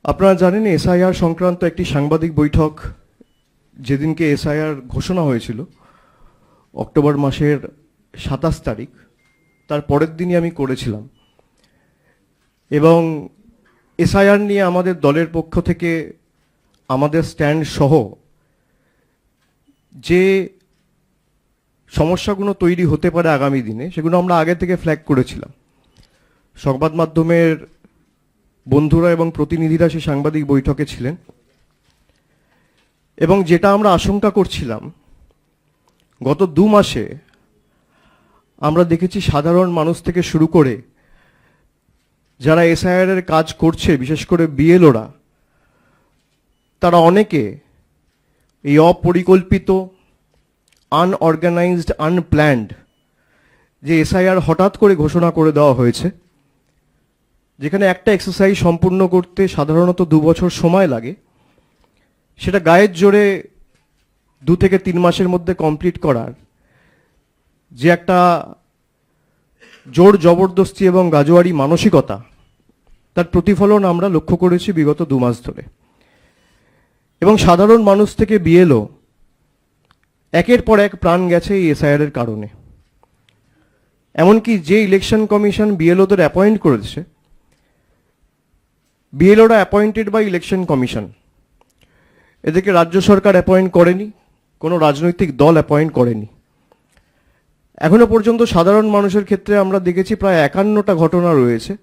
আপনারা জানেন এসআইআর সংক্রান্ত একটি সাংবাদিক বৈঠক যেদিনকে এসআইআর ঘোষণা হয়েছিল অক্টোবর মাসের 27 তারিখ, তার পরের দিনই আমি করেছিলাম। এবং এসআইআর নিয়ে আমাদের দলের পক্ষ থেকে আমাদের স্ট্যান্ড সহ যে সমস্যাগুলো তৈরি হতে পারে আগামী দিনে সেগুলো আমরা আগে থেকে ফ্ল্যাগ করেছিলাম। সংবাদ মাধ্যমের বন্ধুরা এবং প্রতিনিধিরা সেই সাংবাদিক বৈঠকে ছিলেন এবং যেটা আমরা আশঙ্কা করছিলাম, গত 2 মাসে আমরা দেখেছি সাধারণ মানুষ থেকে শুরু করে যারা এসআইআর এর কাজ করছে, বিশেষ করে বিএলওরা, তারা অনেকে এই অপরিকল্পিত, আনঅর্গানাইজড, আনপ্ল্যান্ড যে এসআইআর হঠাৎ করে ঘোষণা করে দেওয়া হয়েছে, যেখানে একটা এক্সারসাইজ সম্পূর্ণ করতে সাধারণত 2 বছর সময় লাগে, সেটা গায়ের জোরে 2 থেকে 3 মাসের মধ্যে কমপ্লিট করার যে একটা জোর জবরদস্তি এবং গাজোয়ারি মানসিকতা, তার প্রতিফলন আমরা লক্ষ্য করেছি বিগত 2 মাস ধরে। এবং সাধারণ মানুষ থেকে বিএলও একের পর এক প্রাণ গেছে এই এসআইআর এর কারণে। এমনকি যে ইলেকশন কমিশন বিএলওদের অ্যাপয়েন্ট করেছে, বিএলওরা অ্যাপয়েন্টেড বাই ইলেকশন কমিশন, এদেরকে রাজ্য সরকার অ্যাপয়েন্ট করেনি, কোনো রাজনৈতিক দল অ্যাপয়েন্ট করেনি। এখনো পর্যন্ত সাধারণ মানুষের ক্ষেত্রে আমরা দেখেছি প্রায় 51টা ঘটনা রয়েছে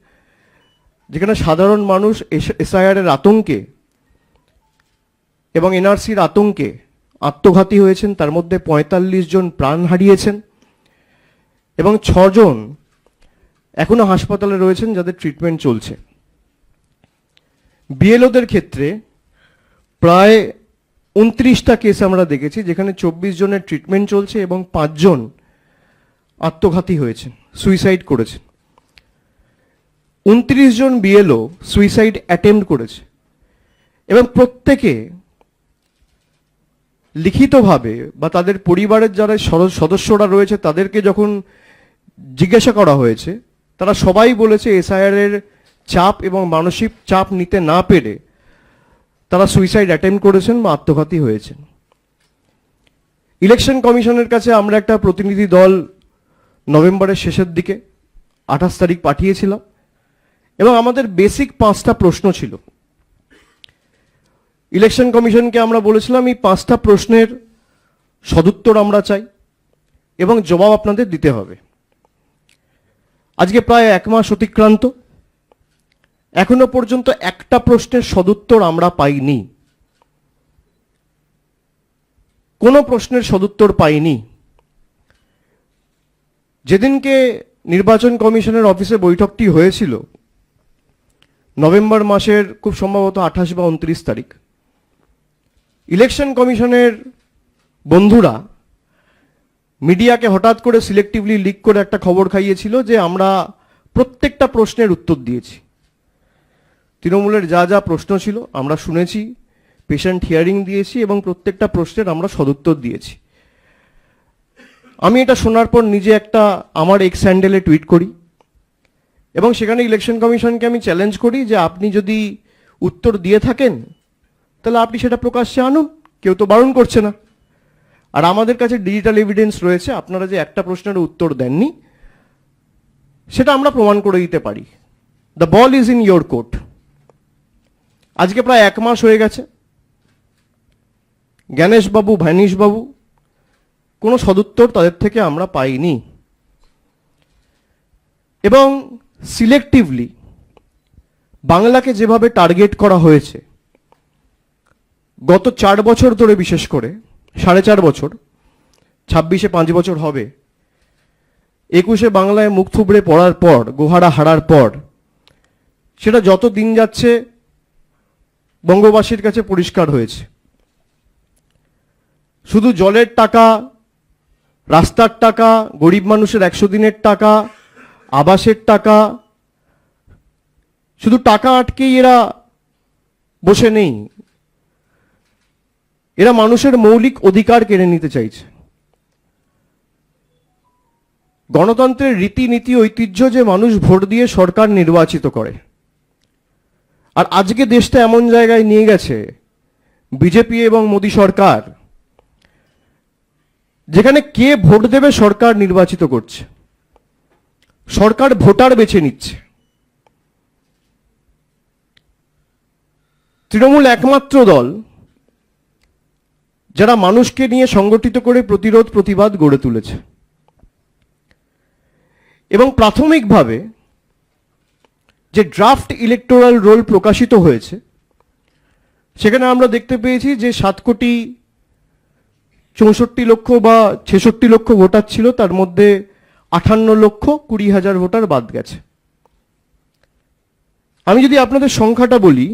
যেখানে সাধারণ মানুষ এসআইআর এর আতঙ্কে এবং এনআরসির আতঙ্কে আত্মঘাতী হয়েছেন। তার মধ্যে 45 জন প্রাণ হারিয়েছেন এবং 6 জন এখনো হাসপাতালে রয়েছেন যাদের ট্রিটমেন্ট চলছে। বিএলওদের ক্ষেত্রে প্রায় 29টা কেস আমরা দেখেছি যেখানে 24 জনের ট্রিটমেন্ট চলছে এবং 5 জন আত্মঘাতী হয়েছেন, সুইসাইড করেছেন। 29 জন বিএলও সুইসাইড অ্যাটেম্প্ট করেছে এবং প্রত্যেকে লিখিতভাবে বা তাদের পরিবারের যারা সদস্যরা রয়েছে তাদেরকে যখন জিজ্ঞাসা করা হয়েছে, তারা সবাই বলেছে এসআইআর এর চাপ এবং মানসিক চাপ নিতে না পেরে তারা সুইসাইড অ্যাটেম্প্ট করেছেন বা আত্মঘাতী হয়েছেন। ইলেকশন কমিশনের কাছে আমরা একটা প্রতিনিধি দল নভেম্বরের শেষের দিকে 28 তারিখ পাঠিয়েছিলাম এবং আমাদের বেসিক 5টা প্রশ্ন ছিল। ইলেকশন কমিশনকে আমরা বলেছিলাম এই 5টা প্রশ্নের সদুত্তর আমরা চাই এবং জবাব আপনাদের দিতে হবে। আজকে প্রায় 1 মাস অতিক্রান্ত, এখনো পর্যন্ত একটা প্রশ্নের সদুত্তর আমরা পাইনি, কোনো প্রশ্নের সদুত্তর পাইনি। যেদিনকে নির্বাচন কমিশনের অফিসে বৈঠকটি হয়েছিল নভেম্বর মাসের খুব সম্ভবত 28 বা 29 তারিখ, ইলেকশন কমিশনের বন্ধুরা মিডিয়াকে হঠাৎ করে সিলেক্টিভলি লিক করে একটা খবর খাইয়েছিল যে আমরা প্রত্যেকটা প্রশ্নের উত্তর দিয়েছি। তৃণমূলের যা যা প্রশ্ন ছিল আমরা শুনেছি, পেশেন্ট হিয়ারিং দিয়েছি এবং প্রত্যেকটা প্রশ্নের আমরা সদুত্তর দিয়েছি। আমি এটা শোনার পর নিজে একটা আমার এক্স হ্যান্ডেলে টুইট করি এবং সেখানে ইলেকশন কমিশনকে আমি চ্যালেঞ্জ করি যে আপনি যদি উত্তর দিয়ে থাকেন তাহলে আপনি সেটা প্রকাশ্যে আনুন, কেউ তো বারণ করছে না। আর আমাদের কাছে ডিজিটাল এভিডেন্স রয়েছে, আপনারা যে একটা প্রশ্নের উত্তর দেননি সেটা আমরা প্রমাণ করে দিতে পারি। The ball is in your court. আজকে প্রায় 1 মাস হয়ে গেছে, জ্ঞানেশবাবু, ভাইনিশবাবু, কোনো সদুত্তর তাদের থেকে আমরা পাইনি। এবং সিলেক্টিভলি বাংলাকে যেভাবে টার্গেট করা হয়েছে গত 4 বছর ধরে, বিশেষ করে 4.5 বছর, 26-এ 5 বছর হবে, 21-এ বাংলায় মুখ থুবড়ে পড়ার পর, গোহারা হারার পর, সেটা যত দিন যাচ্ছে বঙ্গবাসীর কাছে পরিষ্কার হয়েছে। শুধু জলের টাকা, রাস্তার টাকা, গরিব মানুষের 100 দিনের টাকা, আবাসের টাকা, শুধু টাকা আটকেই এরা বসে নেই, এরা মানুষের মৌলিক অধিকার কেড়ে নিতে চাইছে। গণতন্ত্রের রীতিনীতি ঐতিহ্য যে মানুষ ভোট দিয়ে সরকার নির্বাচিত করে, আর আজকে দেশটা এমন জায়গায় নিয়ে গেছে বিজেপি এবং মোদী সরকার, যেখানে কে ভোট দেবে সরকার নির্বাচিত করছে, সরকার ভোটার বেছে নিচ্ছে। তৃণমূল একমাত্র দল যারা মানুষকে নিয়ে সংগঠিত করে প্রতিরোধ প্রতিবাদ গড়ে তুলেছে। এবং প্রাথমিকভাবে যে ড্রাফট ইলেকটোরাল রোল প্রকাশিত হয়েছে, সেখানে আমরা দেখতে পেয়েছি যে 7,64,00,000 বা 66,00,000 ভোটার ছিল, তার মধ্যে 58,20,000 ভোটার বাদ গেছে। আমি যদি আপনাদের সংখ্যাটা বলি,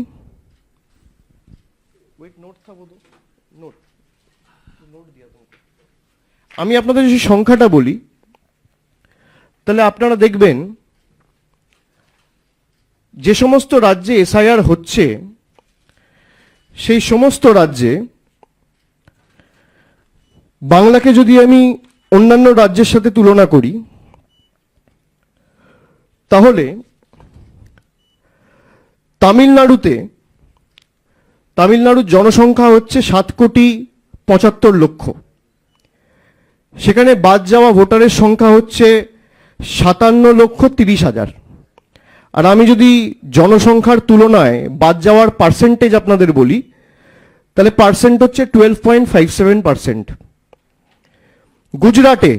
আমি আপনাদের যদি সংখ্যাটা বলি, তাহলে আপনারা দেখবেন যে সমস্ত রাজ্যে এসআইআর হচ্ছে সেই সমস্ত রাজ্যে বাংলাকে যদি আমি অন্যান্য রাজ্যের সাথে তুলনা করি, তাহলে তামিলনাড়ুর জনসংখ্যা হচ্ছে 7,75,00,000, সেখানে বাদ যাওয়া ভোটারের সংখ্যা হচ্ছে 57,30,000। আর আমি যদি জনসংখ্যার তুলনায় বাদ যাওয়ার পার্সেন্টেজ আপনাদের বলি, তাহলে পার্সেন্ট হচ্ছে 12.57%। গুজরাটে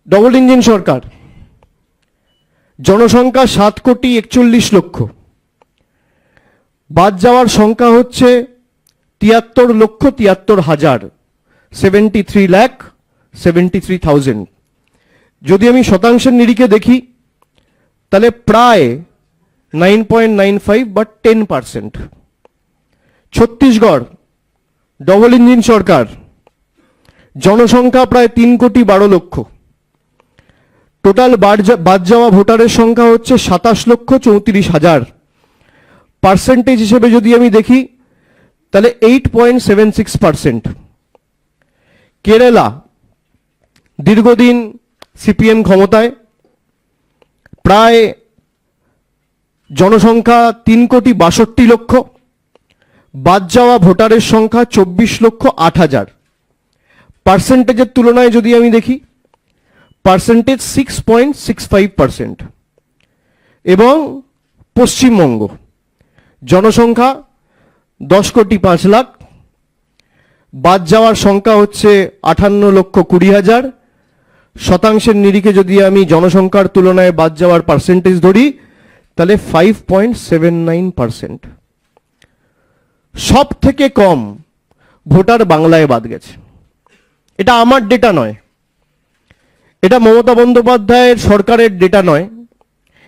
ডবল ইঞ্জিন সরকার, জনসংখ্যা 7,41,00,000, বাদ যাওয়ার সংখ্যা হচ্ছে 73,73,000, 73,73,000। যদি আমি শতাংশের নিরিখে দেখি, তাহলে প্রায় 9.95 বা 10%। ছত্তিশগড় ডবল ইঞ্জিন সরকার, জনসংখ্যা প্রায় 3,12,00,000, টোটাল বাদ যাওয়া ভোটারের সংখ্যা হচ্ছে 27,34,000। পার্সেন্টেজ হিসেবে যদি আমি দেখি, তাহলে 8.76%। কেরালা দীর্ঘদিন সিপিএম ক্ষমতায়, প্রায় জনসংখ্যা 3,62,00,000, বাদ যাওয়া ভোটারের সংখ্যা 24,08,000। পার্সেন্টেজের তুলনায় যদি আমি দেখি, পার্সেন্টেজ 6.65%। এবং পশ্চিমবঙ্গ, জনসংখ্যা 10,05,00,000, বাদ যাওয়ার সংখ্যা হচ্ছে 58,20,000। শতাংশের নিরিখে যদি আমি জনসংখ্যার তুলনায় বাদ যাওয়ার পার্সেন্টেজ ধরি, তাহলে 5.79%। সব থেকে কম ভোটার বাংলায় বাদ গেছে। এটা আমার ডেটা নয়, এটা মমতা বন্দ্যোপাধ্যায়ের সরকারের ডেটা নয়,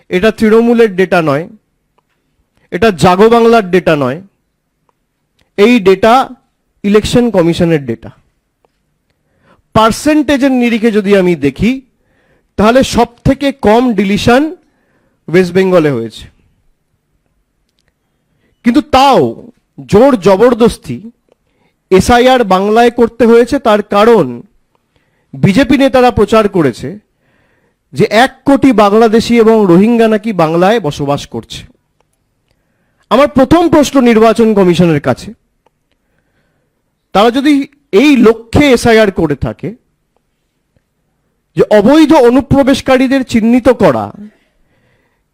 এটা তৃণমূলের ডেটা নয়, এটা জাগো বাংলার ডেটা নয়, এই ডেটা ইলেকশন কমিশনের ডেটা। পার্সেন্টেজের নিরিখে যদি আমি দেখি, তাহলে সব থেকে কম ডিলিশন ওয়েস্ট বেঙ্গলে হয়েছে। কিন্তু তাও জোর জবরদস্তি এসআইআর বাংলায় করতে হয়েছে, তার কারণ বিজেপি নেতারা প্রচার করেছে যে 1 কোটি বাংলাদেশি এবং রোহিঙ্গা নাকি বাংলায় বসবাস করছে। আমার প্রথম প্রশ্ন নির্বাচন কমিশনের কাছে, তারা যদি এই লক্ষ্যে এসআইআর করে থাকে, যে অবৈধ অনুপ্রবেশকারীদের চিহ্নিত করা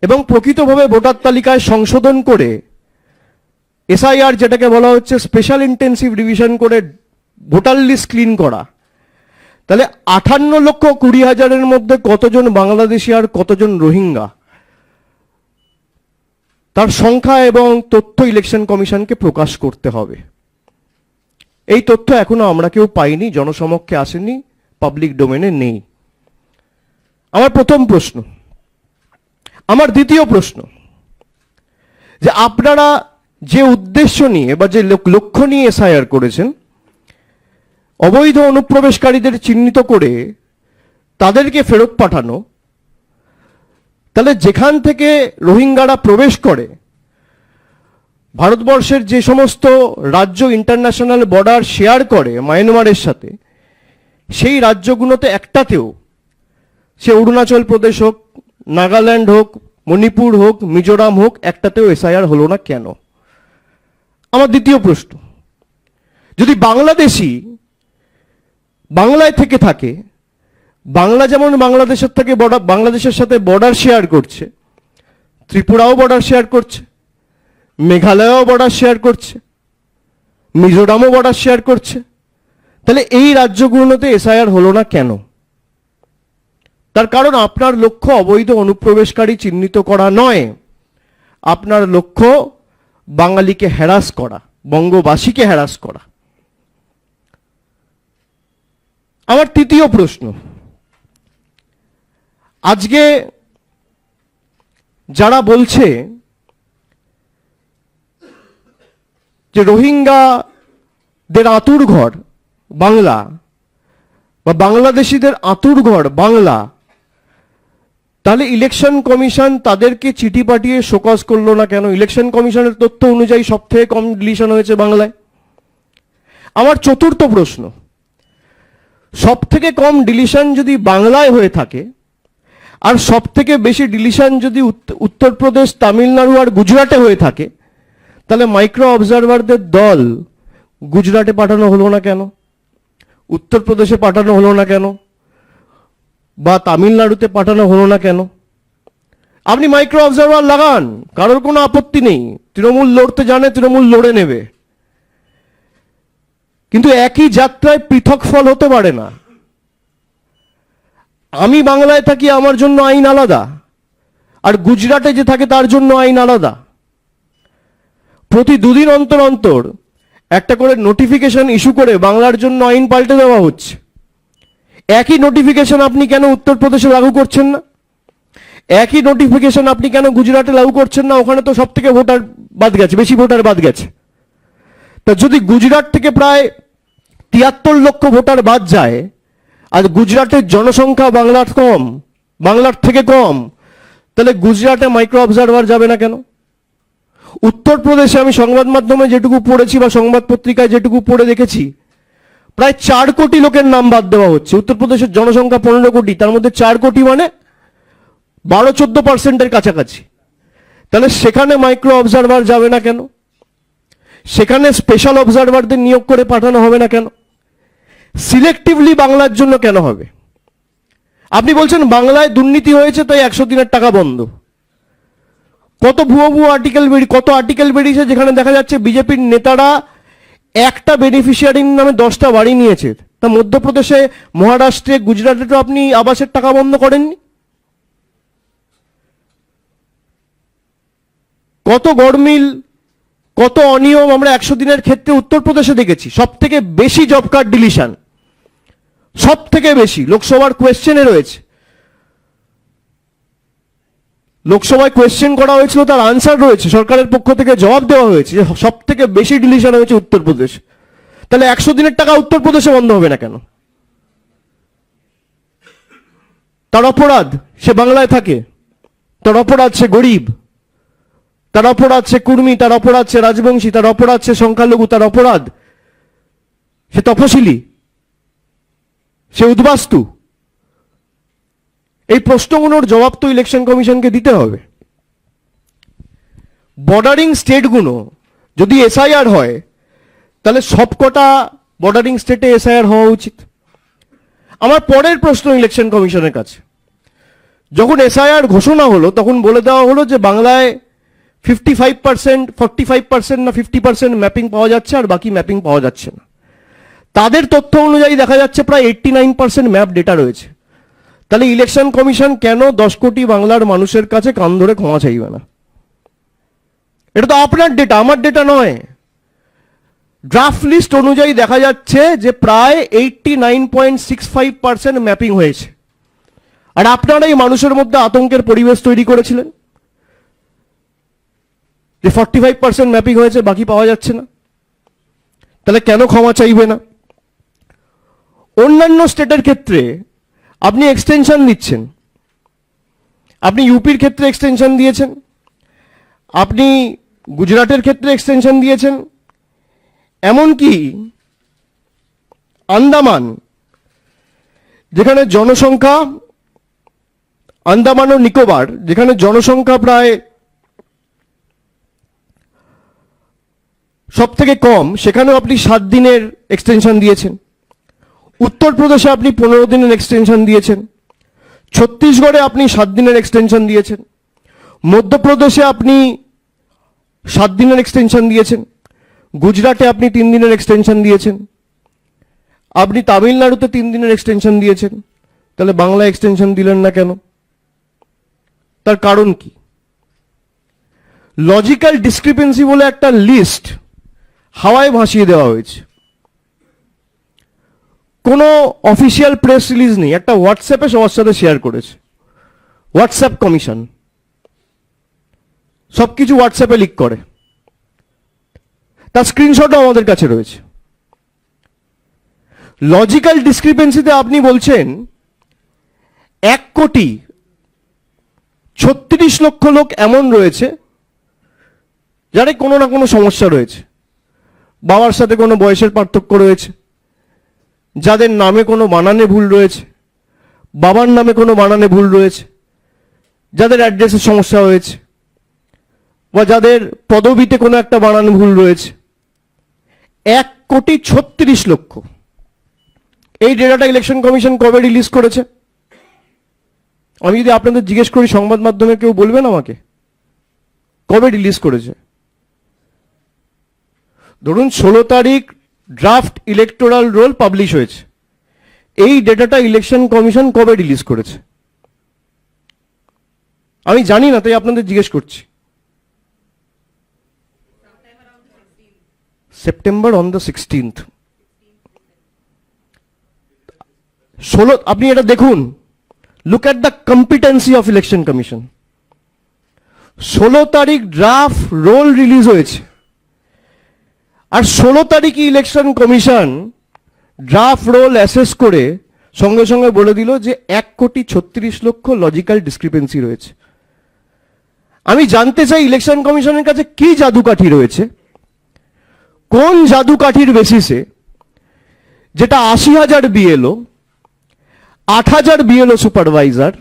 এবং প্রকৃতভাবে ভোটার তালিকায় সংশোধন করে এসআইআর, যেটাকে বলা হচ্ছে স্পেশাল ইন্টেন্সিভ রিভিশন করে ভোটার লিস্ট ক্লিন করা, তাহলে 58,20,000-এর মধ্যে কতজন বাংলাদেশি আর কতজন রোহিঙ্গা, তার সংখ্যা এবং তথ্য ইলেকশন কমিশনকে প্রকাশ করতে হবে। এই তথ্য এখনো আমরা কেউ পাইনি, জনসমক্ষে আসেনি, পাবলিক ডোমেনে নেই। আমার প্রথম প্রশ্ন। আমার দ্বিতীয় প্রশ্ন, যে আপনারা যে উদ্দেশ্য নিয়ে বা যে লক্ষ্য নিয়ে এসআইআর করেছেন, অবৈধ অনুপ্রবেশকারীদের চিহ্নিত করে তাদেরকে ফেরত পাঠানো, তাহলে যেখান থেকে রোহিঙ্গারা প্রবেশ করে, ভারতবর্ষের যে সমস্ত রাজ্য ইন্টারন্যাশনাল বর্ডার শেয়ার করে মায়ানমারের সাথে, সেই রাজ্যগুলোতে একটাতেও, সে অরুণাচল প্রদেশ হোক, নাগাল্যান্ড হোক, মণিপুর হোক, মিজোরাম হোক, একটাতেও এসআইআর হলো না কেন? আমার দ্বিতীয় প্রশ্ন, যদি বাংলাদেশি বাংলায় থেকে থাকে, বাংলা যেমন বাংলাদেশের সাথে বর্ডার শেয়ার করছে, ত্রিপুরাও বর্ডার শেয়ার করছে, মেঘালয়ও বর্ডার শেয়ার করছে, মিজোরামও বর্ডার শেয়ার করছে, তাহলে এই রাজ্যগুলোতে এসআইআর হলো না কেন? তার কারণ আপনার লক্ষ্য অবৈধ অনুপ্রবেশকারী চিহ্নিত করা নয়, আপনার লক্ষ্য বাঙালিকে হ্যারাস করা, বঙ্গবাসীকে হ্যারাস করা। আমার তৃতীয় প্রশ্ন, আজকে যারা বলছে যে রোহিঙ্গাদের আতুর ঘর বাংলা বা বাংলাদেশিদের আতুর ঘর বাংলা, তাহলে ইলেকশন কমিশন তাদেরকে চিঠি পাঠিয়ে শোকজ করলো না কেন? ইলেকশন কমিশনের তথ্য অনুযায়ী সব থেকে কম ডিলিশন হয়েছে বাংলায়। আমার চতুর্থ প্রশ্ন, সব থেকে কম ডিলিশন যদি বাংলায় হয়ে থাকে আর সব থেকে বেশি ডিলিশন যদি উত্তরপ্রদেশ, তামিলনাড়ু আর গুজরাটে হয়ে থাকে, তাহলে মাইক্রো অবজারভারদের দল গুজরাটে পাঠানো হলো না কেন? উত্তরপ্রদেশে পাঠানো হলো না কেন? বা তামিলনাড়ুতে পাঠানো হলো না কেন? আপনি মাইক্রো অবজারভার লাগান, কারোর কোনো আপত্তি নেই। তৃণমূল লড়তে জানে, তৃণমূল লড়ে নেবে, কিন্তু একই যাত্রায় পৃথক ফল হতে পারে না। আমি বাংলায় থাকি, আমার জন্য আইন আলাদা, আর গুজরাটে যে থাকে তার জন্য আইন আলাদা। প্রতি দুদিন অন্তর অন্তর একটা করে নোটিফিকেশন ইস্যু করে বাংলার জন্য আইন পাল্টে দেওয়া হচ্ছে। একই নোটিফিকেশন আপনি কেন উত্তরপ্রদেশে লাগু করছেন না? একই নোটিফিকেশন আপনি কেন গুজরাটে লাগু করছেন না? ওখানে তো সব থেকে ভোটার বাদ গেছে, বেশি ভোটার বাদ গেছে। তা যদি গুজরাট থেকে প্রায় 73 লক্ষ ভোটার বাদ যায়, আর গুজরাটের জনসংখ্যা বাংলার থেকে কম, তাহলে গুজরাটে মাইক্রো অবজারভার যাবে না কেন? উত্তরপ্রদেশে আমি সংবাদ মাধ্যমে যেটুকু পড়েছি বা সংবাদ পত্রিকায় যেটুকু পড়ে দেখেছি, প্রায় 4 কোটি লোকের নাম বাদ দেওয়া হচ্ছে। উত্তরপ্রদেশের জনসংখ্যা 15 কোটি, তার মধ্যে 4 কোটি মানে 12-14% কাছাকাছি। তাহলে সেখানে মাইক্রো অবজারভার যাবে না কেন? সেখানে স্পেশাল অবজারভারদের নিয়োগ করে পাঠানো হবে না কেন? সিলেক্টিভলি বাংলার জন্য কেন হবে? আপনি বলছেন বাংলায় দুর্নীতি হয়েছে তাই 100 দিনের টাকা বন্ধ। কত ভুয়ো আর্টিকেল বেরিয়েছে যেখানে দেখা যাচ্ছে বিজেপির নেতারা একটা বেনিফিশিয়ারির নামে 10টা বাড়ি নিয়েছে। তা মধ্যপ্রদেশে, মহারাষ্ট্রে, গুজরাটে তো আপনি আবাসের টাকা বন্ধ করেননি। কত গড়মিল, কত অনিয়ম আমরা 100 দিনের ক্ষেত্রে উত্তরপ্রদেশে দেখেছি। সব থেকে বেশি জব কার্ড ডিলিশন, সব থেকে বেশি লোকসভার কোয়েশ্চেনে রয়েছে। লোকসভায় কোয়েশ্চেন করা হয়েছিল, তার আনসার রয়েছে, সরকারের পক্ষ থেকে জবাব দেওয়া হয়েছে যে সব থেকে বেশি ডিলিশন হয়েছে উত্তরপ্রদেশ। তাহলে 100 দিনের টাকা উত্তরপ্রদেশে বন্ধ হবে না কেন? তার অপরাধ সে বাংলায় থাকে, তার অপরাধ সে গরিব, তার অপরাধ সে কুর্মী, তার অপরাধ সে রাজবংশী, তার অপরাধ সে সংখ্যালঘু, তার অপরাধ সে তপশিলি, সে উদ্বাস্তু। এই প্রশ্নগুলোর জবাব তো ইলেকশন কমিশনকে দিতে হবে। বর্ডারিং স্টেটগুলো যদি এসআইআর হয়, তাহলে সবকটা বর্ডারিং স্টেটে এসআইআর হওয়া উচিত। আমার পরের প্রশ্ন ইলেকশন কমিশনের কাছে, যখন এসআইআর ঘোষণা হলো তখন বলে দেওয়া হলো যে বাংলায় 55%, 45% না 50% ম্যাপিং পাওয়া যাচ্ছে, আর বাকি ম্যাপিং পাওয়া যাচ্ছে না। তাদের তথ্য অনুযায়ী দেখা যাচ্ছে প্রায় 89% ম্যাপ ডেটা রয়েছে। তাহলে ইলেকশন কমিশন কেন 10 কোটি বাংলার মানুষের কাছে কান ধরে ক্ষমা চাইবে না? এটা তো আপনার ডেটা, আমার ডেটা নয়। ড্রাফট লিস্ট অনুযায়ী দেখা যাচ্ছে যে প্রায় 89.65% ম্যাপিং হয়েছে, আর আপনারাই মানুষের মধ্যে আতঙ্কের পরিবেশ তৈরি করেছিলেন যে 45% ম্যাপিং হয়েছে, বাকি পাওয়া যাচ্ছে না। তাহলে কেন ক্ষমা চাইবে না? অন্যান্য স্টেটের ক্ষেত্রে আপনি এক্সটেনশন দিচ্ছেন, আপনি ইউপির ক্ষেত্রে এক্সটেনশন দিয়েছেন, আপনি গুজরাটের ক্ষেত্রে এক্সটেনশন দিয়েছেন, এমনকি আন্দামান, যেখানে জনসংখ্যা আন্দামান ও নিকোবর, যেখানে জনসংখ্যা প্রায় সব থেকে কম, সেখানেও আপনি 7 দিনের এক্সটেনশন দিয়েছেন। উত্তরপ্রদেশে আপনি 15 দিনের এক্সটেনশন দিয়েছেন। ছত্তিশগড়ে আপনি 7 দিনের এক্সটেনশন দিয়েছেন। মধ্যপ্রদেশে আপনি 7 দিনের এক্সটেনশন দিয়েছেন। গুজরাটে আপনি 3 দিনের এক্সটেনশন দিয়েছেন। আপনি তামিলনাড়ুতে 3 দিনের এক্সটেনশন দিয়েছেন। তাহলে বাংলা এক্সটেনশন দিলেন না কেন? তার কারণ কি? লজিক্যাল ডিসক্রিপেন্সি বলে একটা লিস্ট হাওয়ায় ভাসিয়ে দেওয়া হয়েছে। কোনো অফিসিয়াল প্রেস রিলিজ নেই, একটা হোয়াটসঅ্যাপে সবার সাথে শেয়ার করেছে। হোয়াটসঅ্যাপ কমিশন সবকিছু হোয়াটসঅ্যাপে লিক করে, তার স্ক্রিনশটও আমাদের কাছে রয়েছে। লজিক্যাল ডিসক্রিপেন্সিতে আপনি বলছেন 1,36,00,000 লোক এমন রয়েছে যারা কোনো না কোনো সমস্যা রয়েছে। বাবার সাথে কোনো বয়সের পার্থক্য রয়েছে, যাদের নামে কোনো বানানে ভুল রয়েছে, বাবার নামে কোনো বানানে ভুল রয়েছে, যাদের অ্যাড্রেসের সমস্যা হয়েছে, বা যাদের পদবিতে কোনো একটা বানান ভুল রয়েছে। 1,36,00,000। এই ডেটাটা ইলেকশন কমিশন কবে রিলিজ করেছে? আমি যদি আপনাদের জিজ্ঞেস করি, সংবাদ মাধ্যমে কেউ বলবেন আমাকে কবে রিলিজ করেছে? ধরুন 16 তারিখ ড্রাফট ইলেকটোরাল রোল পাবলিশ হয়েছে। এই ডেটাটা ইলেকশন কমিশন কবে রিলিজ করেছে? আমি জানি না, তাই আপনাদের জিজ্ঞেস করছি। September on the 16th। আপনি এটা দেখুন, look at the competency of election commission. 16 তারিখ ড্রাফট রোল রিলিজ হয়েছে, আর 16 তারিখে election commission draft roll assess করে সঙ্গে সঙ্গে বলে দিল যে 1,36,00,000 লজিক্যাল ডিসক্রিপেন্সি রয়েছে। আমি জানতে চাই ইলেকশন কমিশনের কাছে কি জাদুকাঠি রয়েছে, কোন জাদুকাঠির বেসিসে যেটা 80,000 বিএলও, 8,000 বিএলও সুপারভাইজার,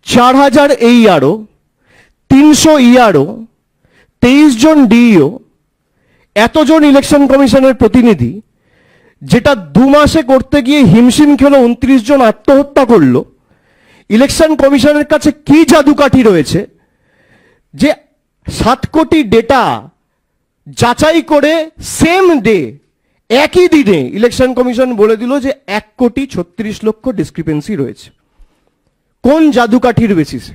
4,000 এইআরও, 300 ইআরও, 23 জন ডিইও, এতজন ইলেকশন কমিশনের প্রতিনিধি, যেটা 2 মাসে করতে গিয়ে হিমশিম খেলো 29 জন আত্মহত্যা করলো। ইলেকশন কমিশনের কাছে কি জাদুকাঠি রয়েছে যে 7 কোটি ডেটা যাচাই করে সেম ডে, একই দিনে ইলেকশন কমিশন বলে দিল যে 1,36,00,000 ডিসক্রিপেন্সি রয়েছে? কোন জাদুকাঠির বেসিসে?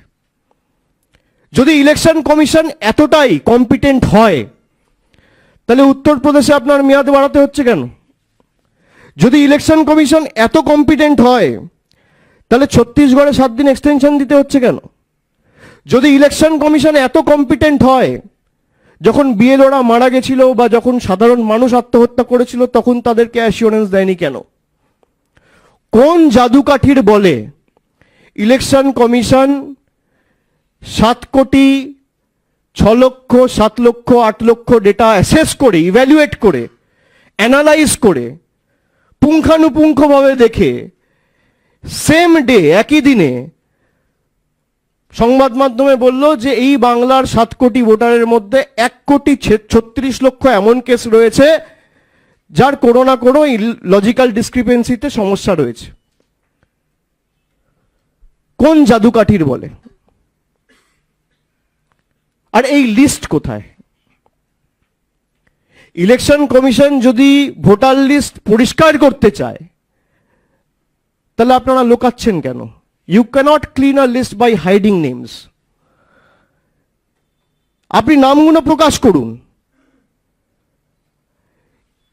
যদি ইলেকশন কমিশন এতটাই কম্পিটেন্ট হয়, তাহলে উত্তরপ্রদেশে আপনার মেয়াদ বাড়াতে হচ্ছে কেন? যদি ইলেকশন কমিশন এত কম্পিটেন্ট হয়, তাহলে ছত্তিশগড়ে 7 দিন এক্সটেনশন দিতে হচ্ছে কেন? যদি ইলেকশন কমিশন এত কম্পিটেন্ট হয়, যখন বিএলওরা মারা গেছিল বা যখন সাধারণ মানুষ আত্মহত্যা করেছিল, তখন তাদেরকে অ্যাসিওরেন্স দেয়নি কেন? কোন জাদুকাঠির বলে ইলেকশন কমিশন 7,06,00,000, 7,00,000, 8,00,000 ডেটা অ্যাসেস করে, ইভ্যালুয়েট করে, অ্যানালাইজ করে, পুঙ্খানুপুঙ্খভাবে দেখে সেম ডে, একই দিনে সংবাদ মাধ্যমে বলল যে এই বাংলার 7 কোটি ভোটারের মধ্যে 1,36,00,000 এমন কেস রয়েছে যার কোনো না কোনো লজিক্যাল ডিসক্রিপেন্সিতে সমস্যা রয়েছে? কোন জাদুকাঠির বলে? আর এই লিস্ট কোথায়? ইলেকশন কমিশন যদি ভোটার লিস্ট পরিষ্কার করতে চায়, তাহলে আপনারা লুকাচ্ছেন কেন? You cannot clean a list by hiding names. আপনি নামগুলো প্রকাশ করুন।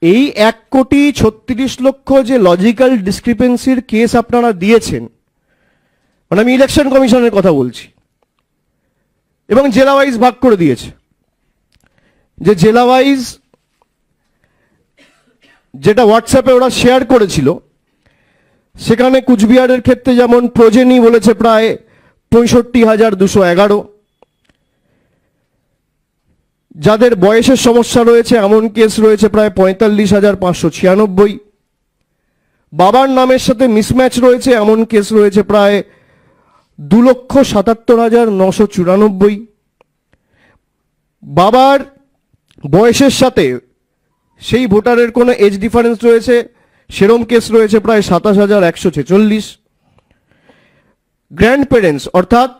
এই 1,36,00,000 যে লজিক্যাল ডিসক্রিপেন্সির কেস আপনারা দিয়েছেন, মানে আমি ইলেকশন কমিশনের কথা বলছি, এবং জেলা ওয়াইজ ভাগ করে দিয়েছে, যে জেলা ওয়াইজ যেটা হোয়াটসঅ্যাপে ওরা শেয়ার করেছিল, সেখানে কুচবিহারের ক্ষেত্রে যেমন প্রজেনি বলেছে প্রায় 65,211, যাদের বয়সের সমস্যা রয়েছে এমন কেস রয়েছে প্রায় 45,596, বাবার নামের সাথে মিসম্যাচ রয়েছে এমন কেস রয়েছে প্রায় 2,77,994। বাবার বয়সের সাথে সেই ভোটারের কোনো এজ ডিফারেন্স রয়েছে সেরম কেস রয়েছে প্রায় 27,146। গ্র্যান্ড প্যারেন্টস অর্থাৎ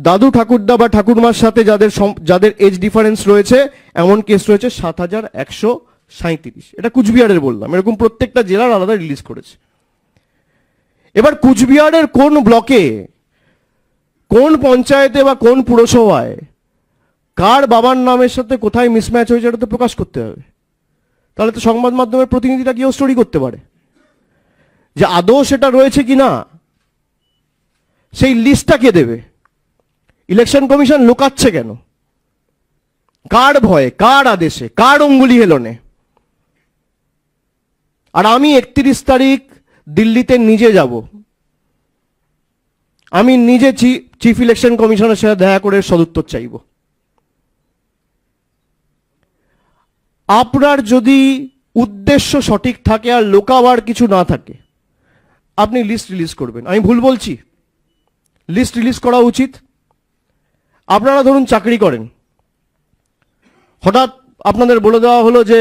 দাদু ঠাকুরদা বা ঠাকুরমার সাথে যাদের এজ ডিফারেন্স রয়েছে এমন কেস রয়েছে 7,137। এটা কুচবিহারের বললাম, এরকম প্রত্যেকটা জেলার আলাদা রিলিজ করেছে। এবার কুচবিহারের কোন ব্লকে, কোন পঞ্চায়েতে বা কোন পুরসভায় কার বাবার নামের সাথে কোথায় মিসম্যাচ হয়েছে এটা তো প্রকাশ করতে হবে। তাহলে তো সংবাদ মাধ্যমের প্রতিনিধিরা গিয়েও স্টোরি করতে পারে যে আদৌ সেটা রয়েছে কি না। সেই লিস্টটা কে দেবে? ইলেকশন কমিশন লুকাচ্ছে কেন? কার ভয়ে, কার আদেশে, কার অঙ্গুলি হেলনে? আর আমি 31 তারিখ দিল্লিতে নিজে যাব, আমি নিজে চিফ ইলেকশন কমিশনের সাথে দেখা করে সদুত্তর চাইব। আপনার যদি উদ্দেশ্য সঠিক থাকে আর লোকাবার কিছু না থাকে, আপনি লিস্ট রিলিজ করবেন। আমি ভুল বলছি? লিস্ট রিলিজ করা উচিত। আপনারা ধরুন চাকরি করেন, হঠাৎ আপনাদের বলে দেওয়া হলো যে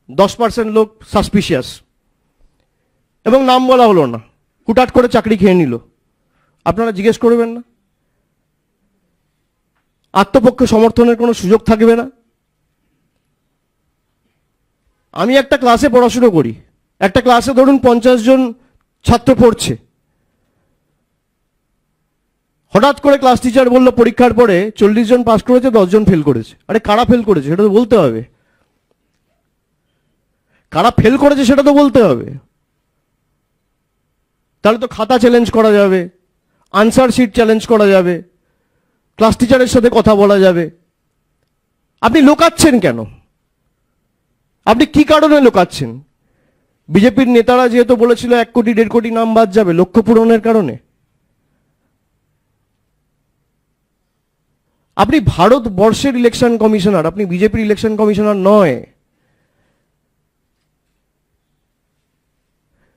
10% লোক সাসপিশিয়াস, এবং নাম বলা হলো না, হুটহাট করে চাকরি খেয়ে নিল। আপনারা জিজ্ঞেস করবেন না? আত্মপক্ষে সমর্থনের কোনো সুযোগ থাকবে না? আমি একটা ক্লাসে পড়াশুনো করি, একটা ক্লাসে ধরুন 50 জন ছাত্র পড়ছে। হঠাৎ করে ক্লাস টিচার বলল পরীক্ষার পরে 40 জন পাস করেছে, 10 জন ফেল করেছে। আরে কারা ফেল করেছে সেটা তো বলতে হবে। কারা ফেল করেছে সেটা তো বলতে হবে। তাহলে তো খাতা চ্যালেঞ্জ করা যাবে, আনসার শিট চ্যালেঞ্জ করা যাবে, ক্লাস টিচারের সাথে কথা বলা যাবে। আপনি লুকাচ্ছেন কেন? আপনি কি কারণে লুকাচ্ছেন? বিজেপির নেতারা যেহেতু বলেছিল 1 কোটি 1.5 কোটি নাম বাদ যাবে লক্ষ্য পূরণের কারণে। আপনি ভারতবর্ষের ইলেকশন কমিশনার, আপনি বিজেপির ইলেকশন কমিশনার নয়।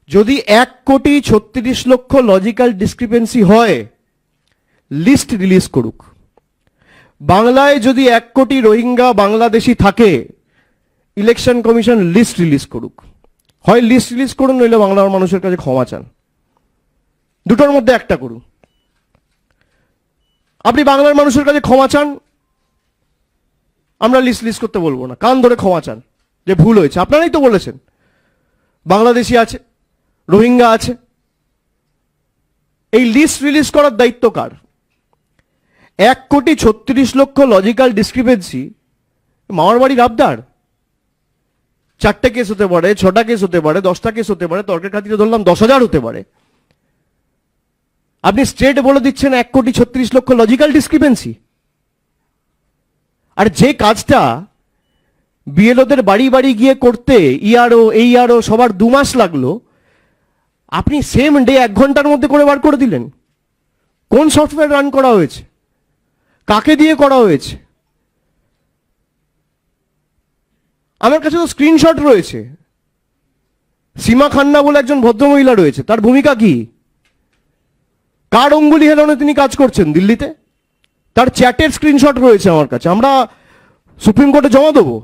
যদি 1,36,00,000 লজিক্যাল ডিসক্রিপেন্সি হয়, লিস্ট রিলিজ করুক। বাংলায় যদি 1 কোটি রোহিঙ্গা বাংলাদেশি থাকে, ইলেকশন কমিশন লিস্ট রিলিজ করুক। হয় লিস্ট রিলিজ করুন, নইলে বাংলার মানুষের কাছে ক্ষমা চান। দুটোর মধ্যে একটা করুন। আপনি বাংলার মানুষের কাছে ক্ষমা চান, আমরা লিস্ট রিলিজ করতে বলবো না, কান ধরে ক্ষমা চান যে ভুল হয়েছে। আপনারাই তো বলেছেন বাংলাদেশি আছে, রোহিঙ্গা আছে। এই লিস্ট রিলিজ করার দায়িত্ব কার? 1,36,00,000 লজিক্যাল ডিসক্রিপেন্সি মামার বাড়ির আবদার? 4টে কেস হতে পারে, 6টা কেস হতে পারে, 10টা কেস হতে পারে, তর্কের খাতিরে ধরলাম 10,000 হতে পারে। আপনি স্ট্রেট বলে দিচ্ছেন 1,36,00,000 লজিক্যাল ডিসক্রিপেন্সি। আর যে কাজটা বিএলওদের বাড়ি বাড়ি গিয়ে করতে ইআরও এইআরও সবার 2 মাস লাগলো, আপনি সেম ডে 1 ঘন্টার মধ্যে করে বার করে দিলেন। কোন সফটওয়্যার রান করা হয়েছে? কাকে দিয়ে করা হয়েছে? আমার কাছে তো স্ক্রিনশট রয়েছে। সীমা খান্না বলে একজন ভদ্রমহিলা রয়েছে, তার ভূমিকা কি? কার অঙ্গুলি হেলনে তিনি কাজ করছেন দিল্লিতে? তার চ্যাটের স্ক্রিনশট রয়েছে আমার কাছে, আমরা সুপ্রিম কোর্টে জমা দেবো।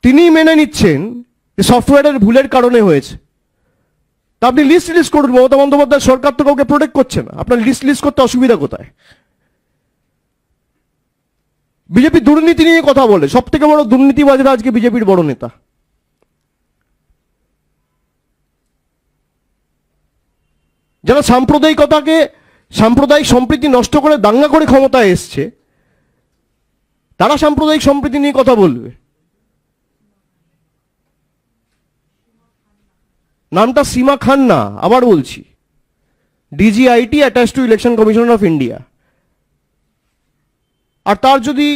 তিনি মেনে নিচ্ছেন যে সফটওয়্যারের ভুলের কারণে হয়েছে। তা আপনি লিস্ট রিলিজ করুন। মমতা বন্দ্যোপাধ্যায় সরকার তো কাউকে প্রোটেক্ট করছে না, আপনার লিস্ট রিলিজ করতে অসুবিধা কোথায়? বিজেপি দুর্নীতি নিয়ে কথা বলে, সব থেকে বড় দুর্নীতিবাজরা আজকে বিজেপির বড় নেতা। যারা সাম্প্রদায়িকতাকে, সাম্প্রদায়িক সম্প্রীতি নষ্ট করে দাঙ্গা করে ক্ষমতায় এসছে, তারা সাম্প্রদায়িক সম্প্রীতি নিয়ে কথা বলবে। নামটা সীমা খান্না, আবার বলছি, DGIT attach to election commission of India. আর তার যদি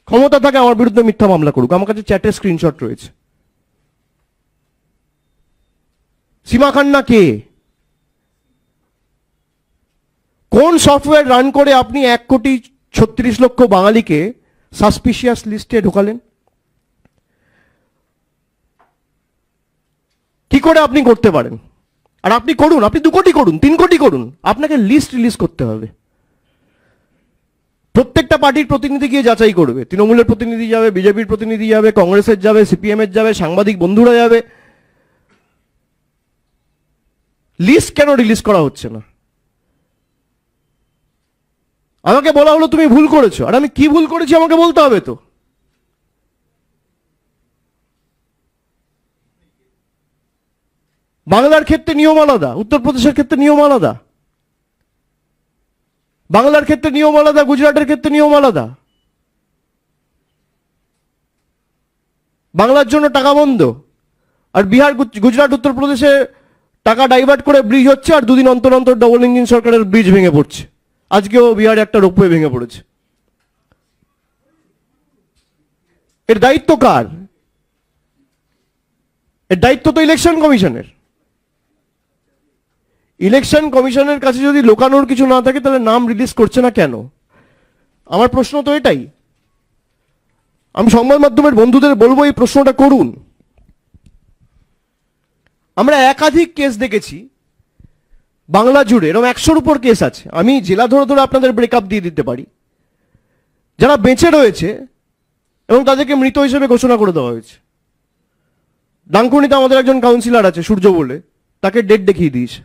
ক্ষমতা থাকে আমার বিরুদ্ধে মিথ্যা মামলা করুক, আমার কাছে চ্যাটের স্ক্রিনশট রয়েছে। সীমা খান্না কে? কোন সফটওয়্যার রান করে আপনি 1,36,00,000 বাঙালিকে সাসপিশিয়াস লিস্টে ঢোকালেন? কি করে আপনি করতে পারেন? আর আপনি করুন, আপনি 2 কোটি করুন, 3 কোটি করুন, আপনাকে লিস্ট রিলিজ করতে হবে। প্রত্যেকটা পার্টির প্রতিনিধি গিয়ে যাচাই করবে, তৃণমূলের প্রতিনিধি যাবে, বিজেপির প্রতিনিধি যাবে, কংগ্রেসের যাবে, সিপিএম এর যাবে, সাংবাদিক বন্ধুরা যাবে। লিস্ট কেন রিলিজ করা হচ্ছে না? আমাকে বলা হলো তুমি ভুল করেছো, আর আমি কি ভুল করেছি আমাকে বলতে হবে তো। বাংলার ক্ষেত্রে নিয়ম আলাদা, উত্তরপ্রদেশের ক্ষেত্রে নিয়ম আলাদা, বাংলার ক্ষেত্রে নিয়ম আলাদা, গুজরাটের ক্ষেত্রে নিয়ম আলাদা। বাংলার জন্য টাকা বন্ধ, আর বিহার, গুজরাট, উত্তরপ্রদেশে টাকা ডাইভার্ট করে ব্রিজ হচ্ছে, আর 2 দিন অন্তর অন্তর ডবল ইঞ্জিন সরকারের ব্রিজ ভেঙে পড়ছে। আজকেও বিহারে একটা রোপওয়ে ভেঙে পড়েছে। এর দায়িত্ব কার? এর দায়িত্ব তো ইলেকশন কমিশনের। ইলেকশন কমিশনের কাছে যদি লোকানোর কিছু না থাকে, তাহলে নাম রিলিজ করছে না কেন? আমার প্রশ্ন তো এটাই। আমি সংবাদ মাধ্যমের বন্ধুদের বলবো এই প্রশ্নটা করুন। আমরা একাধিক কেস দেখেছি বাংলা জুড়ে, এরকম 100-র উপর কেস আছে। আমি জেলা ধরে ধরে আপনাদের ব্রেকআপ দিয়ে দিতে পারি। যারা বেঁচে রয়েছে এবং তাদেরকে মৃত হিসেবে ঘোষণা করে দেওয়া হয়েছে। ডানকুনিতে আমাদের একজন কাউন্সিলর আছে সূর্য বলে, তাকে ডেট দেখিয়ে দিয়েছে।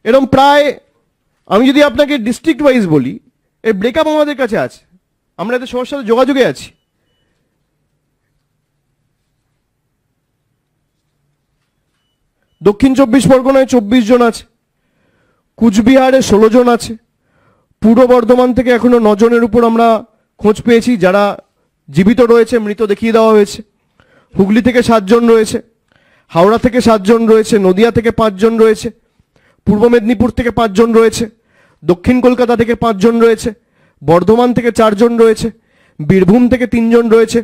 এরকম প্রায়, আমি যদি আপনাকে ডিস্ট্রিক্ট ওয়াইজ বলি, এর ব্রেকআপ আমাদের কাছে আছে, আমরা এদের সবার সাথে যোগাযোগে আছি। দক্ষিণ 24 পরগনায় 24 জন আছে, কুচবিহারে 16 জন আছে, পূর্ব বর্ধমান থেকে এখনো 9 জনের উপর আমরা খোঁজ পেয়েছি যারা জীবিত রয়েছে, মৃত দেখিয়ে দেওয়া হয়েছে। হুগলি থেকে 7 জন রয়েছে, হাওড়া থেকে 7 জন রয়েছে, নদিয়া থেকে 5 জন রয়েছে, পূর্ব মেদিনীপুর থেকে 5 জন রয়েছে, দক্ষিণ কলকাতা থেকে 5 জন রয়েছে, বর্ধমান থেকে 4 জন রয়েছে, বীরভূম থেকে 3 জন রয়েছে,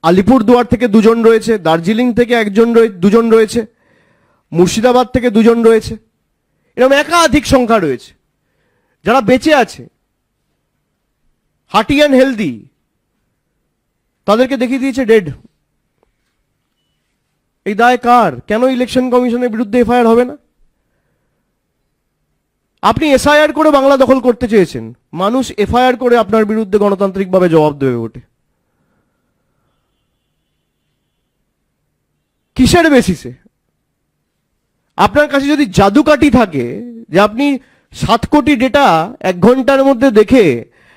আলিপুরদুয়ার থেকে 2 জন রয়েছে, দার্জিলিং থেকে 2 জন রয়েছে, মুর্শিদাবাদ থেকে 2 জন রয়েছে। এরকম একাধিক সংখ্যা রয়েছে যারা বেঁচে আছে, হার্টি অ্যান্ড হেলদি, তাদেরকে দেখিয়ে দিয়েছে ডেড। এই দায় কার? কেন ইলেকশন কমিশনের বিরুদ্ধে এফআইআর হবে না? আপনি এসআইআর করে বাংলা দখল করতে চেয়েছেন, মানুষ এফআইআর করে আপনার বিরুদ্ধে গণতান্ত্রিকভাবে জবাব দেবে ওঠে। কিসের বেসিসে? আপনার কাছে যদি জাদুকাঠি থাকে যে আপনি 7 কোটি ডেটা 1 ঘন্টার মধ্যে দেখে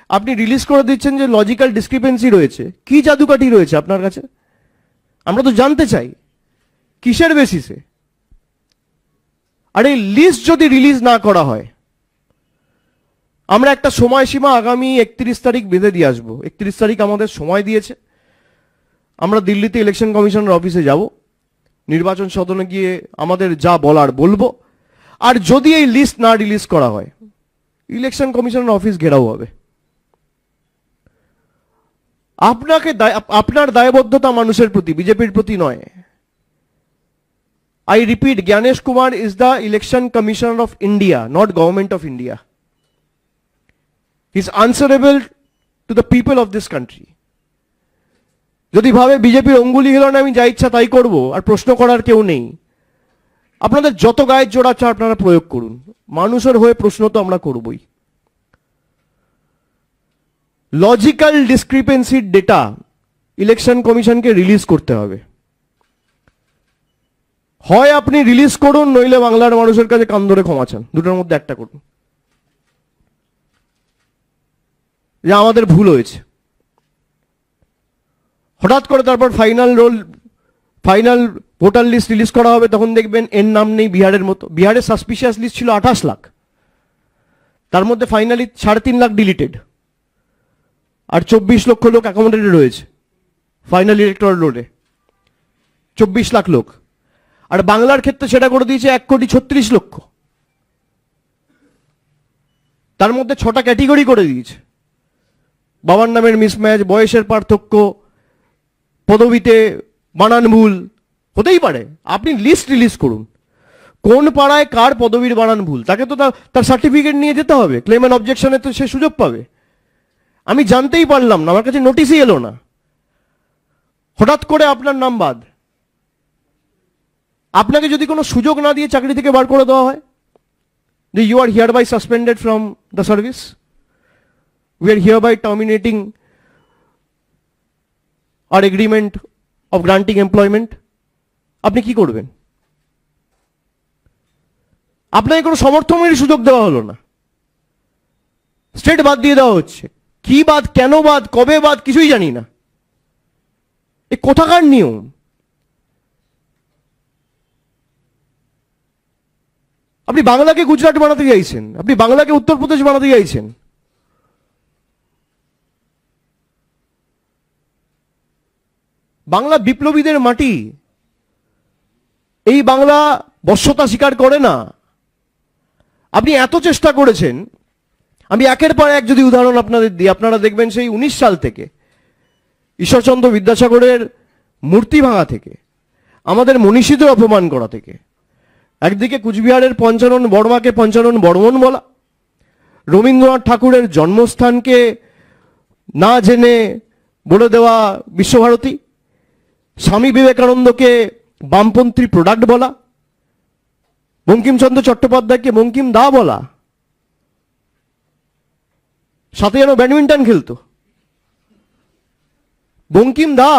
আপনি রিলিজ করে দিচ্ছেন যে লজিক্যাল ডিসক্রিপেন্সি রয়েছে, কি জাদুকাঠি রয়েছে আপনার কাছে? আমরা তো জানতে চাই কিসের বেসিসে। আর এই লিস্ট যদি রিলিজ না করা হয়, আমরা একটা সময়সীমা আগামী 31 তারিখ বেঁধে দিয়ে আসবো। 31 তারিখ আমাদের সময় দিয়েছে, আমরা দিল্লিতে ইলেকশন কমিশনের অফিসে যাব, নির্বাচন সদনে গিয়ে আমাদের যা বলার বলবো। আর যদি এই লিস্ট না রিলিজ করা হয়, ইলেকশন কমিশনের অফিস ঘেরাও হবে। আপনার দায়বদ্ধতা মানুষের প্রতি, বিজেপির প্রতি নয়। I repeat, Gyanesh Kumar is the Election Commissioner of India, not Government of India. He is answerable to the people of this country. যদি ভাবে বিজেপির অঙ্গুলি হিলনে আমি যা ইচ্ছা তাই করব আর প্রশ্ন করার কেউ নেই, আপনাদের যত গায়ের জোর আছে আপনারা প্রয়োগ করুন, মানুষের হয়ে প্রশ্ন তো আমরা করবই। লজিক্যাল ডিসক্রিপেন্সির ডেটা ইলেকশন কমিশনকে রিলিজ করতে হবে। হয় আপনি রিলিজ করুন, নইলে বাংলার মানুষের কাছে কান ধরে ক্ষমা চান, দুটোর মধ্যে একটা করুন। যে আমাদের ভুল হয়েছে। হঠাৎ করে তারপর ফাইনাল ভোটার লিস্ট রিলিজ করা হবে, তখন দেখবেন এর নাম নেই বিহারের মতো। বিহারের সাসপিশিয়াস লিস্ট ছিল 28 লাখ, তার মধ্যে ফাইনালি 3.5 লাখ ডিলিটেড, আর 24 লক্ষ লোক অ্যাকোমোডেটেড রয়েছে ফাইনাল ইলেকটরাল রোলে, 24 লাখ লোক। আর বাংলার ক্ষেত্রে সেটা করে দিয়েছে 1,36,00,000। তার মধ্যে 6টা ক্যাটেগরি করে দিয়েছে, বাবার নামের মিসম্যাচ, বয়সের পার্থক্য, পদবিতে বানান ভুল। হতেই পারে, আপনি লিস্ট রিলিজ করুন, কোন পাড়ায় কার পদবীর বানান ভুল, তাকে তো তার সার্টিফিকেট নিয়ে যেতে হবে, ক্লেম অ্যান্ড অবজেকশনে তো সে সুযোগ পাবে। আমি জানতেই পারলাম না, আমার কাছে নোটিশই এলো না, হঠাৎ করে আপনার নাম বাদ। আপনাকে যদি কোনো সুযোগ না দিয়ে চাকরি থেকে বার করে দেওয়া হয়, যে you are hereby suspended from the service, we are hereby terminating our agreement of granting employment, আপনি কি করবেন? আপনাকে কোনো সমর্থনের সুযোগ দেওয়া হলো না, স্টেট বাদ দিয়ে দেওয়া হচ্ছে। কি বাদ, কেন বাদ, কবে বাদ, কিছুই জানি না। এ কোথাকার নিয়ম? আপনি বাংলাকে গুজরাট বানাতে চাইছেন, আপনি বাংলাকে উত্তরপ্রদেশ বানাতে চাইছেন। বাংলা বিপ্লবীদের মাটি, এই বাংলা বশ্যতা স্বীকার করে না। আপনি এত চেষ্টা করেছেন, আমি একের পর এক যদি উদাহরণ আপনাদের দিই, আপনারা দেখবেন সেই 19 সাল থেকে ঈশ্বরচন্দ্র বিদ্যাসাগরের মূর্তি ভাঙা থেকে, আমাদের মনীষীদের অপমান করা থেকে, একদিকে কুচবিহারের পঞ্চানন বর্মাকে পঞ্চানন বর্মন বলা, রবীন্দ্রনাথ ঠাকুরের জন্মস্থানকে না জেনে বলে দেওয়া বিশ্বভারতী, স্বামী বিবেকানন্দকে বামপন্থী প্রোডাক্ট বলা, বঙ্কিমচন্দ্র চট্টোপাধ্যায়কে বঙ্কিম দা বলা, সাথে যেন ব্যাডমিন্টন খেলতো, বঙ্কিম দা।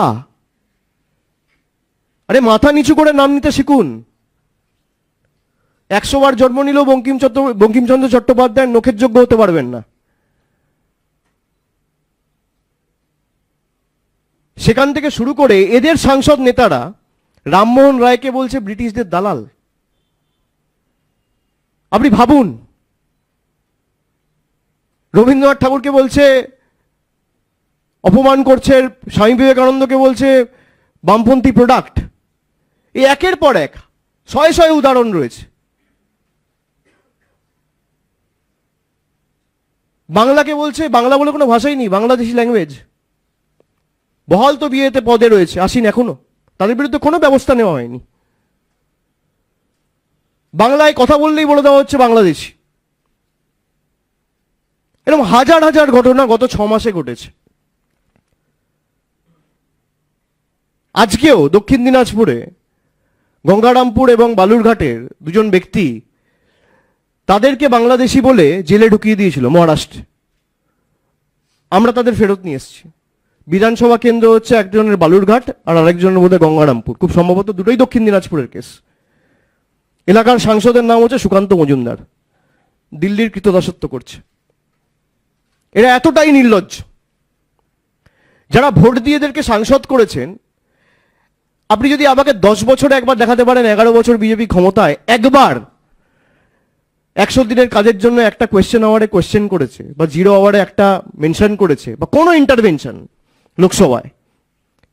আরে মাথা নিচু করে নাম নিতে শিখুন। 100 বার জন্ম নিলেও বঙ্কিমচন্দ্র চট্টোপাধ্যায়ের নখের যোগ্য হতে পারবেন না। সেখান থেকে শুরু করে এদের সাংসদ নেতারা রামমোহন রায়কে বলছে ব্রিটিশদের দালাল। আপনি ভাবুন, রবীন্দ্রনাথ ঠাকুরকে বলছে অপমান করছে, স্বামী বিবেকানন্দকে বলছে বামপন্থী প্রোডাক্ট। এই একের পর এক শয়ে শয়ে উদাহরণ রয়েছে। বাংলাকে বলছে বাংলা বলে কোনো ভাষাই নেই, বাংলাদেশি ল্যাঙ্গুয়েজ। বহাল তো বিয়েতে পদে রয়েছে, আসেন এখনো, তাদের বিরুদ্ধে কোনো ব্যবস্থা নেওয়া হয়নি। বাংলায় কথা বললেই বলে দেওয়া হচ্ছে বাংলাদেশি। এরকম হাজার হাজার ঘটনা গত 6 মাসে ঘটেছে। আজকেও দক্ষিণ দিনাজপুরে গঙ্গারামপুর এবং বালুরঘাটের দুজন ব্যক্তি তাদেরকে বাংলাদেশি বলে জেলে ঢুকিয়ে দিয়েছিল মহারাষ্ট্রে। আমরা তাদের ফেরত নিয়ে এসেছি। বিধানসভা কেন্দ্র হচ্ছে একজনের বালুরঘাট আর আরেকজনের বোধহয় গঙ্গারামপুর, খুব সম্ভবত দুটোই দক্ষিণ দিনাজপুরের কেস। এলাকার সাংসদের নাম হচ্ছে সুকান্ত মজুমদার, দিল্লির কৃতদাসত্ব করছে। এরা এতটাই নির্লজ্জ, যারা ভোট দিয়ে এদেরকে সাংসদ করেছেন। আপনি যদি আমাকে 10 বছরে একবার দেখাতে পারেন 11 বছর বিজেপি ক্ষমতায় একবার 100 দিনের কাজের জন্য একটা কোয়েশ্চেন আওয়ারে কোয়েশ্চেন করেছে, বা 0 আওয়ারে একটা মেনশন করেছে, বা কোনো ইন্টারভেনশন লোকসভায়।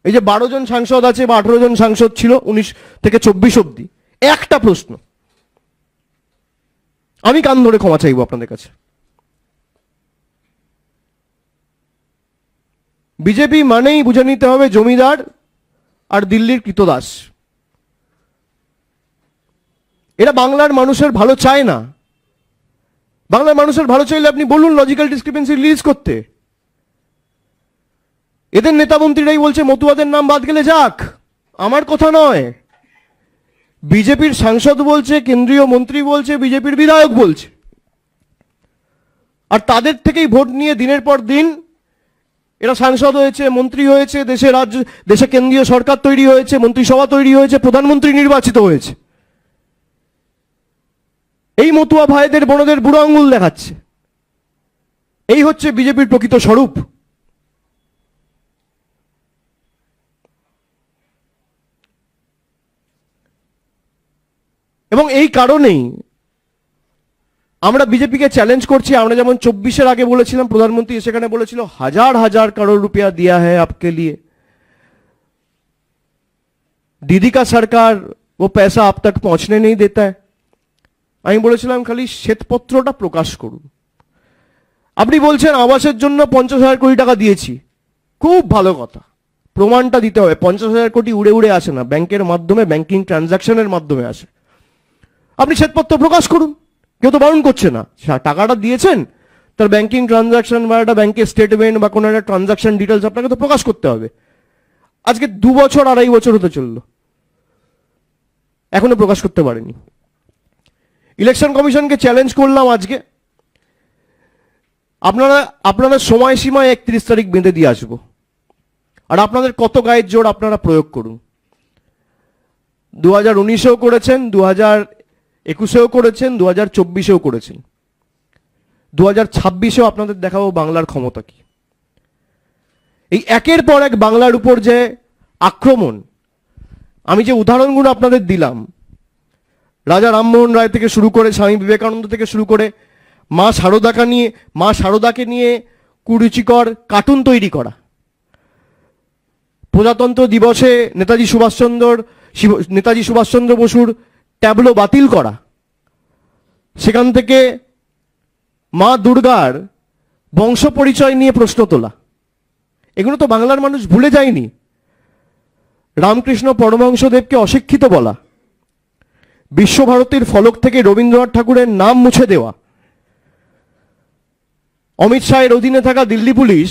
এই যে 12 জন সাংসদ আছে বা 18 জন সাংসদ ছিল 19 থেকে 24 অব্দি, একটা প্রশ্ন, আমি কান ধরে ক্ষমা চাইবো আপনাদের কাছে। বিজেপি মানেই বুঝে নিতে হবে জমিদার আর দিল্লির কৃতদাস। এরা বাংলার মানুষের ভালো চায় না। বাংলার মানুষের ভালো চাইলে আপনি বলুন লজিক্যাল ডিসক্রিপেন্সি রিলিজ করতে। এদের নেতা মন্ত্রীরাই বলছে মতুয়াদের নাম বাদ গেলে যাক, আমার কথা নয়। বিজেপির সাংসদ বলছে, কেন্দ্রীয় মন্ত্রী বলছে, বিজেপির বিধায়ক বলছে। আর তাদের থেকেই ভোট নিয়ে দিনের পর দিন এরা সাংসদ হয়েছে, মন্ত্রী হয়েছে, দেশে কেন্দ্রীয় সরকার তৈরি হয়েছে, মন্ত্রিসভা তৈরি হয়েছে, প্রধানমন্ত্রী নির্বাচিত হয়েছে। এই মতুয়া ভাইদের বোনদের বুড়ো আঙ্গুল দেখাচ্ছে। এই হচ্ছে বিজেপির প্রকৃত স্বরূপ। এবং এই কারণেই আমরা বিজেপিকে চ্যালেঞ্জ করছি। আমরা যেমন 24-এর আগে বলেছিলাম, প্রধানমন্ত্রী সেখানে বলেছিল 1000 करोड़ रुपया दिया है आपके लिए, दीदी का सरकार वो पैसा आप तक पहुंचने नहीं देता है। আমি বলেছিলাম খালি শ্বেতপত্রটা প্রকাশ করুন। আপনি বলছেন আবাসের জন্য 50,000 কোটি টাকা দিয়েছি, খুব ভালো কথা, প্রমাণটা দিতে হবে। 50,000 কোটি উড়ে উড়ে আসে না, ব্যাংকের মাধ্যমে, ব্যাংকিং ট্রানজাকশনের মাধ্যমে আসে। আপনি শ্বেতপত্র প্রকাশ করুন, কেউ তো বারণ করছে না। টাকাটা দিয়েছেন, তার ব্যাংকিং ট্রানজাকশন বা একটা ব্যাংকের স্টেটমেন্ট বা কোনো একটা ট্রানজাকশন ডিটেলস আপনাকে তো প্রকাশ করতে হবে। আজকে 2 বছর 2.5 বছর হতে চললো, এখনো প্রকাশ করতে পারেনি। ইলেকশন কমিশনকে চ্যালেঞ্জ করলাম আজকে, আপনারা সময়সীমা 31 তারিখ বেঁধে দিয়ে আসবো, আর আপনাদের কত গায়ের জোর আপনারা প্রয়োগ করুন। 2019-এও করেছেন, 2021-এও করেছেন, 2024-এও করেছেন, 2026-এও আপনাদের দেখাবো বাংলার ক্ষমতা কি। এই একের পর এক বাংলার উপর যে আক্রমণ, আমি যে উদাহরণগুলো আপনাদের দিলাম, রাজা রামমোহন রায় থেকে শুরু করে স্বামী বিবেকানন্দ থেকে শুরু করে মা শারদাকে নিয়ে কুরুচিকর কার্টুন তৈরি করা, প্রজাতন্ত্র দিবসে নেতাজি সুভাষচন্দ্র বসুর ট্যাবলো বাতিল করা, সেখান থেকে মা দুর্গার বংশ পরিচয় নিয়ে প্রশ্ন তোলা, এগুলো তো বাংলার মানুষ ভুলে যায়নি। রামকৃষ্ণ পরমহংসদেবকে অশিক্ষিত বলা, বিশ্বভারতীর ফলক থেকে রবীন্দ্রনাথ ঠাকুরের নাম মুছে দেওয়া, অমিত শাহের অধীনে থাকা দিল্লি পুলিশ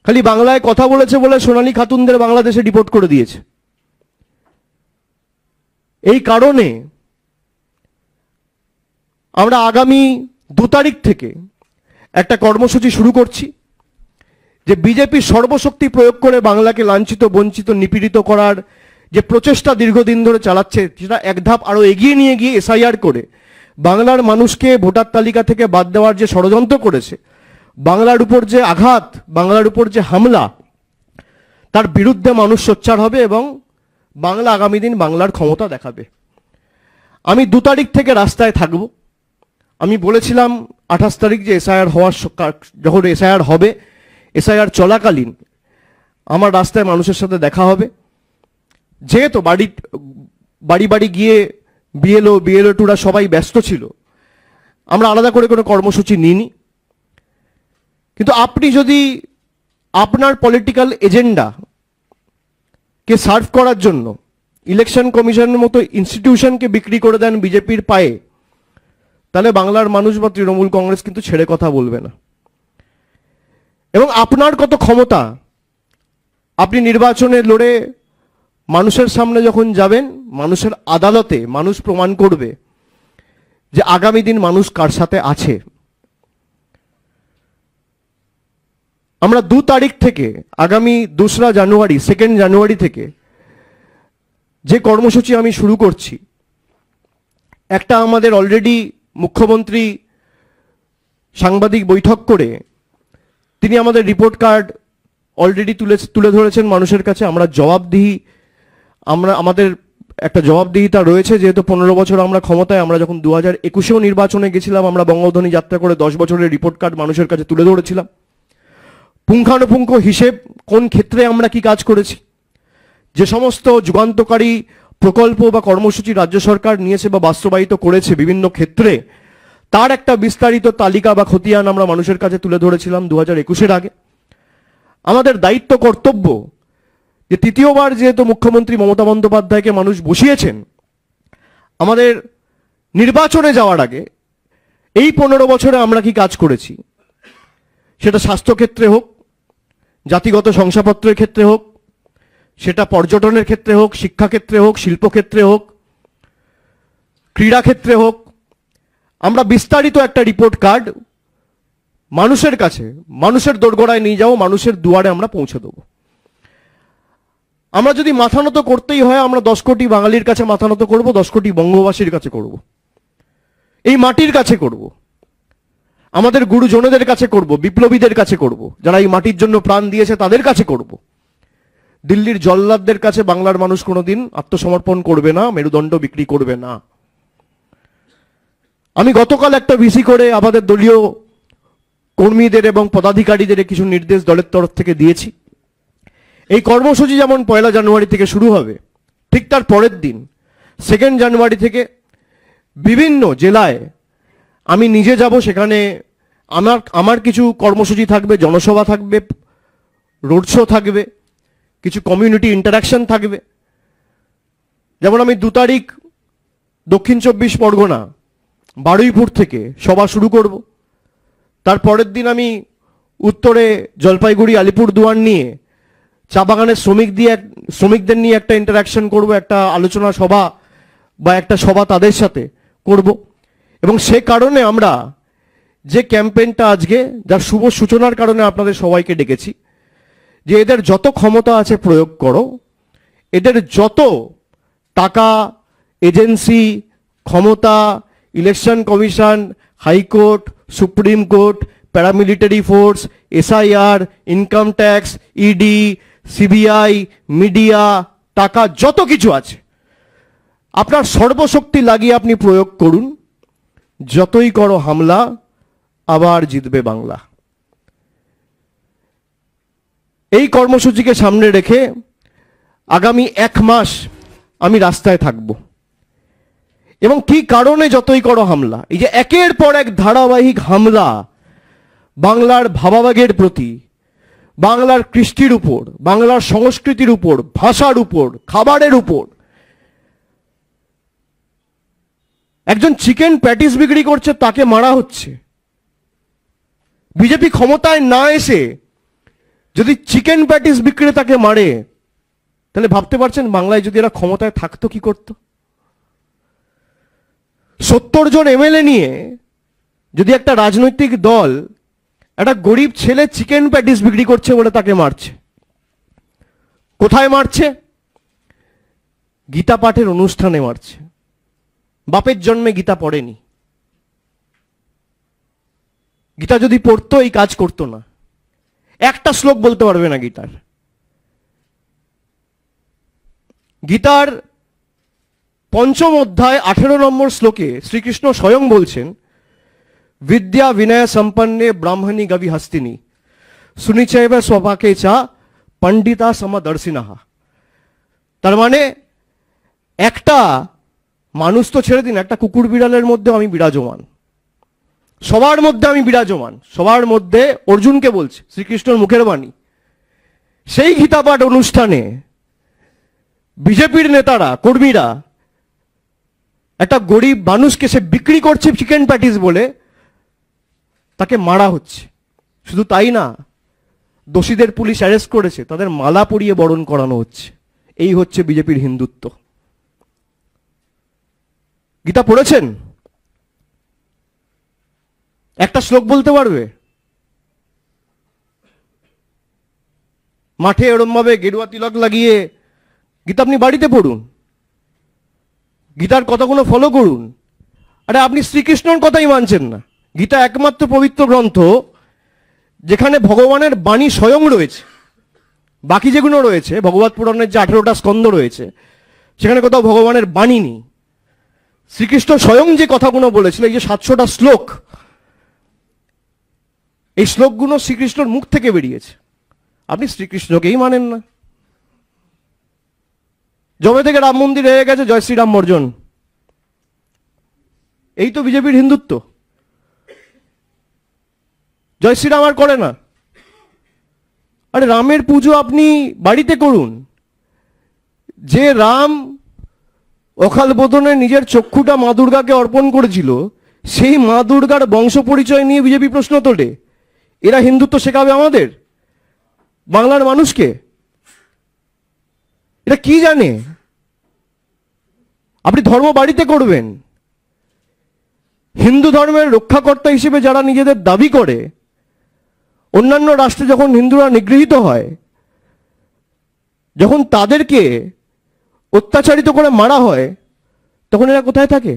খালি বাংলায় কথা বলেছে বলে সোনালী খাতুনদের বাংলাদেশে ডিপোর্ট করে দিয়েছে। এই কারণে আমরা আগামী 2 তারিখ থেকে একটা কর্মসূচি শুরু করছি, যে বিজেপি সর্বশক্তি প্রয়োগ করে বাংলাকে লাঞ্ছিত, বঞ্চিত, নিপীড়িত করার যে প্রচেষ্টা দীর্ঘদিন ধরে চালাচ্ছে, সেটা এক ধাপ আরো এগিয়ে নিয়ে গিয়ে এসআইআর করে বাংলার মানুষকে ভোটার তালিকা থেকে বাদ দেওয়ার যে ষড়যন্ত্র করেছে, বাংলার উপর যে আঘাত, বাংলার উপর যে হামলা, তার বিরুদ্ধে মানুষ সোচ্চার হবে এবং বাংলা আগামী দিন বাংলার ক্ষমতা দেখাবে। আমি 2 তারিখ থেকে রাস্তায় থাকব। আমি বলেছিলাম 28 তারিখ যে যখন এসআইআর হবে, এসআইআর চলাকালীন আমার রাস্তায় মানুষের সাথে দেখা হবে। যেহেতু বাড়ি বাড়ি গিয়ে বিএলও টুরা সবাই ব্যস্ত ছিল, আমরা আলাদা করে কোনো কর্মসূচি নিইনি। কিন্তু আপনি যদি আপনার পলিটিক্যাল এজেন্ডা কে সার্ভ করার জন্য ইলেকশন কমিশনের মতো ইনস্টিটিউশনকে বিক্রি করে দেন বিজেপির পায়ে, তাহলে বাংলার মানুষ বা তৃণমূল কংগ্রেস কিন্তু ছেড়ে কথা বলবে না। এবং আপনার কত ক্ষমতা, আপনি নির্বাচনে লড়ে মানুষের সামনে যখন যাবেন, মানুষের আদালতে মানুষ প্রমাণ করবে যে আগামী দিন মানুষ কার সাথে আছে। আমরা 2 তারিখ থেকে আগামী 2রা জানুয়ারি 2nd জানুয়ারি থেকে যে কর্মসূচি আমি শুরু করছি, একটা আমাদের অলরেডি মুখ্যমন্ত্রী সাংবাদিক বৈঠক করে তিনি আমাদের রিপোর্ট কার্ড অলরেডি তুলে ধরেছেন মানুষের কাছে। আমাদের একটা জবাবদিহিতা রয়েছে, যেহেতু 15 বছর আমরা ক্ষমতায়, আমরা যখন 2021-এও নির্বাচনে গেছিলাম, আমরা বঙ্গধ্বনি যাত্রা করে 10 বছরের রিপোর্ট কার্ড মানুষের কাছে তুলে ধরেছিলাম। পুঙ্খানুপুঙ্খ হিসেব, কোন ক্ষেত্রে আমরা কি কাজ করেছি, যে সমস্ত যুগান্তকারী প্রকল্প বা কর্মসূচি রাজ্য সরকার নিয়েছে বা বাস্তবায়িত করেছে বিভিন্ন ক্ষেত্রে, তার একটা বিস্তারিত তালিকা বা খতিয়ান আমরা মানুষের কাছে তুলে ধরেছিলাম 2021-এর আগে। আমাদের দায়িত্ব, কর্তব্য, যে তৃতীয়বার যেহেতু মুখ্যমন্ত্রী মমতা বন্দ্যোপাধ্যায়কে মানুষ বসিয়েছেন, আমাদের নির্বাচনে যাওয়ার আগে এই 15 বছরে আমরা কি কাজ করেছি, সেটা স্বাস্থ্যক্ষেত্রে হোক, জাতিগত শংসাপত্রের ক্ষেত্রে হোক, সেটা পর্যটনের ক্ষেত্রে হোক, শিক্ষাক্ষেত্রে হোক, শিল্পক্ষেত্রে হোক, ক্রীড়াক্ষেত্রে হোক, আমরা বিস্তারিত একটা রিপোর্ট কার্ড মানুষের কাছে, মানুষের দোরগোড়ায় নিয়ে যাবো, মানুষের দুয়ারে আমরা পৌঁছে দেবো। আমরা যদি মাথা নত করতেই হয়, আমরা 10 কোটি বাঙালির কাছে মাথা নত করবো, 10 কোটি বঙ্গবাসীর কাছে করব, এই মাটির কাছে করব, আমাদের গুরুজনদের কাছে করব, বিপ্লবীদের কাছে করব, যারা এই মাটির জন্য প্রাণ দিয়েছে তাদের কাছে করব। দিল্লির জল্লাদদের কাছে বাংলার মানুষ কোনোদিন আত্মসমর্পণ করবে না, মেরুদণ্ড বিক্রি করবে না। আমি গতকাল একটা ভিসি করে আমাদের দলীয় কর্মীদের এবং পদাধিকারীদের কিছু নির্দেশ দলের তরফ থেকে দিয়েছি। এই কর্মসূচি যেমন 1 জানুয়ারি থেকে শুরু হবে, ঠিক তার পরের দিন 2nd জানুয়ারি থেকে বিভিন্ন জেলায় আমি নিজে যাব। সেখানে আমার কিছু কর্মসূচি থাকবে, জনসভা থাকবে, রোড শো থাকবে, কিছু কমিউনিটি ইন্টারাকশন থাকবে। যেমন আমি 2 তারিখ দক্ষিণ 24 পরগনা বারুইপুর থেকে সভা শুরু করব। তার পরের দিন আমি উত্তরে জলপাইগুড়ি, আলিপুরদুয়ার নিয়ে চা বাগানের শ্রমিকদের নিয়ে একটা ইন্টারাকশন করব, একটা আলোচনা সভা বা একটা সভা তাদের সাথে করব। এবং সে কারণে আমরা যে ক্যাম্পেইনটা আজকে, যার শুভ সূচনার কারণে আপনাদের সবাইকে ডেকেছি, যে এদের যত ক্ষমতা আছে প্রয়োগ করো, এদের যত টাকা, এজেন্সি, ক্ষমতা, election commission, high court, supreme court, paramilitary force, SIR, income tax, ED, CBI, media, টাকা যত কিছু আছে আপনার সর্বশক্তি লাগিয়ে আপনি প্রয়োগ করুন। যতই করো হামলা, আবার জিতবে বাংলা। এই কর্মসূচিকে সামনে রেখে আগামী 1 মাস আমি রাস্তায় থাকব। এবং কি কারণে যতই করো হামলা, এই যে একের পর এক ধারাবাহিক হামলা বাংলার ভাবাবেগের প্রতি, বাংলার কৃষ্টির উপর, বাংলার সংস্কৃতির উপর, ভাষার উপর, খাবারের উপর। একজন চিকেন প্যাটিস বিক্রি করছে, তাকে মারা হচ্ছে। বিজেপি ক্ষমতায় না এসে যদি চিকেন প্যাটিস বিক্রেতাকে মারে, তাহলে ভাবতে পারছেন বাংলায় যদি এরা ক্ষমতায় থাকতো কি করত? 70 জন এমএলএ নিয়ে যদি একটা রাজনৈতিক দল একটা গরিব ছেলে চিকেন প্যাটিস বিক্রি করছে বলে তাকে মারছে, কোথায় মারছে? গীতা পাঠের অনুষ্ঠানে মারছে। বাপের জন্মে গীতা পড়েনি। গীতা যদি পড়তো এই কাজ করতো না। একটা শ্লোক বলতে পারবে না গীতার। গীতার 5ম অধ্যায় 18 নম্বর শ্লোকে শ্রীকৃষ্ণ স্বয়ং বলছেন, বিদ্যা বিনয় সম্পন্নে ব্রাহ্মণী গবি হস্তিনী সুনিচৈব স্বপাকে চা পণ্ডিতা সমদর্শিনাহা। তার মানে একটা মানুষ তো ছেড়ে দিন, একটা কুকুর বিড়ালের মধ্যে আমি বিরাজমান, সবার মধ্যে আমি বিরাজমান, সবার মধ্যে। অর্জুনকে বলছে, শ্রীকৃষ্ণর মুখের বাণী। সেই গীতা পাঠ অনুষ্ঠানে বিজেপির নেতারা, কর্মীরা একটা গরিব মানুষকে সে বিক্রি করছে চিকেন প্যাটিস বলে, তাকে মারা হচ্ছে। শুধু তাই না, দোষীদের পুলিশ অ্যারেস্ট করেছে, তাদের মালা পরিয়ে বরণ করানো হচ্ছে। এই হচ্ছে বিজেপির হিন্দুত্ব। গীতা পড়েছেন? একটা শ্লোক বলতে পারবে? মাঠে এরম ভাবে গেরুয়া তিলক লাগিয়ে গীতা আপনি বাড়িতে পড়ুন, গীতার কথাগুলো ফলো করুন। আরে আপনি শ্রীকৃষ্ণর কথাই মানছেন না। গীতা একমাত্র পবিত্র গ্রন্থ যেখানে ভগবানের বাণী স্বয়ং রয়েছে। বাকি যেগুলো রয়েছে, ভগবত পুরাণের যে 18টা স্কন্ধ রয়েছে, সেখানে কোথাও ভগবানের বাণী নেই। শ্রীকৃষ্ণ স্বয়ং যে কথাগুলো বলেছিল, এই যে 700টা শ্লোক, এই শ্লোকগুলো শ্রীকৃষ্ণর মুখ থেকে বেরিয়েছে। আপনি শ্রীকৃষ্ণকেই মানেন না। জবে থেকে রাম মন্দির হয়ে গেছে, জয় শ্রীরাম বর্জন। এই তো বিজেপির হিন্দুত্ব। জয় শ্রীরাম আর করে না। আরে রামের পুজো আপনি বাড়িতে করুন। যে রাম অকাল বোধনে নিজের চক্ষুটা মা দুর্গাকে অর্পণ করেছিল, সেই মা দুর্গার বংশ পরিচয় নিয়ে বিজেপি প্রশ্ন তোলে। এরা হিন্দুত্ব শেখাবে আমাদের বাংলার মানুষকে? এটা কি জানে? আপনি ধর্ম বাড়িতে করবেন। হিন্দু ধর্মের রক্ষাকর্তা হিসেবে যারা নিজেদের দাবি করে, অন্যান্য রাষ্ট্রে যখন হিন্দুরা নিগৃহীত হয়, যখন তাদেরকে অত্যাচারিত করে মারা হয়, তখন এরা কোথায় থাকে?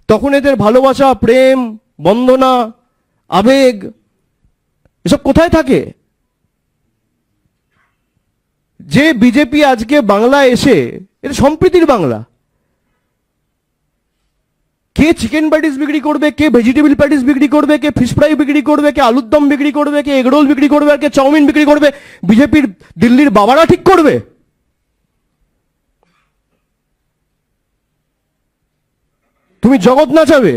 তখন এদের ভালোবাসা, প্রেম, বন্দনা, আবেগ এসব কোথায় থাকে? যে বিজেপি আজকে বাংলায় এসে, এটা সম্প্রীতির বাংলা। কে চিকেন প্যাটিস বিক্রি করবে, কে ভেজিটেবল প্যাটিস বিক্রি করবে, কে ফিশ ফ্রাই বিক্রি করবে, কে আলুর দম বিক্রি করবে, কে এগরোল বিক্রি করবে, আর কে চাউমিন বিক্রি করবে, বিজেপির দিল্লির বাবারা ঠিক করবে? তুমি জগৎ নাচাবে?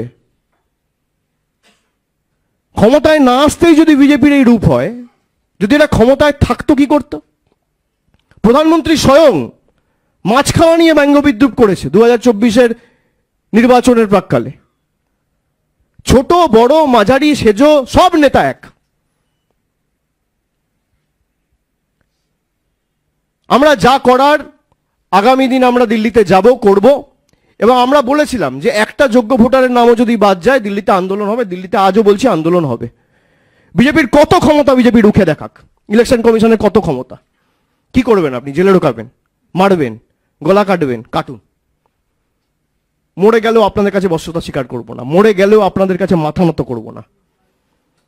ক্ষমতায় না আসতেই যদি বিজেপির এই রূপ হয়, যদি এরা ক্ষমতায় থাকতো কি করতো? প্রধানমন্ত্রী স্বয়ং মাছ খাওয়া নিয়ে ব্যঙ্গ বিদ্রুপ করেছে 2024-এর নির্বাচনের প্রাক্কালে। ছোট বড় মাঝারি সেজো সব নেতা এক। আমরা যা করার আগামী দিন আমরা দিল্লিতে যাব, করব, এবং আমরা বলেছিলাম যে একটা যোগ্য ভোটারের নামও যদি বাদ যায় দিল্লিতে আন্দোলন হবে। দিল্লিতে আজও বলছি আন্দোলন হবে। বিজেপির কত ক্ষমতা, বিজেপি রুখে দেখাক। ইলেকশন কমিশনের কত ক্ষমতা, কি করবেন আপনি? জেলে ঢোকাবেন, মারবেন, গলা কাটবেন, কাটুন। মরে গেলেও আপনাদের কাছে বস্তুতা স্বীকার করব না, মরে গেলেও আপনাদের কাছে মাথা নত করব না।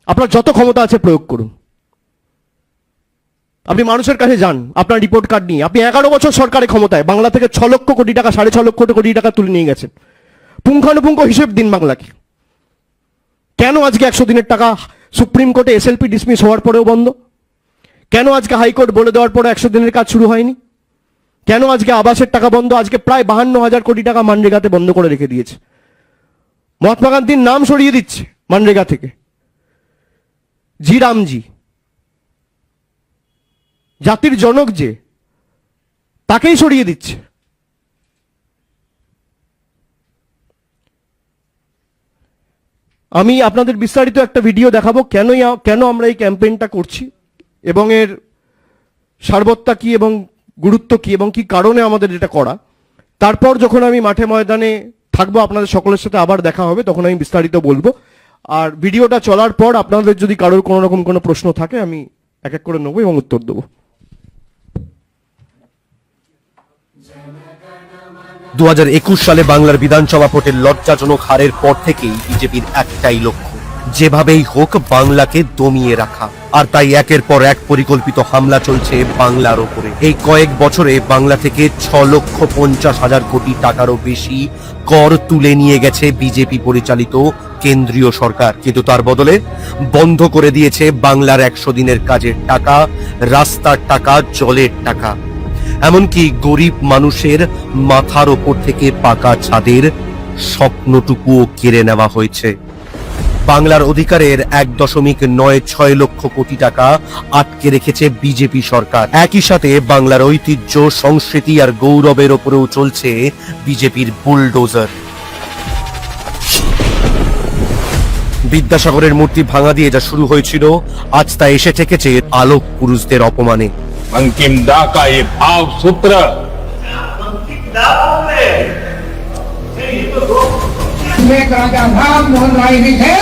আপনার যত ক্ষমতা আছে প্রয়োগ করুন। আপনি মানুষের কাছে যান আপনার রিপোর্ট কার্ড নিয়ে। আপনি 11 বছর সরকারের ক্ষমতায় বাংলা থেকে 6 লক্ষ কোটি টাকা, 6.5 লক্ষ কোটি টাকা তুলে নিয়ে গেছেন। পুঙ্খানুপুঙ্খ হিসেব দিন বাংলাকে। কেন আজকে 100 দিনের টাকা সুপ্রিম কোর্টে এসএলপি ডিসমিস হওয়ার পরেও বন্ধ? কেন আজকে হাইকোর্ট বলে দেওয়ার পরে 100 দিনের কাজ শুরু হয়নি? কেন আজকে আবাসের টাকা বন্ধ? আজকে প্রায় 52,000 কোটি টাকা মানরেগাতে বন্ধ করে রেখে দিয়েছে। মহাত্মা গান্ধীর নাম সরিয়ে দিচ্ছে মানরেগা থেকে। জি রামজি, জাতির জনক যে, তাকেই সরিয়ে দিচ্ছে। আমি আপনাদের বিস্তারিত একটা ভিডিও দেখাবো কেন আমরা এই ক্যাম্পেইনটা করছি এবং এর সারবত্তা কি এবং গুরুত্ব কি এবং কি কারণে আমাদের এটা করা। তারপর যখন আমি মাঠে ময়দানে থাকবো, আপনাদের সকলের সাথে আবার দেখা হবে, তখন আমি বিস্তারিত বলবো। আর ভিডিওটা চলার পর আপনাদের যদি কারোর কোনো রকম কোনো প্রশ্ন থাকে আমি এক এক করে নেবো এবং উত্তর দেবো। 2021 সালে বাংলার বিধানসভা ভোটের লজ্জাজনক হারের পর থেকেই বিজেপির একটাই লক্ষ্য, যেভাবেই হোক বাংলাকে দমিয়ে রাখা। আর তাই একের পর এক পরিকল্পিত হামলা চলছে বাংলার ওপরে। এই কয়েক বছরে বাংলা থেকে 6,50,000 কোটি টাকারও বেশি কর তুলে নিয়ে গেছে বিজেপি পরিচালিত কেন্দ্রীয় সরকার। কিন্তু তার বদলে বন্ধ করে দিয়েছে বাংলার 100 দিনের কাজের টাকা, রাস্তার টাকা, জলের টাকা। এমনকি গরিব মানুষের মাথার ওপর থেকে পাকা ছাদের স্বপ্নটুকুও কেড়ে নেওয়া হয়েছে। বাংলার অধিকারের 1.96 লক্ষ কোটি টাকা আটকে রেখেছে বিজেপি সরকার। একই সাথে বাংলার ঐতিহ্য, সংস্কৃতি আর গৌরবের ওপরেও চলছে বিজেপির বুলডোজার। বিদ্যাসাগরের মূর্তি ভাঙা দিয়ে যা শুরু হয়েছিল, আজ তা এসে ঠেকেছে আলোক পুরুষদের অপমানে। अंतिम दा का ये भाव सूत्र एक राजा था मोहन राय जी थे,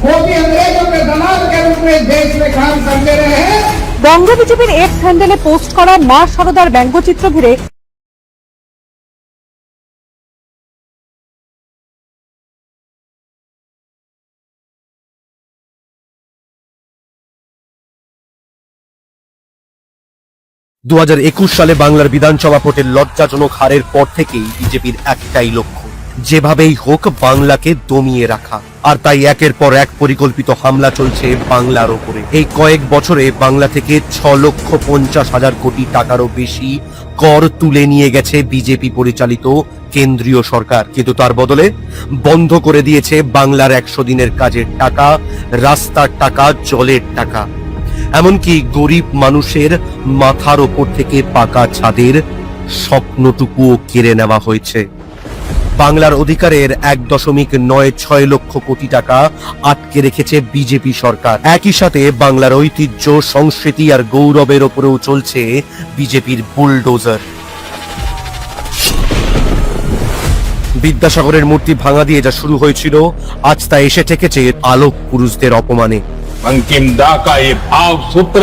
वो भी अंग्रेजों के दलाल के रूप में देश में काम करते रहे हैं। বঙ্গ বিজেপির এক্স হ্যান্ডেলে পোস্ট করা মা সারদার ব্যঙ্গচিত্র ঘিরে দু 2021 সালে বাংলার বিধানসভা ভোটের লজ্জাজনক হারের পর থেকেই বিজেপির একটাই লক্ষ্য, যেভাবেই হোক বাংলাকে দমিয়ে রাখা। আর তাই একের পর এক পরিকল্পিত হামলা চলছে বাংলার ওপরে। এই কয়েক বছরে বাংলা থেকে 6,50,000 কোটি টাকারও বেশি কর তুলে নিয়ে গেছে বিজেপি পরিচালিত কেন্দ্রীয় সরকার। কিন্তু তার বদলে বন্ধ করে দিয়েছে বাংলার 100 দিনের কাজের টাকা, রাস্তার টাকা, জলের টাকা। এমনকি গরিব মানুষের মাথার ওপর থেকে পাকা ছাদের স্বপ্নটুকুও কেড়ে নেওয়া হয়েছে। বাংলার অধিকারের 1.96 লক্ষ কোটি টাকা আটকে রেখেছে বিজেপি সরকার। একই সাথে বাংলার ঐতিহ্য, সংস্কৃতি আর গৌরবের ওপরেও চলছে বিজেপির বুলডোজার। বিদ্যাসাগরের মূর্তি ভাঙা দিয়ে যা শুরু হয়েছিল, আজ তা এসে ঠেকেছে আলোক পুরুষদের অপমানে। अंतिम दा का ये भाव सूत्र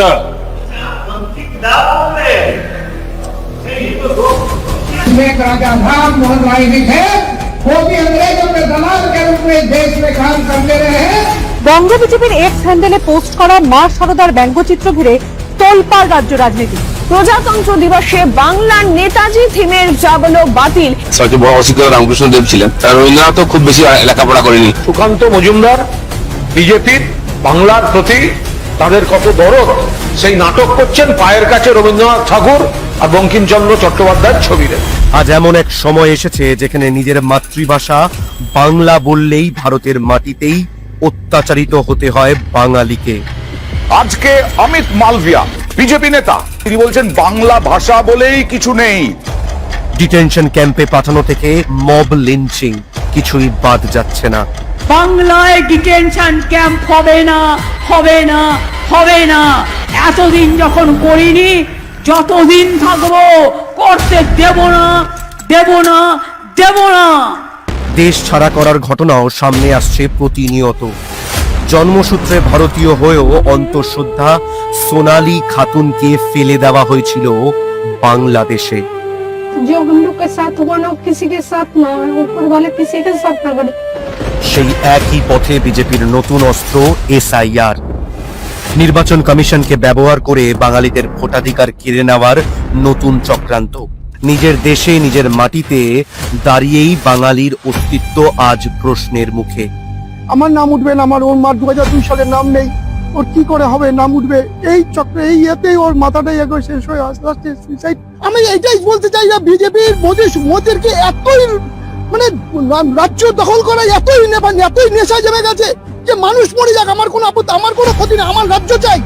एक राजा था मोहन राय जी थे, वो भी अंग्रेजों के दलाल के रूप में देश में काम करते रहे हैं। বঙ্গ বিজেপির এক্স হ্যান্ডেলে পোস্ট করা মা সারদার ব্যঙ্গচিত্র ঘিরে তোলপাড় রাজ্য রাজনীতি। প্রজাতন্ত্র দিবসে বাংলার নেতাজি থিমের যাবলো বাতিল। সবচেয়ে বড় অসিত রামকৃষ্ণ দেব ছিলেন, রবীন্দ্রনাথও খুব বেশি লেখাপড়া করেনি। সুকান্ত মজুমদার বিজেপির বাংলার প্রতি তাদের কত দরদ, সেই নাটক করছেন পায়ের কাছে রবীন্দ্রনাথ ঠাকুর আর বঙ্কিমচন্দ্র চট্টোপাধ্যায়ের ছবি রেখে। আজ এমন এক সময় এসেছে যেখানে নিজের মাতৃভাষা বাংলা বললেই ভারতের মাটিতেই অত্যাচারিত হতে হয় বাঙালিকে। আজকে অমিত মালভিয়া বিজেপি নেতা, তিনি বলছেন বাংলা ভাষা বলেই কিছু নেই। ডিটেনশন ক্যাম্পে পাঠানো থেকে মব লিঞ্চিং, কিছুই বাদ যাচ্ছে না। বাংলায় ডিটেনশন ক্যাম্প হবে না, হবে না, হবে না। এতদিন যখন করিনি, যতদিন থাকবো করতে দেব না, দেব না, দেব না। দেশ ছাড়া করার ঘটনাও সামনে আসছে প্রতিনিয়ত। জন্মসূত্রে ভারতীয় হয়েও অন্তঃসত্ত্বা সোনালী খাতুনকে ফেলে দেওয়া হয়েছিল বাংলাদেশে। जो हम लोग के साथ हुआ ना किसी के साथ ना हो, ऊपर वाले किसी के साथ ना करे। সেই একই পথে বিজেপির নতুন অস্ত্র এসআইআর। নির্বাচন কমিশনকে ব্যবহার করে বাঙালিদের ভোটাধিকার কেড়ে নেওয়ার নতুন চক্রান্ত। নিজের দেশে নিজের মাটিতে দাঁড়িয়েই বাঙালির অস্তিত্ব আজ প্রশ্নের মুখে। আমার নাম উঠবে না, আমার ওর মার 2002 সালের নাম নেই, ওর কি করে হবে নাম উঠবে? এই চক্রে এই ইয়েতেই ওর মাথাটাই একবার শেষ হয়ে আস্তে আস্তে সুইসাইড। আমি এইটাই বলতে চাই যে বিজেপির মোদীকে এতই মানে রাজ্য দখল করা এতই নেশা জমে গেছে যে মানুষ মরে যাক, আমার কোনো আপত্তি, আমার কোনো ক্ষতি না, আমার রাজ্য চাই।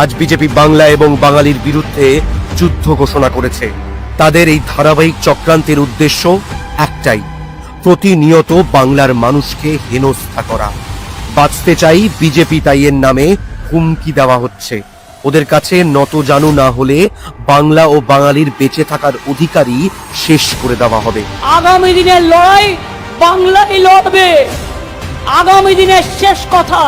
আজ বিজেপি বাংলা এবং বাঙালির বিরুদ্ধে যুদ্ধ ঘোষণা করেছে। তাদের এই ধারাবাহিক চক্রান্তের উদ্দেশ্য একটাই, প্রতিনিয়ত বাংলার মানুষকে হেনস্থা করা। বাঁচতে চাই বিজেপি, তাই এর নামে হুমকি দেওয়া হচ্ছে। ওদের কাছে নত জানু না হলে বাংলা ও বাঙালির বেঁচে থাকার অধিকারই শেষ করে দেওয়া হবে। আগামী দিনের লড়াই বাংলাই লড়বে, আগামী দিনের শেষ কথা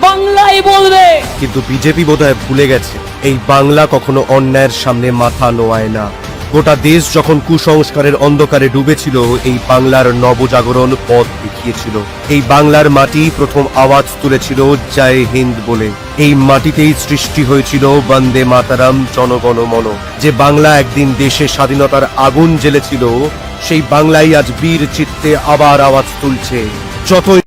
বাংলাই বলবে। কিন্তু বিজেপি বোধহয় ভুলে গেছে, এই বাংলা কখনো অন্যায়ের সামনে মাথা নোয়ায় না। গোটা দেশ যখন কুসংস্কারের অন্ধকারে ডুবেছিল, এই বাংলার নবজাগরণ পথ দেখিয়েছিল। এই বাংলার মাটি প্রথম আওয়াজ তুলেছিল জয় হিন্দ বলে। এই মাটিতেই সৃষ্টি হয়েছিল বন্দে মাতারাম জনগণ মন। যে বাংলা একদিন দেশে স্বাধীনতার আগুন জ্বেলেছিল, সেই বাংলাই আজ বীর চিত্তে আবার আওয়াজ তুলছে। যতই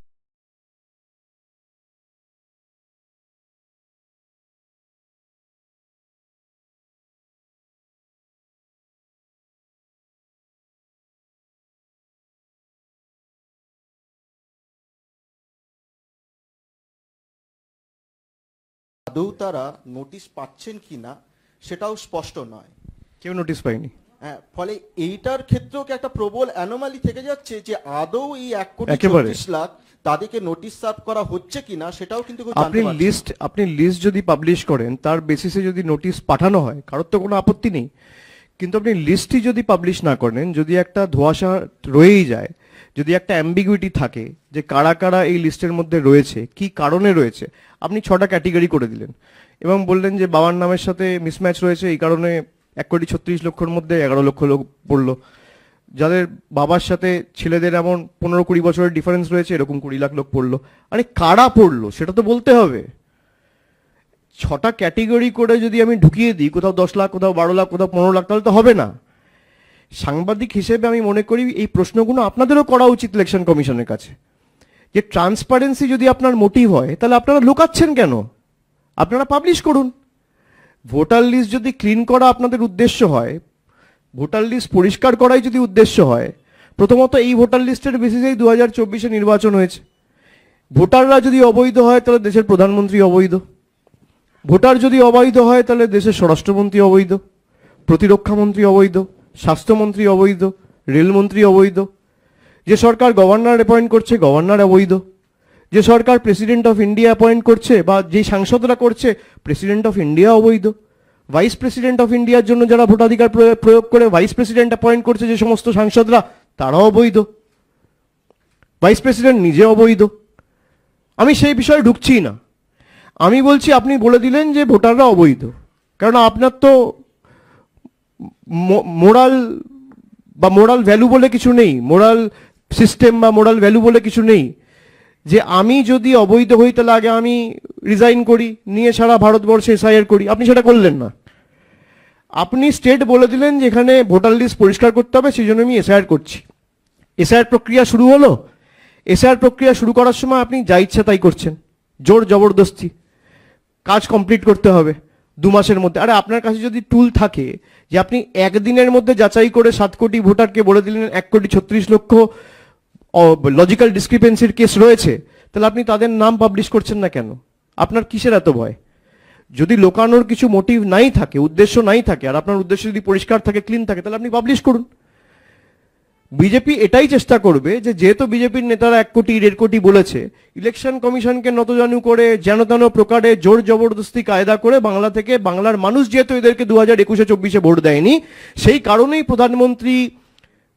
আদৌ তারা নোটিশ পাচ্ছেন কিনা সেটাও স্পষ্ট নয়, কেউ নোটিশ পায়নি। হ্যাঁ, ফলে এইটার ক্ষেত্রেও কি একটা প্রবল অ্যানোমালি থেকে যাচ্ছে যে আদৌ এই 1,34,00,000 তাদেরকে নোটিশ সার্ভ করা হচ্ছে কিনা সেটাও কিন্তু কেউ জানতে পারছে না। আপনি লিস্ট যদি পাবলিশ করেন, তার বেসিসে যদি নোটিশ পাঠানো হয়, কারোর তো কোনো আপত্তি নেই। কিন্তু আপনি লিস্টই যদি পাবলিশ না করেন, যদি একটা ধোঁয়াশা রয়েই যায়, যদি একটা অ্যাম্বিগুইটি থাকে যে কারা কারা এই লিস্টের মধ্যে রয়েছে, কি কারণে রয়েছে, আপনি 6টা ক্যাটেগরি করে দিলেন এবং বললেন যে বাবার নামের সাথে মিসম্যাচ রয়েছে, এই কারণে 1,36,00,000 মধ্যে 11 লক্ষ লোক পড়লো। যাদের বাবার সাথে ছেলেদের এমন 15-20 বছরের ডিফারেন্স রয়েছে, এরকম 20 লাখ লোক পড়লো। আরে কারা পড়লো সেটা তো বলতে হবে। 6টা ক্যাটেগরি করে যদি আমি ঢুকিয়ে দিই, কোথাও 10 লাখ, কোথাও 12 লাখ, কোথাও 15 লাখ, তাহলে তো হবে না। সাংবাদিক হিসেবে আমি মনে করি এই প্রশ্নগুলো আপনাদেরও করা উচিত ইলেকশন কমিশনের কাছে, যে ট্রান্সপারেন্সি যদি আপনার মোটিভ হয়, তাহলে আপনারা লুকাচ্ছেন কেন? আপনারা পাবলিশ করুন। ভোটার লিস্ট যদি ক্লিন করা আপনাদের উদ্দেশ্য হয়, ভোটার লিস্ট পরিষ্কার করাই যদি উদ্দেশ্য হয়, প্রথমত এই ভোটার লিস্টের বেসিসেই 2024-এ নির্বাচন হয়েছে। ভোটাররা যদি অবৈধ হয়, তাহলে দেশের প্রধানমন্ত্রী অবৈধ। ভোটার যদি অবৈধ হয়, তাহলে দেশের স্বরাষ্ট্রমন্ত্রী অবৈধ, প্রতিরক্ষামন্ত্রী অবৈধ, স্বাস্থ্যমন্ত্রী অবৈধ, রেলমন্ত্রী অবৈধ। যে সরকার গভর্নর অ্যাপয়েন্ট করছে, গভর্নর অবৈধ। যে সরকার প্রেসিডেন্ট অফ ইন্ডিয়া অ্যাপয়েন্ট করছে বা যে সাংসদরা করছে, প্রেসিডেন্ট অফ ইন্ডিয়া অবৈধ। ভাইস প্রেসিডেন্ট অফ ইন্ডিয়ার জন্য যারা ভোটাধিকার প্রয়োগ করে ভাইস প্রেসিডেন্ট অ্যাপয়েন্ট করছে, যে সমস্ত সাংসদরা, তারাও অবৈধ। ভাইস প্রেসিডেন্ট নিজে অবৈধ। আমি সেই বিষয়ে ঢুকছি না। আমি বলছি আপনি বলে দিলেন যে ভোটাররা অবৈধ, কারণ আপনার তো মোরাল ভ্যালু বলে কিছু নেই, মোরাল সিস্টেম বা মোরাল ভ্যালু বলে কিছু নেই যে আমি যদি অবৈধ হই তাহলে আগে আমি রিজাইন করি, নিয়ে সারা ভারতবর্ষে এসআইআর করি। আপনি সেটা করলেন না। আপনি স্টেট বলে দিলেন যে এখানে ভোটার লিস্ট পরিষ্কার করতে হবে, সেই জন্য আমি এসআইআর করছি। এসআইআর প্রক্রিয়া শুরু হলো। এসআইআর প্রক্রিয়া শুরু করার সময় আপনি যা ইচ্ছা তাই করছেন, জোর জবরদস্তি। কাজ কমপ্লিট করতে হবে 2 মাসের মধ্যে। আরে আপনার কাছে যদি টুল থাকে যে আপনি একদিনের মধ্যে যাচাই করে 7 কোটি ভোটারকে বলে দিলেন 1,36,00,000 লজিক্যাল ডিসক্রিপেন্সির কেস রয়েছে, তাহলে আপনি তাদের নাম পাবলিশ করছেন না কেন? আপনার কিসের এত ভয়? যদি লোকানোর কিছু মোটিভ নাই থাকে, উদ্দেশ্য নাই থাকে, আর আপনার উদ্দেশ্য যদি পরিষ্কার থাকে, ক্লিন থাকে, তাহলে আপনি পাবলিশ করুন। বিজেপি এটাই চেষ্টা করবে যে যেহেতু বিজেপির নেতারা 1 কোটি 1.5 কোটি বলেছে, ইলেকশন কমিশনকে নতজানু করে যেন তেন প্রকারে জোর জবরদস্তি কায়দা করে বাংলা থেকে, বাংলার মানুষ যেহেতু এদেরকে 2021-24 ভোট দেয়নি, সেই কারণেই প্রধানমন্ত্রী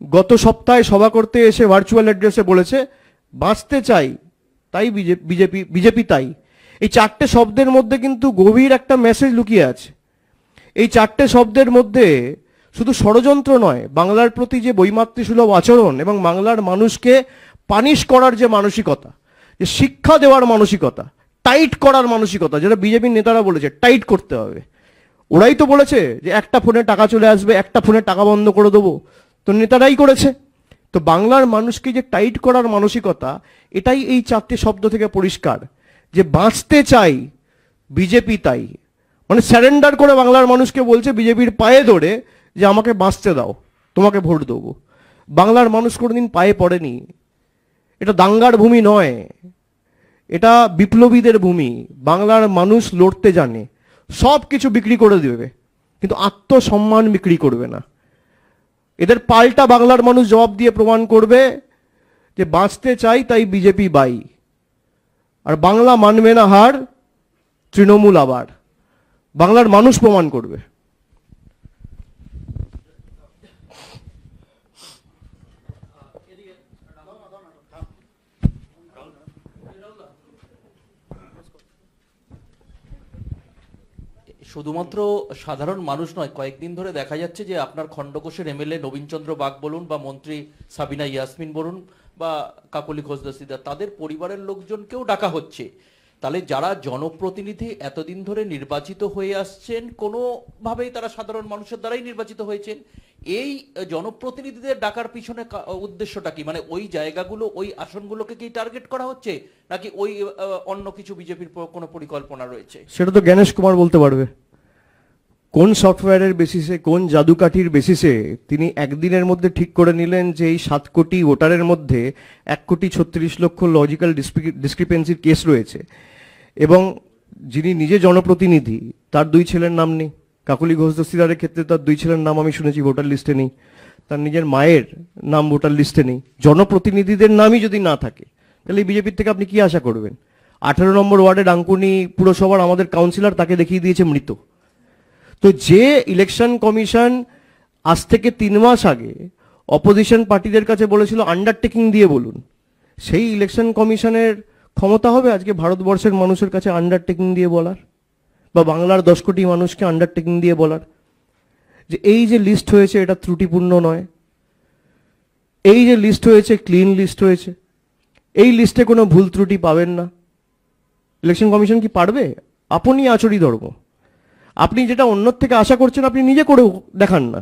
গত সপ্তাহে সভা করতে এসে ভার্চুয়াল অ্যাড্রেসে বলেছে বাঁচতে চাই তাই বিজেপি তাই। এই 4টে শব্দের মধ্যে কিন্তু গভীর একটা মেসেজ লুকিয়ে আছে। এই 4টে শব্দের মধ্যে শুধু ষড়যন্ত্র নয়, বাংলার প্রতি যে বৈমাতৃসুলভ আচরণ এবং বাংলার মানুষকে পানিশ করার যে মানসিকতা, যে শিক্ষা দেওয়ার মানসিকতা, টাইট করার মানসিকতা, যেটা বিজেপির নেতারা বলেছে টাইট করতে হবে। ওরাই তো বলেছে যে একটা ফোনে টাকা চলে আসবে, একটা ফোনে টাকা বন্ধ করে দেবো, তো নেতারাই করেছে। তো বাংলার মানুষকে যে টাইট করার মানসিকতা, এটাই এই 4টে শব্দ থেকে পরিষ্কার, যে বাঁচতে চাই বিজেপি তাই। মানে স্যারেন্ডার করে বাংলার মানুষকে বলছে বিজেপির পায়ে ধরে যে আমাকে বাঁচতে দাও, তোমাকে ভোট দেবো। বাংলার মানুষ কোনোদিন পায়ে পড়েনি। এটা দাঙ্গার ভূমি নয়, এটা বিপ্লবীদের ভূমি। বাংলার মানুষ লড়তে জানে, সব কিছু বিক্রি করে দেবে, কিন্তু আত্মসম্মান বিক্রি করবে না। এদের পাল্টা বাংলার মানুষ জবাব দিয়ে প্রমাণ করবে যে বাঁচতে চাই তাই বিজেপি বাই। আর বাংলা মানবে না হার, তৃণমূল আবার। বাংলার মানুষ প্রমাণ করবে। শুধুমাত্র সাধারণ মানুষ নয়, কয়েকদিন ধরে দেখা যাচ্ছে যে আপনার খণ্ডঘোষের এমএলএ নবীনচন্দ্র বাগ বলুন, বা মন্ত্রী সাবিনা ইয়াসমিন বলুন, বা কাকলি ঘোষ দস্তিদার, তাদের পরিবারের লোকজনকেও ডাকা হচ্ছে। তাহলে যারা জনপ্রতিনিধি এতদিন ধরে নির্বাচিত হয়ে আসছেন, কোনোভাবেই তারা সাধারণ মানুষের দ্বারাই নির্বাচিত হয়েছেন, এই জনপ্রতিনিধিদের ডাকার পিছনে উদ্দেশ্যটা কি? মানে ওই জায়গাগুলো, ওই আসনগুলোকে কি টার্গেট করা হচ্ছে, নাকি ওই অন্য কিছু বিজেপির কোনো পরিকল্পনা রয়েছে? সেটা তো জ্ঞানেশ কুমার বলতে পারবে। কোন সফটওয়্যারের বেসিসে, কোন জাদুকাঠির বেসিসে তিনি একদিনের মধ্যে ঠিক করে নিলেন যে এই 7 কোটি ভোটারের মধ্যে 1,36,00,000 লজিক্যাল ডিসক্রিপেন্সির কেস রয়েছে, এবং যিনি নিজে জনপ্রতিনিধি তার 2 ছেলের নাম নেই। কাকলি ঘোষ দস্তিদারের ক্ষেত্রে তার 2 ছেলের নাম আমি শুনেছি ভোটার লিস্টে নেই, তার নিজের মায়ের নাম ভোটার লিস্টে নেই। জনপ্রতিনিধিদের নামই যদি না থাকে, তাহলে বিজেপির থেকে আপনি কি আশা করবেন? 18 নম্বর ওয়ার্ডে ডাঙ্কুনি পুরসভার আমাদের কাউন্সিলর, তাকে দেখিয়ে দিয়েছে মৃত। তো যে ইলেকশন কমিশন আজ থেকে 3 মাস আগে অপোজিশন পার্টিদের কাছে বলেছিল আন্ডারটেকিং দিয়ে বলুন, সেই ইলেকশন কমিশনের ক্ষমতা হবে আজকে ভারতবর্ষের মানুষের কাছে আন্ডারটেকিং দিয়ে বলার, বা বাংলার 10 কোটি মানুষকে আন্ডারটেকিং দিয়ে বলার যে এই যে লিস্ট হয়েছে এটা ত্রুটিপূর্ণ নয়, এই যে লিস্ট হয়েছে ক্লিন লিস্ট হয়েছে, এই লিস্টে কোনো ভুল ত্রুটি পাবেন না। ইলেকশন কমিশন কি পারবে? আপনি আচরি ধর্ম। আপনি যেটা অন্যর থেকে আশা করছেন আপনি নিজে করে দেখান না,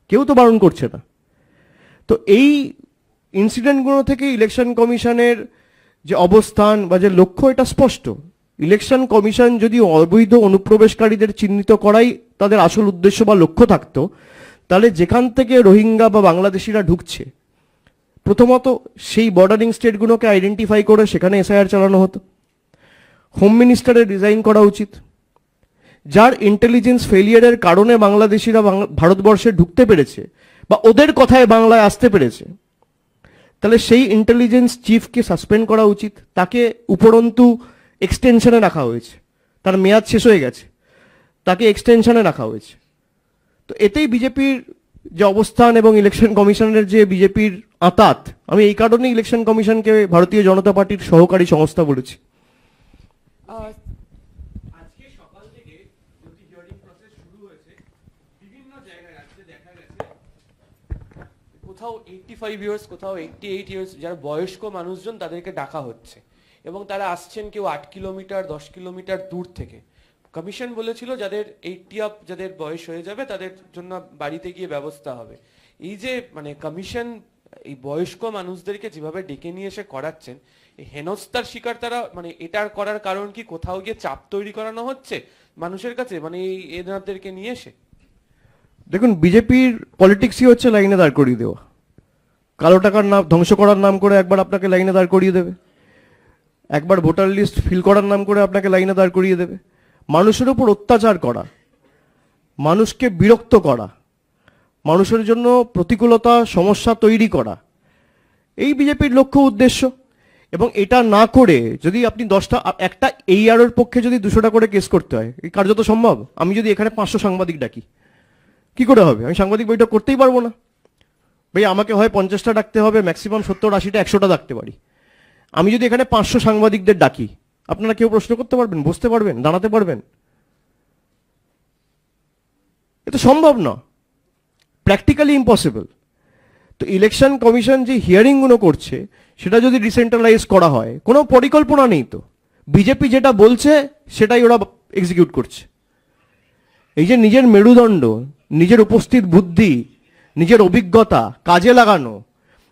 কেউ তো বারণ করছে না। তো এই ইনসিডেন্টগুলো থেকে ইলেকশন কমিশনের যে অবস্থান বা যে লক্ষ্য, এটা স্পষ্ট। ইলেকশন কমিশন যদি অবৈধ অনুপ্রবেশকারীদের চিহ্নিত করাই তাদের আসল উদ্দেশ্য বা লক্ষ্য থাকতো, তাহলে যেখান থেকে রোহিঙ্গা বা বাংলাদেশিরা ঢুকছে, প্রথমত সেই বর্ডারিং স্টেটগুলোকে আইডেন্টিফাই করে সেখানে এসআইআর চালানো হতো। হোম মিনিস্টারের রিজাইন করা উচিত। যার ইন্টেলিজেন্স ফেলিয়ারের কারণে বাংলাদেশিরা ভারতবর্ষে ঢুকতে পেরেছে বা ওদের কথায় বাংলায় আসতে পেরেছে, তাহলে সেই ইন্টেলিজেন্স চিফকে সাসপেন্ড করা উচিত। তাকে উপরন্তু এক্সটেনশনে রাখা হয়েছে, তার মেয়াদ শেষ হয়ে গেছে, তাকে এক্সটেনশনে রাখা হয়েছে। তো এতেই বিজেপির যে অবস্থান এবং ইলেকশন কমিশনের যে বিজেপির আঁতাত, আমি এই কারণে ইলেকশন কমিশনকে ভারতীয় জনতা পার্টির সহকারী সংস্থা বলেছি। কোথাও 85 ইয়ার্স, কোথাও 88 ইয়ার্স যারা বয়স্ক মানুষজন, তাদেরকে ডাকা হচ্ছে এবং তারা আসছেন কেউ 8 কিলোমিটার 10 কিলোমিটার দূর থেকে। কমিশন বলেছিল যাদের 80 আপ, যাদের বয়স হয়ে যাবে তাদের জন্য বাড়িতে গিয়ে ব্যবস্থা হবে। এই যে মানে কমিশন এই বয়স্ক মানুষদেরকে যেভাবে ডেকে নিয়ে এসে করাচ্ছেন, এই হেনস্থার শিকার তারা, মানে এটার করার কারণ কি কোথাও গিয়ে চাপ তৈরি করানো হচ্ছে মানুষের কাছে, মানে এই এনাদেরকে নিয়ে এসে? দেখুন, বিজেপির পলিটিক্সই হচ্ছে লাইনে দাঁড় করিয়ে দেওয়া। কালো টাকার নাম ধ্বংস করার নাম করে একবার আপনাকে লাইনে দাঁড় করিয়ে দেবে, একবার ভোটার লিস্ট ফিল করার নাম করে আপনাকে লাইনে দাঁড় করিয়ে দেবে। মানুষের উপর অত্যাচার করা, মানুষকে বিরক্ত করা, মানুষের জন্য প্রতিকূলতা সমস্যা তৈরি করা, এই বিজেপির লক্ষ্য উদ্দেশ্য। এবং এটা না করে যদি আপনি একটা AR-এর পক্ষে যদি 200টা করে কেস করতে হয়, এই কার্যত সম্ভব? আমি যদি এখানে 500 সাংবাদিক ডাকি, কি করে হবে? আমি সাংবাদিক বৈঠক করতেই পারবো না ভাই। আমাকে হয় 50টা ডাকতে হবে, ম্যাক্সিমাম 70-80টা 100টা ডাকতে পারি। আমি যদি এখানে 500 সাংবাদিকদের ডাকি, আপনারা কেউ প্রশ্ন করতে পারবেন, বসতে পারবেন, দাঁড়াতে পারবেন? এটা সম্ভব না, প্র্যাকটিক্যালি ইম্পসিবল। তো ইলেকশন কমিশন যে হিয়ারিংগুলো করছে সেটা যদি ডিসেন্ট্রালাইজ করা হয়, কোনো পরিকল্পনা নেই তো। বিজেপি যেটা বলছে সেটাই ওরা এক্সিকিউট করছে। এই যে নিজের মেরুদণ্ড, নিজের উপস্থিত বুদ্ধি, নিজের অভিজ্ঞতা কাজে লাগানো,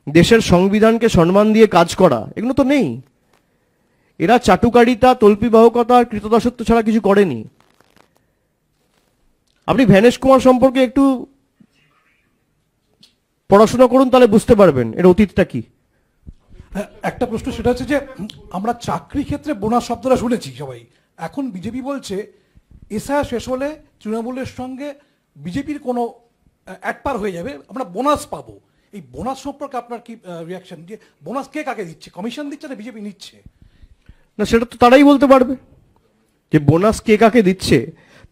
দেশের সংবিধানকে সম্মান দিয়ে কাজ করা, এগুলো তো নেই। এরা চাটুকারিতা, তল্পিবাহকতা আর কৃতদাসত্ব ছাড়া কিছু করেনি। আপনি ভ্যানেশ কুমার সম্পর্কে একটু পড়াশোনা করুন, তাহলে বুঝতে পারবেন এর অতীতটা কি। একটা প্রশ্ন, সেটা হচ্ছে যে আমরা চাকরি ক্ষেত্রে বোনাস শব্দটা শুনেছি সবাই, এখন বিজেপি বলছে এসআইআর শেষ হলে তৃণমূলের সঙ্গে বিজেপির কোনো অ্যাটপার হয়ে যাবে, আমরা বোনাস পাবো। এই বোনাস সম্পর্কে আপনার কি রিয়াকশন? যে বোনাস কে কাকে দিচ্ছে, কমিশন দিচ্ছে না বিজেপি নিচ্ছে? না, সেটা তো তারাই বলতে পারবে যে বোনাস কে কাকে দিচ্ছে।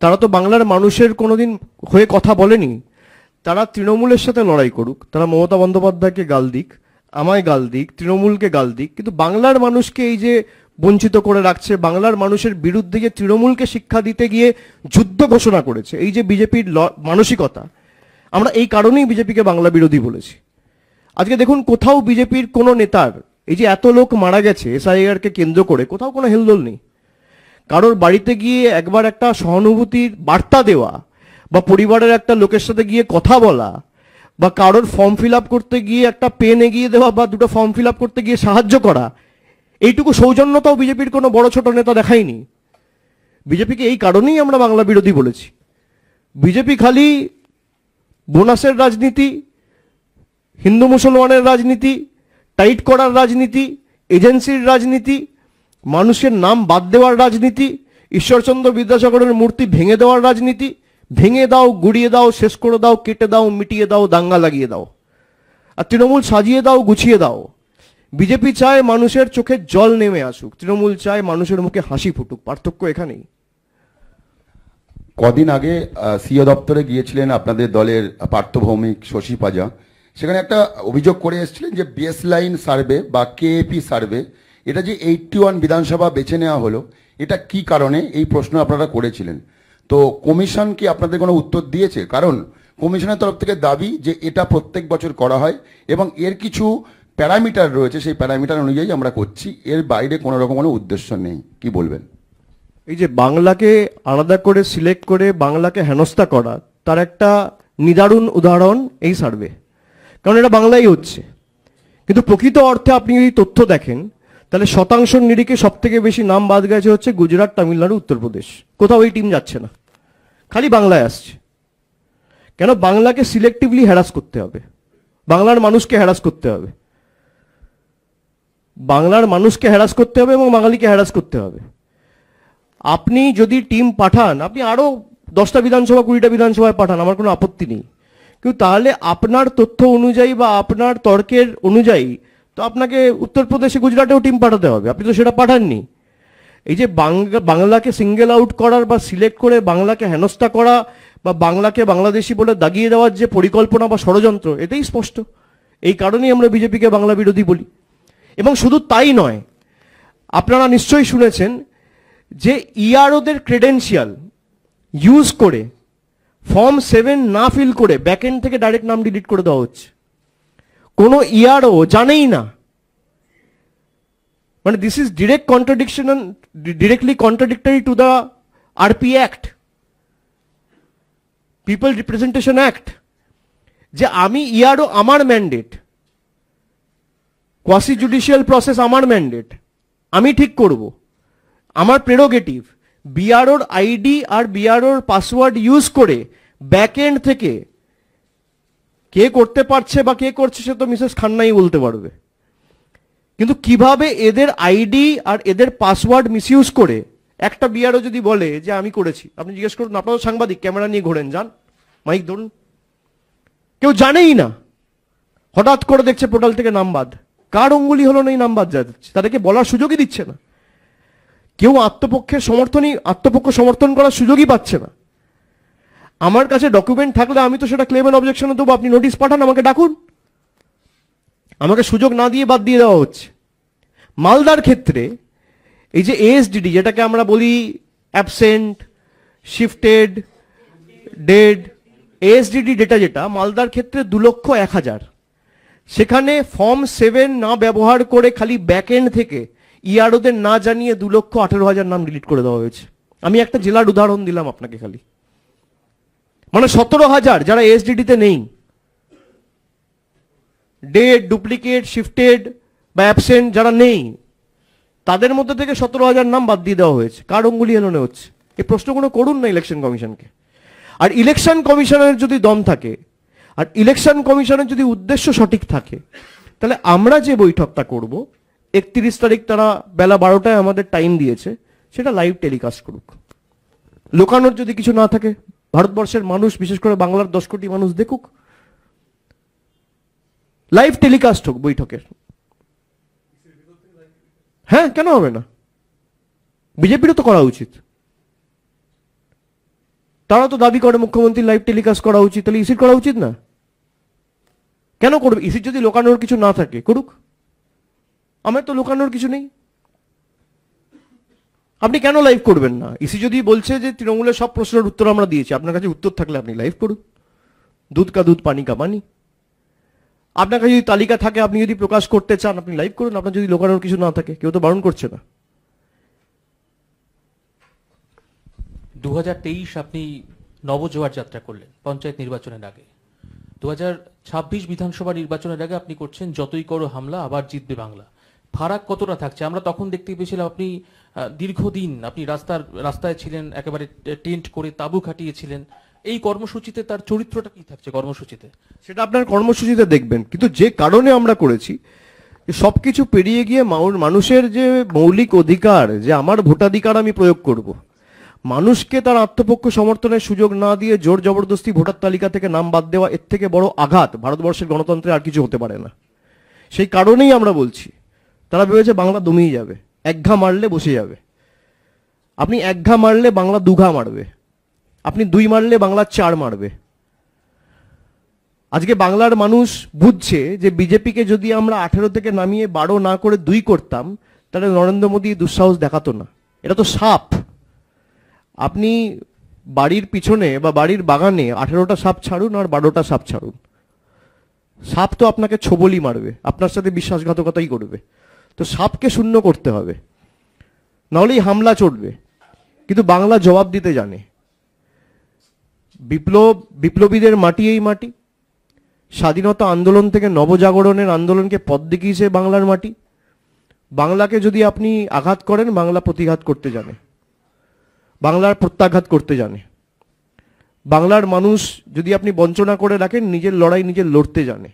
তারা তো বাংলার মানুষের কোনোদিন হয়ে কথা বলেনি। তারা তৃণমূলের সাথে লড়াই করুক, তারা মমতা বন্দ্যোপাধ্যায়কে গাল দিক, আমায় গাল দিক, তৃণমূলকে গাল দিক, কিন্তু বাংলার মানুষকে এই যে বঞ্চিত করে রাখছে, বাংলার মানুষের বিরুদ্ধে যে তৃণমূলকে শিক্ষা দিতে গিয়ে যুদ্ধ ঘোষণা করেছে, এই যে বিজেপির মানসিকতা, আমরা এই কারণেই বিজেপিকে বাংলা বিরোধী বলেছি। আজকে দেখুন, কোথাও বিজেপির কোনো নেতার, এই যে এত লোক মারা গেছে SIR-কে কেন্দ্র করে, কোথাও কোনো হেলদোল নেই। কারোর বাড়িতে গিয়ে একবার একটা সহানুভূতির বার্তা দেওয়া, বা পরিবারের একটা লোকের সাথে গিয়ে কথা বলা, বা কারোর ফর্ম ফিল আপ করতে গিয়ে একটা পেন এগিয়ে দেওয়া, বা দুটো ফর্ম ফিল আপ করতে গিয়ে সাহায্য করা, এইটুকু সৌজন্যতাও বিজেপির কোনো বড় ছোট নেতা দেখায়নি। বিজেপিকে এই কারণেই আমরা বাংলা বিরোধী বলেছি। বিজেপি খালি বোনাসের রাজনীতি, হিন্দু মুসলমানের রাজনীতি, টাইট করার রাজনীতি, এজেন্সির রাজনীতি, মানুষের নাম বাদ দেওয়ার রাজনীতি, ঈশ্বরচন্দ্র বিদ্যাসাগরের মূর্তি ভেঙে দেওয়ার রাজনীতি, ভেঙে দাও, গুড়িয়ে দাও, শেষ করে দাও, কেটে দাও, মিটিয়ে দাও, দাঙ্গা লাগিয়ে দাও। আর তৃণমূল সাজিয়ে দাও, গুছিয়ে দাও। বিজেপি চায় মানুষের চোখে জল নেমে আসুক, তৃণমূল চায় মানুষের মুখে হাসি ফুটুক। পার্থক্য এখানেই। কদিন আগে সিও দপ্তরে গিয়েছিলেন আপনাদের দলের পার্থ ভৌমিক, শশী পাজা। সেখানে একটা অভিযোগ করে এসেছিলেন যে বেস লাইন সার্ভে বা KAP সার্ভে, এটা যে 81 বিধানসভা বেছে নেওয়া হলো, এটা কি কারণে, এই প্রশ্ন আপনারা করেছিলেন। তো কমিশন কি আপনাদের কোনো উত্তর দিয়েছে? কারণ কমিশনের তরফ থেকে দাবি যে এটা প্রত্যেক বছর করা হয় এবং এর কিছু প্যারামিটার রয়েছে, সেই প্যারামিটার অনুযায়ী আমরা করছি, এর বাইরে কোনো রকম কোনো উদ্দেশ্য নেই। কি বলবেন? এই যে বাংলাকে আলাদা করে সিলেক্ট করে বাংলাকে হেনস্থা করা, তার একটা নিদারুণ উদাহরণ এই সার্ভে। কারণ এটা বাংলাই হচ্ছে, কিন্তু প্রকৃত অর্থে আপনি যদি তথ্য দেখেন, তাহলে শতাংশের নিরিখে সব থেকে বেশি নাম বাদ গেছে হচ্ছে গুজরাট, তামিলনাড়ু, উত্তরপ্রদেশ। কোথাও এই টিম যাচ্ছে না, খালি বাংলায় আসছে। কেন? বাংলাকে সিলেক্টিভলি হ্যারাস করতে হবে, বাংলার মানুষকে হ্যারাস করতে হবে, বাংলার মানুষকে হ্যারাস করতে হবে এবং বাঙালিকে হ্যারাস করতে হবে। আপনি যদি টিম পাঠান, আপনি আরো 10টা বিধানসভা 20টা বিধানসভায় পাঠান, আমার কোনো আপত্তি নেই, কিন্তু তাহলে আপনার তথ্য অনুযায়ী বা আপনার তর্কের অনুযায়ী তো আপনাকে উত্তরপ্রদেশে, গুজরাটেও টিম পাঠাতে হবে। আপনি তো সেটা পাঠাননি। এই যে বাংলাকে সিঙ্গেল আউট করার বা সিলেক্ট করে বাংলাকে হেনস্থা করা বা বাংলাকে বাংলাদেশি বলে দাগিয়ে দেওয়ার যে পরিকল্পনা বা ষড়যন্ত্র, এটাই স্পষ্ট। এই কারণেই আমরা বিজেপিকে বাংলা বিরোধী বলি। এবং শুধু তাই নয়, আপনারা নিশ্চয়ই শুনেছেন যে EROদের ক্রেডেন্সিয়াল ইউজ করে ফর্ম 7 না ফিল করে ব্যাকএন্ড থেকে ডাইরেক্ট নাম ডিলিট করে দেওয়া হচ্ছে। কোনো ERO জানেই না। মানে this is directly contradictory to the RP act, people representation act, যে আমি ERO আমার ম্যান্ডেট, কোয়াসি জুডিশিয়াল প্রসেস আমার ম্যান্ডেট, আমি ঠিক করব, আমার প্রেরোগেটিভ। BROর ID আর BROর পাসওয়ার্ড ইউজ করে ব্যাকএন্ড থেকে কে করতে পারছে বা কে করছে সে তো মিসেস খান্নাই বলতে পারবে। কিন্তু কিভাবে এদের ID আর এদের পাসওয়ার্ড মিসইউজ করে একটা BRO যদি বলে যে আমি করেছি, আপনি জিজ্ঞেস করুন, আপনারা সাংবাদিক, ক্যামেরা নিয়ে ঘোরেন, যান, মাইক ধরুন, কেউ জানেই না, হঠাৎ করে দেখছে পোর্টাল থেকে নাম বাদ। কার অঙ্গুলি হলো না এই নাম বাদ যাচ্ছে, তাদেরকে বলার সুযোগই দিচ্ছে না। কেউ আত্মপক্ষ সমর্থন করার সুযোগই পাচ্ছে না। আমার কাছে ডকুমেন্ট থাকলে আমি তো সেটা ক্লেম এন্ড অবজেকশনে দেবো, আপনি নোটিশ পাঠান, আমাকে ডাকুন। আমাকে সুযোগ না দিয়ে বাদ দিয়ে দেওয়া হচ্ছে। মালদার ক্ষেত্রে এই যে এএসডিডি, যেটাকে আমরা বলি অ্যাবসেন্ট, শিফটেড, ডেড, এএসডিডি ডেটা, যেটা মালদার ক্ষেত্রে 2,01,000, সেখানে ফর্ম 7 না ব্যবহার করে খালি ব্যাক এন্ড থেকে ইআরওদের না জানিয়ে 2,18,000 নাম ডিলিট করে দেওয়া হয়েছে। আমি একটা জেলার উদাহরণ দিলাম আপনাকে খালি, মানে 17,000 যারা এএসডিডিতে নেই, ডেড, ডুপ্লিকেট, শিফটেড বা অ্যাবসেন্ট যারা নেই, তাদের মধ্যে থেকে 17,000 নাম বাদ দিয়ে দেওয়া হয়েছে। কার অঙ্গুলি এলোনে হচ্ছে? এই প্রশ্নগুলো করুন না ইলেকশন কমিশনকে। আর ইলেকশন কমিশনের যদি দম থাকে, আর ইলেকশন কমিশনের যদি উদ্দেশ্য সঠিক থাকে, তাহলে আমরা যে বৈঠকটা করব 31 তারিখ, তারা বেলা 12টায় আমাদের টাইম দিয়েছে, সেটা লাইভ টেলিকাস্ট করুক। লোকানোর যদি কিছু না থাকে, ভারতবর্ষের মানুষ, বিশেষ করে বাংলার 10 কোটি মানুষ দেখুক, লাইভ টেলিকাস্ট হোক বৈঠকের। হ্যাঁ, কেন হবে না? বিজেপিরও তো করা উচিত। তারা তো দাবি করে মুখ্যমন্ত্রী লাইভ টেলিকাস্ট করা উচিত, তাহলে ইসির করা উচিত না? কেন করবে? ইসির যদি লোকানোর কিছু না থাকে করুক, আমার তো লোকানোর কিছু নেই। আপনি কেন লাইভ করবেন না? ইসি যদি বলছে যে তৃণমূলের সব প্রশ্নের উত্তর আমরা দিয়েছি, আপনার কাছে উত্তর থাকলে আপনি লাইভ করুন। দুধ কা দুধ, পানি কা পানি। আপনার কাছে যদি তালিকা থাকে, আপনি যদি প্রকাশ করতে চান, আপনি লাইভ করুন। আপনার যদি লোকানোর কিছু না থাকে, কেউ তো বারণ করছে না। 2023 আপনি নবজোয়ার যাত্রা করলেন পঞ্চায়েত নির্বাচনের আগে। 2026 বিধানসভা নির্বাচনের আগে আপনি করছেন যতই করো হামলা আবার জিতবে বাংলা। ফারাক কতটা থাকছে? আমরা তখন দেখতে পেয়েছিলাম আপনি দীর্ঘদিন আপনি রাস্তায় ছিলেন, একেবারে টেন্ট করে তাঁবু খাটিয়েছিলেন। এই কর্মসূচিতে তার চরিত্রটা কি থাকছে কর্মসূচিতে? সেটা আপনার কর্মসূচিতে দেখবেন। কিন্তু যে কারণে আমরা করেছি, সবকিছু পেরিয়ে গিয়ে মানুষের যে মৌলিক অধিকার, যে আমার ভোটাধিকার আমি প্রয়োগ করব, মানুষকে তার আত্মপক্ষ সমর্থনের সুযোগ না দিয়ে জোর জবরদস্তি ভোটার তালিকা থেকে নাম বাদ দেওয়া, এর থেকে বড় আঘাত ভারতবর্ষের গণতন্ত্রে আর কিছু হতে পারে না। সেই কারণেই আমরা বলছি, তারা ভেবেছে বাংলা দমিয়ে যাবে, এক ঘা মারলে বসে যাবে। আপনি এক ঘা মারলে বাংলা 2 ঘা মারবে, আপনি 2 মারলে বাংলা 4 মারবে। আজকে বাংলার মানুষ বুঝছে যে বিজেপিকে যদি আমরা 18 থেকে নামিয়ে 12 না করে 2 করতাম, তাহলে নরেন্দ্র মোদী দুঃসাহস দেখাতো না। এটা তো সাপ। আপনি বাড়ির পিছনে বা বাড়ির বাগানে 18টা সাপ ছাড়ুন আর 12টা সাপ ছাড়ুন, সাপ তো আপনাকে ছোবলি মারবে, আপনার সাথে বিশ্বাসঘাতকতাই করবে। তো সাপকে শূন্য করতে হবে, নাহলেই হামলা চড়বে। কিন্তু বাংলা জবাব দিতে জানে। বিপ্লবীদের মাটি এই মাটি, স্বাধীনতা আন্দোলন থেকে নবজাগরণের আন্দোলনকে পথ দেখিয়েছে বাংলার মাটি। বাংলাকে যদি আপনি আঘাত করেন, বাংলা প্রতিঘাত করতে জানে, বাংলার প্রত্যাঘাত করতে জানে। বাংলার মানুষ যদি আপনি বঞ্চনা করে রাখেন, নিজের লড়াই নিজের লড়তে জানে।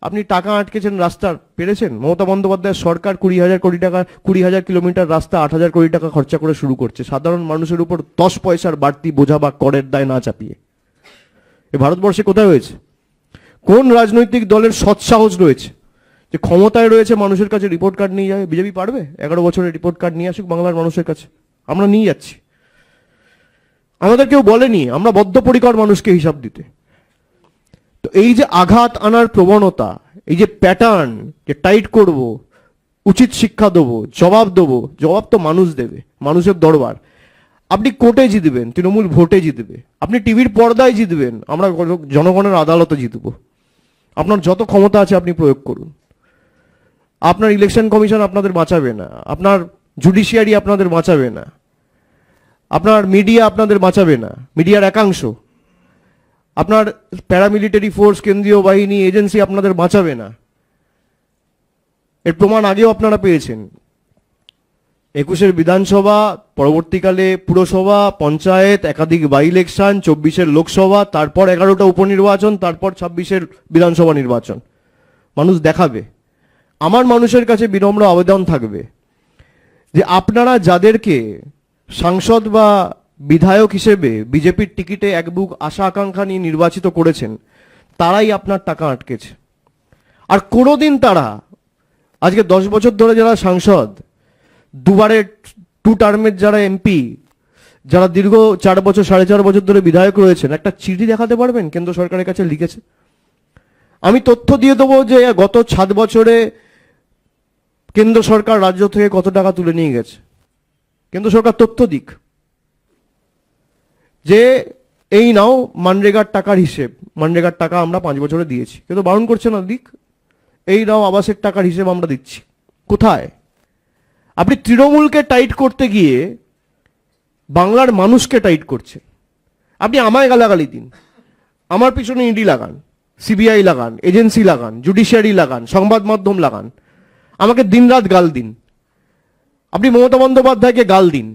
আপনি টাকা আটকেছেন রাস্তার, পেরেছেন? মমতা বন্দ্যোপাধ্যায়ের সরকার 20,000 কোটি টাকা, 20,000 কিলোমিটার রাস্তা 8,000 কোটি টাকা খরচা করে শুরু করছে, সাধারণ মানুষের উপর 10 পয়সার বাড়তি বোঝা বা করের দায় না চাপিয়ে। এ ভারতবর্ষে কোথায় হয়েছে? কোন রাজনৈতিক দলের সৎসাহস রয়েছে যে ক্ষমতায় রয়েছে মানুষের কাছে রিপোর্ট কার্ড নিয়ে যাবে? বিজেপি পারবে? 11 বছরের রিপোর্ট কার্ড নিয়ে আসুক বাংলার মানুষের কাছে, আমরা নিয়ে যাচ্ছি। আমাদের কেউ বলেনি আমরা বদ্ধপরিকর মানুষকে হিসাব দিতে। তো এই যে আঘাত আনার প্রবণতা, এই যে প্যাটার্ন, যে টাইট করব, উচিত শিক্ষা দেবো, জবাব দেবো, জবাব তো মানুষ দেবে, মানুষের দরবার। আপনি কোর্টে জিতবেন, তৃণমূল ভোটে জিতবে, আপনি টিভির পর্দায় জিতবেন, আমরা জনগণের আদালতে জিতব। আপনার যত ক্ষমতা আছে আপনি প্রয়োগ করুন। আপনার ইলেকশন কমিশন আপনাদের বাঁচাবে না, আপনার জুডিশিয়ারি আপনাদের বাঁচাবে না, আপনার মিডিয়া আপনাদের বাঁচাবে না, মিডিয়ার একাংশ, আপনার প্যারামিলিটারি ফোর্স, কেন্দ্রীয় বাহিনী, এজেন্সি আপনাদের বাঁচাবে না। এর প্রমাণ আগেও আপনারা পেয়েছেন। 21-এর বিধানসভা, পরবর্তীকালে পুরসভা, পঞ্চায়েত, একাধিক বাই ইলেকশন, 24-এর লোকসভা, তারপর 11টা উপনির্বাচন, তারপর 26-এর বিধানসভা নির্বাচন। মানুষ দেখাবে। আমার মানুষের কাছে বিনম্র আবেদন থাকবে যে আপনারা যাদেরকে সাংসদ বা বিধায়ক হিসেবে বিজেপির টিকিটে এক বুক আশা আকাঙ্ক্ষা নিয়ে নির্বাচিত করেছেন, তারাই আপনার টাকা আটকেছে। আর কোনোদিন তারা আজকে 10 বছর ধরে যারা সাংসদ, দুবারের 2 টার্মের যারা এমপি, যারা দীর্ঘ 4 বছর 4.5 বছর ধরে বিধায়ক রয়েছেন, একটা চিঠি দেখাতে পারবেন কেন্দ্র সরকারের কাছে লিখেছে? আমি তথ্য দিয়ে দেবো যে গত 7 বছরে কেন্দ্র সরকার রাজ্য থেকে কত টাকা তুলে নিয়ে গেছে। কেন্দ্র সরকার তথ্য দিক যে এই নাও মানরেগার টাকার হিসেব, মানরেগার টাকা আমরা 5 বছরে দিয়েছি, কিন্তু বারণ করছে না, দিক। এই নাও আবাসের টাকার হিসেব আমরা দিচ্ছি। কোথায়? আপনি তৃণমূলকে টাইট করতে গিয়ে বাংলার মানুষকে টাইট করছেন। আপনি আমায় গালাগালি দিন, আমার পিছনে ইডি লাগান, সিবিআই লাগান, এজেন্সি লাগান, জুডিশিয়ারি লাগান, সংবাদ মাধ্যম লাগান, আমাকে দিনরাত গাল দিন, আপনি মমতা বন্দ্যোপাধ্যায়কে গাল দিন,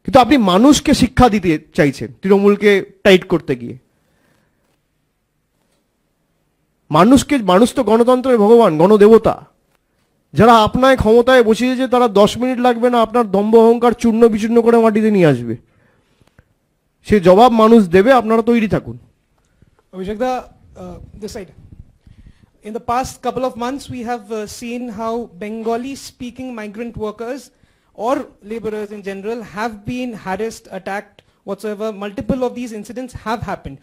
কিন্তু আপনি মানুষকে শিক্ষা দিতে চাইছেন তৃণমূলকে টাইট করতে গিয়ে। মানুষ তো গণতন্ত্রের ভগবান, গণদেবতা। যারা আপনায় ক্ষমতায় বসিয়েছে তারা 10 মিনিট লাগবে না আপনার দম্ভ অহংকার চূর্ণ বিচূর্ণ করে মাটিতে নিয়ে আসবে। সে জবাব মানুষ দেবে, আপনারা তৈরি থাকুন। Abhishek, this side. In the past couple of months, we have seen how Bengali-speaking migrant workers or laborers in general have been harassed, attacked, whatsoever. Multiple of these incidents have happened.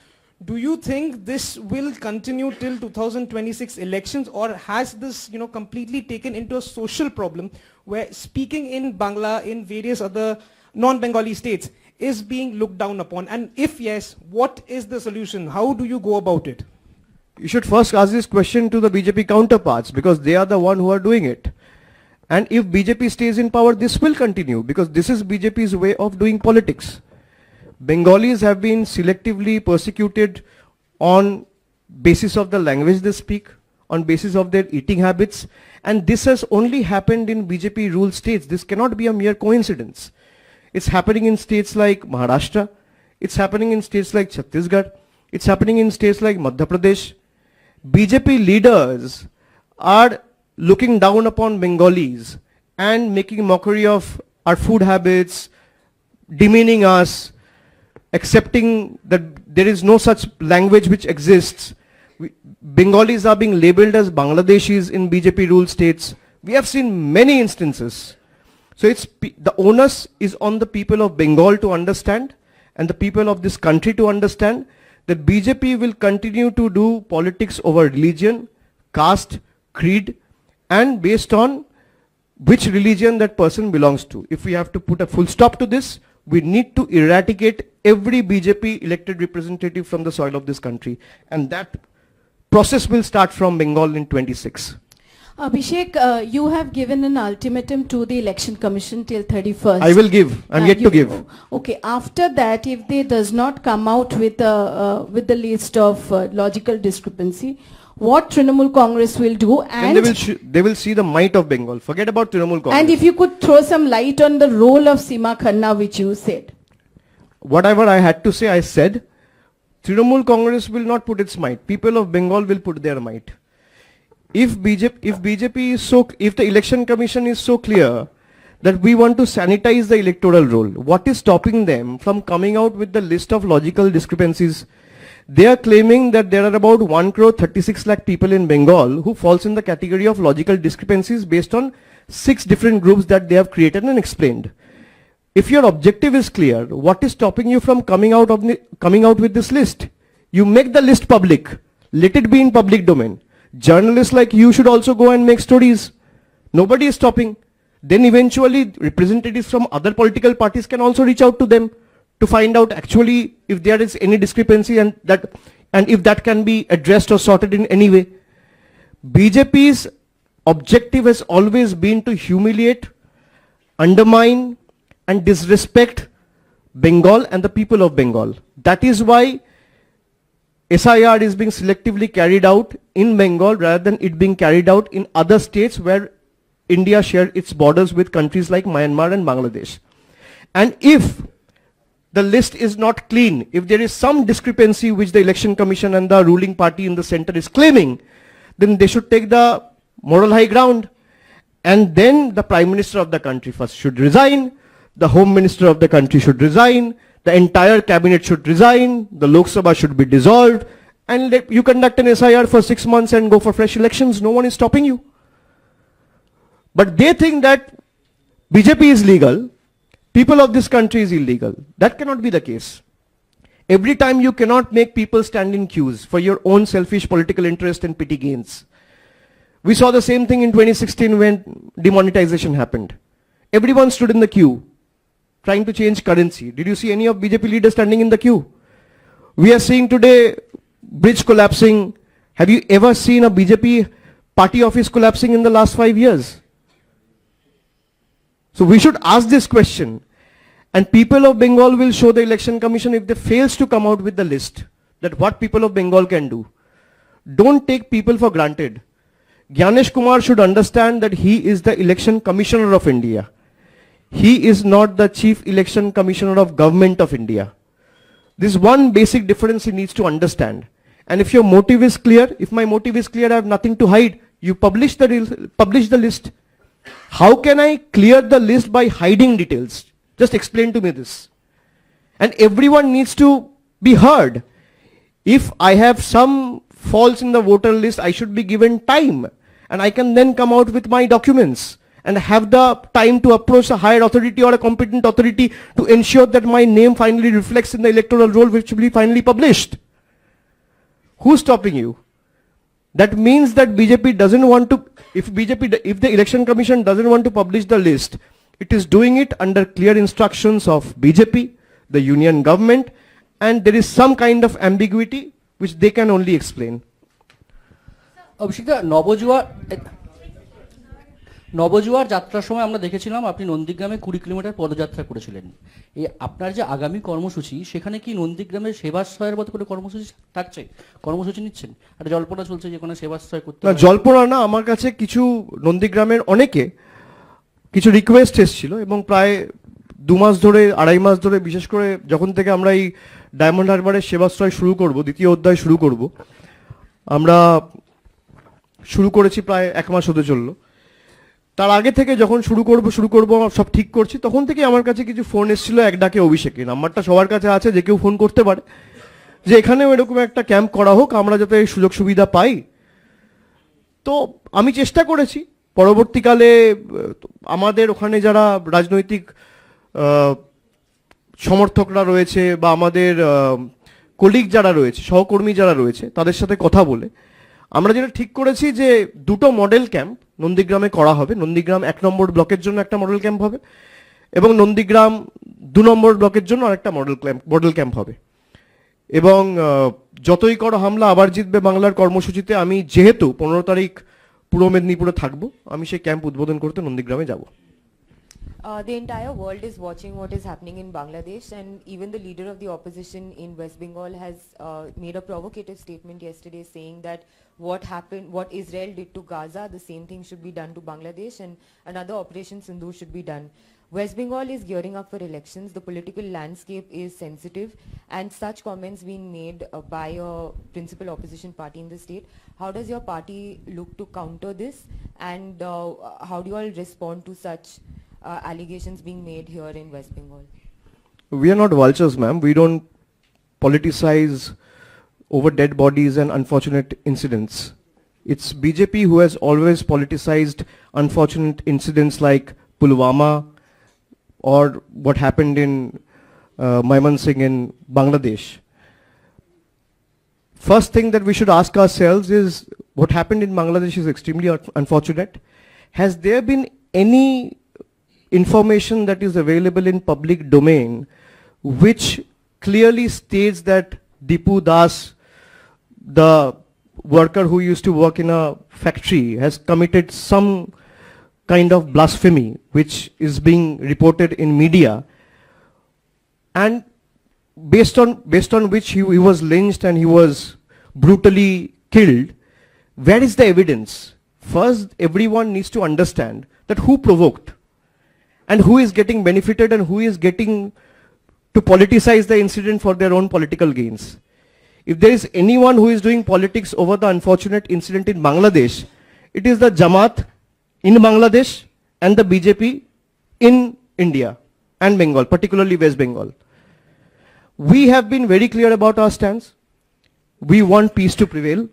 Do you think this will continue till 2026 elections, or has this, completely taken into a social problem where speaking in Bangla in various other non-Bengali states is being looked down upon? And if yes, what is the solution? How do you go about it? You should first ask this question to the BJP counterparts, because they are the one who are doing it. And if BJP stays in power, this will continue, because this is BJP's way of doing politics. Bengalis have been selectively persecuted on basis of the language they speak, on basis of their eating habits, and this has only happened in BJP ruled states. This cannot be a mere coincidence. It's happening in states like Maharashtra, it's happening in states like Chhattisgarh, it's happening in states like Madhya Pradesh. BJP leaders are looking down upon Bengalis and making mockery of our food habits, demeaning us, accepting that there is no such language which exists. Bengalis are being labeled as Bangladeshis in BJP ruled states. We have seen many instances. So the onus is on the people of Bengal to understand, and the people of this country to understand, that BJP will continue to do politics over religion, caste, creed, and based on which religion that person belongs to. If we have to put a full stop to this, we need to eradicate every BJP elected representative from the soil of this country, and that process will start from Bengal in 26. Abhishek, you have given an ultimatum to the Election Commission till 31st. I will give. I'm yet to give. Okay. After that, if they does not come out with the list of logical discrepancy, what Trinamool Congress will do? And then they will see the might of Bengal. Forget about Trinamool Congress. And if you could throw some light on the role of Seema Khanna, which you said. Whatever I had to say, I said. Trinamool Congress will not put its might. People of Bengal will put their might. If the Election Commission is so clear that we want to sanitize the electoral roll, what is stopping them from coming out with the list of logical discrepancies? They are claiming that there are about 1,36,00,000 people in Bengal who falls in the category of logical discrepancies based on 6 different groups that they have created and explained. If your objective is clear, what is stopping you from coming out with this list? You make the list public. Let it be in public domain. Journalists like you should also go and make stories. Nobody is stopping. Then eventually representatives from other political parties can also reach out to them to find out actually if there is any discrepancy and if that can be addressed or sorted in any way. BJP's objective has always been to humiliate, undermine, and disrespect Bengal and the people of Bengal. That is why SIR is being selectively carried out in Bengal rather than it being carried out in other states where India shares its borders with countries like Myanmar and Bangladesh. And if the list is not clean, if there is some discrepancy which the Election Commission and the ruling party in the center is claiming, then they should take the moral high ground. And then the Prime Minister of the country first should resign, the Home Minister of the country should resign, the entire cabinet should resign, the Lok Sabha should be dissolved, and you conduct an SIR for 6 months and go for fresh elections. No one is stopping you. But they think that BJP is legal, people of this country is illegal. That cannot be the case. Every time you cannot make people stand in queues for your own selfish political interest and petty gains. We saw the same thing in 2016 when demonetization happened. Everyone stood in the queue trying to change currency. Did you see any of BJP leaders standing in the queue? We are seeing today bridge collapsing. Have you ever seen a BJP party office collapsing in the last 5 years? So we should ask this question, and people of Bengal will show the election commission if they fails to come out with the list that what people of Bengal can do. Don't take people for granted. Gyanesh Kumar should understand that he is the election commissioner of India. He is not the chief election commissioner of government of India. This one basic difference he needs to understand. And if your motive is clear, if my motive is clear, I have nothing to hide. You publish the list. How can I clear the list by hiding details? Just explain to me this. And everyone needs to be heard. If I have some faults in the voter list, I should be given time. And I can then come out with my documents and have the time to approach a higher authority or a competent authority to ensure that my name finally reflects in the electoral roll which will be finally published. Who's stopping you? That means that BJP doesn't want to, if the election commission doesn't want to publish the list, it is doing it under clear instructions of BJP, the union government, and there is some kind of ambiguity which they can only explain. অভিষেকদা নবজোয়ার যাত্রার সময় আমরা দেখেছিলাম আপনি নন্দীগ্রামে 20 kilometre পদযাত্রা করেছিলেন। এই আপনার যে আগামী কর্মসূচি সেখানে কি নন্দীগ্রামের সেবাশ্রয়ের মতো করে কর্মসূচি থাকছে, কর্মসূচি নিচ্ছেন? আর জল্পনা চলছে যে কোনো সেবাশ্রয় করতে না, জল্পনা না, আমার কাছে কিছু নন্দীগ্রামের অনেকে কিছু রিকোয়েস্ট এসেছিল এবং প্রায় 2 মাস ধরে 2.5 মাস ধরে, বিশেষ করে যখন থেকে আমরা এই ডায়মন্ড হারবারের সেবাশ্রয় শুরু করব, দ্বিতীয় অধ্যায় শুরু করব, আমরা শুরু করেছি প্রায় 1 মাস হতে চললো। তার আগে থেকে যখন শুরু করব সব ঠিক করছি, তখন থেকে আমার কাছে কিছু ফোন এসেছিল এক ডাকে অভিষেকে। নাম্বারটা সবার কাছে আছে, যে কেউ ফোন করতে পারে, যে এখানেও এরকম একটা ক্যাম্প করা হোক, আমরা যাতে এই সুযোগ সুবিধা পাই। তো আমি চেষ্টা করেছি। পরবর্তীকালে আমাদের ওখানে যারা রাজনৈতিক সমর্থকরা রয়েছে বা আমাদের কলিগ যারা রয়েছে, সহকর্মী যারা রয়েছে, তাদের সাথে কথা বলে আমরা যেটা ঠিক করেছি যে 2টো মডেল ক্যাম্প নন্দীগ্রামে করা হবে। নন্দীগ্রাম 1 নম্বর ব্লকের জন্য একটা মডেল ক্যাম্প হবে এবং নন্দীগ্রাম 2 নম্বর ব্লকের জন্য আরেকটা মডেল ক্যাম্প হবে। এবং যতই করো হামলা আবার জিতবে বাংলার কর্মসূচিতে আমি যেহেতু 15 তারিখ পূর্ব মেদিনীপুরে থাকবো, আমি সেই ক্যাম্প উদ্বোধন করতে নন্দীগ্রামে যাব। The entire world is watching what is happening in Bangladesh, and even the leader of the opposition in West Bengal has made a provocative statement yesterday saying that what Israel did to Gaza, the same thing should be done to Bangladesh, and another Operation Sindoor should be done. West Bengal is gearing up for elections. The political landscape is sensitive, and such comments being made by a principal opposition party in the state. How does your party look to counter this, and how do you all respond to such allegations being made here in West Bengal? We are not vultures, ma'am. We don't politicize over dead bodies and unfortunate incidents. It's BJP who has always politicized unfortunate incidents like Pulwama or what happened in Mymensingh in Bangladesh. First thing that we should ask ourselves is, what happened in Bangladesh is extremely unfortunate. Has there been any information that is available in public domain which clearly states that Dipu Das, the worker who used to work in a factory, has committed some kind of blasphemy which is being reported in media, and based on which he was lynched and he was brutally killed? Where is the evidence? First, everyone needs to understand that who provoked and who is getting benefited and who is getting to politicize the incident for their own political gains. If there is anyone who is doing politics over the unfortunate incident in Bangladesh, it is the Jamaat in Bangladesh and the BJP in India and Bengal, particularly West Bengal. We have been very clear about our stance. We want peace to prevail.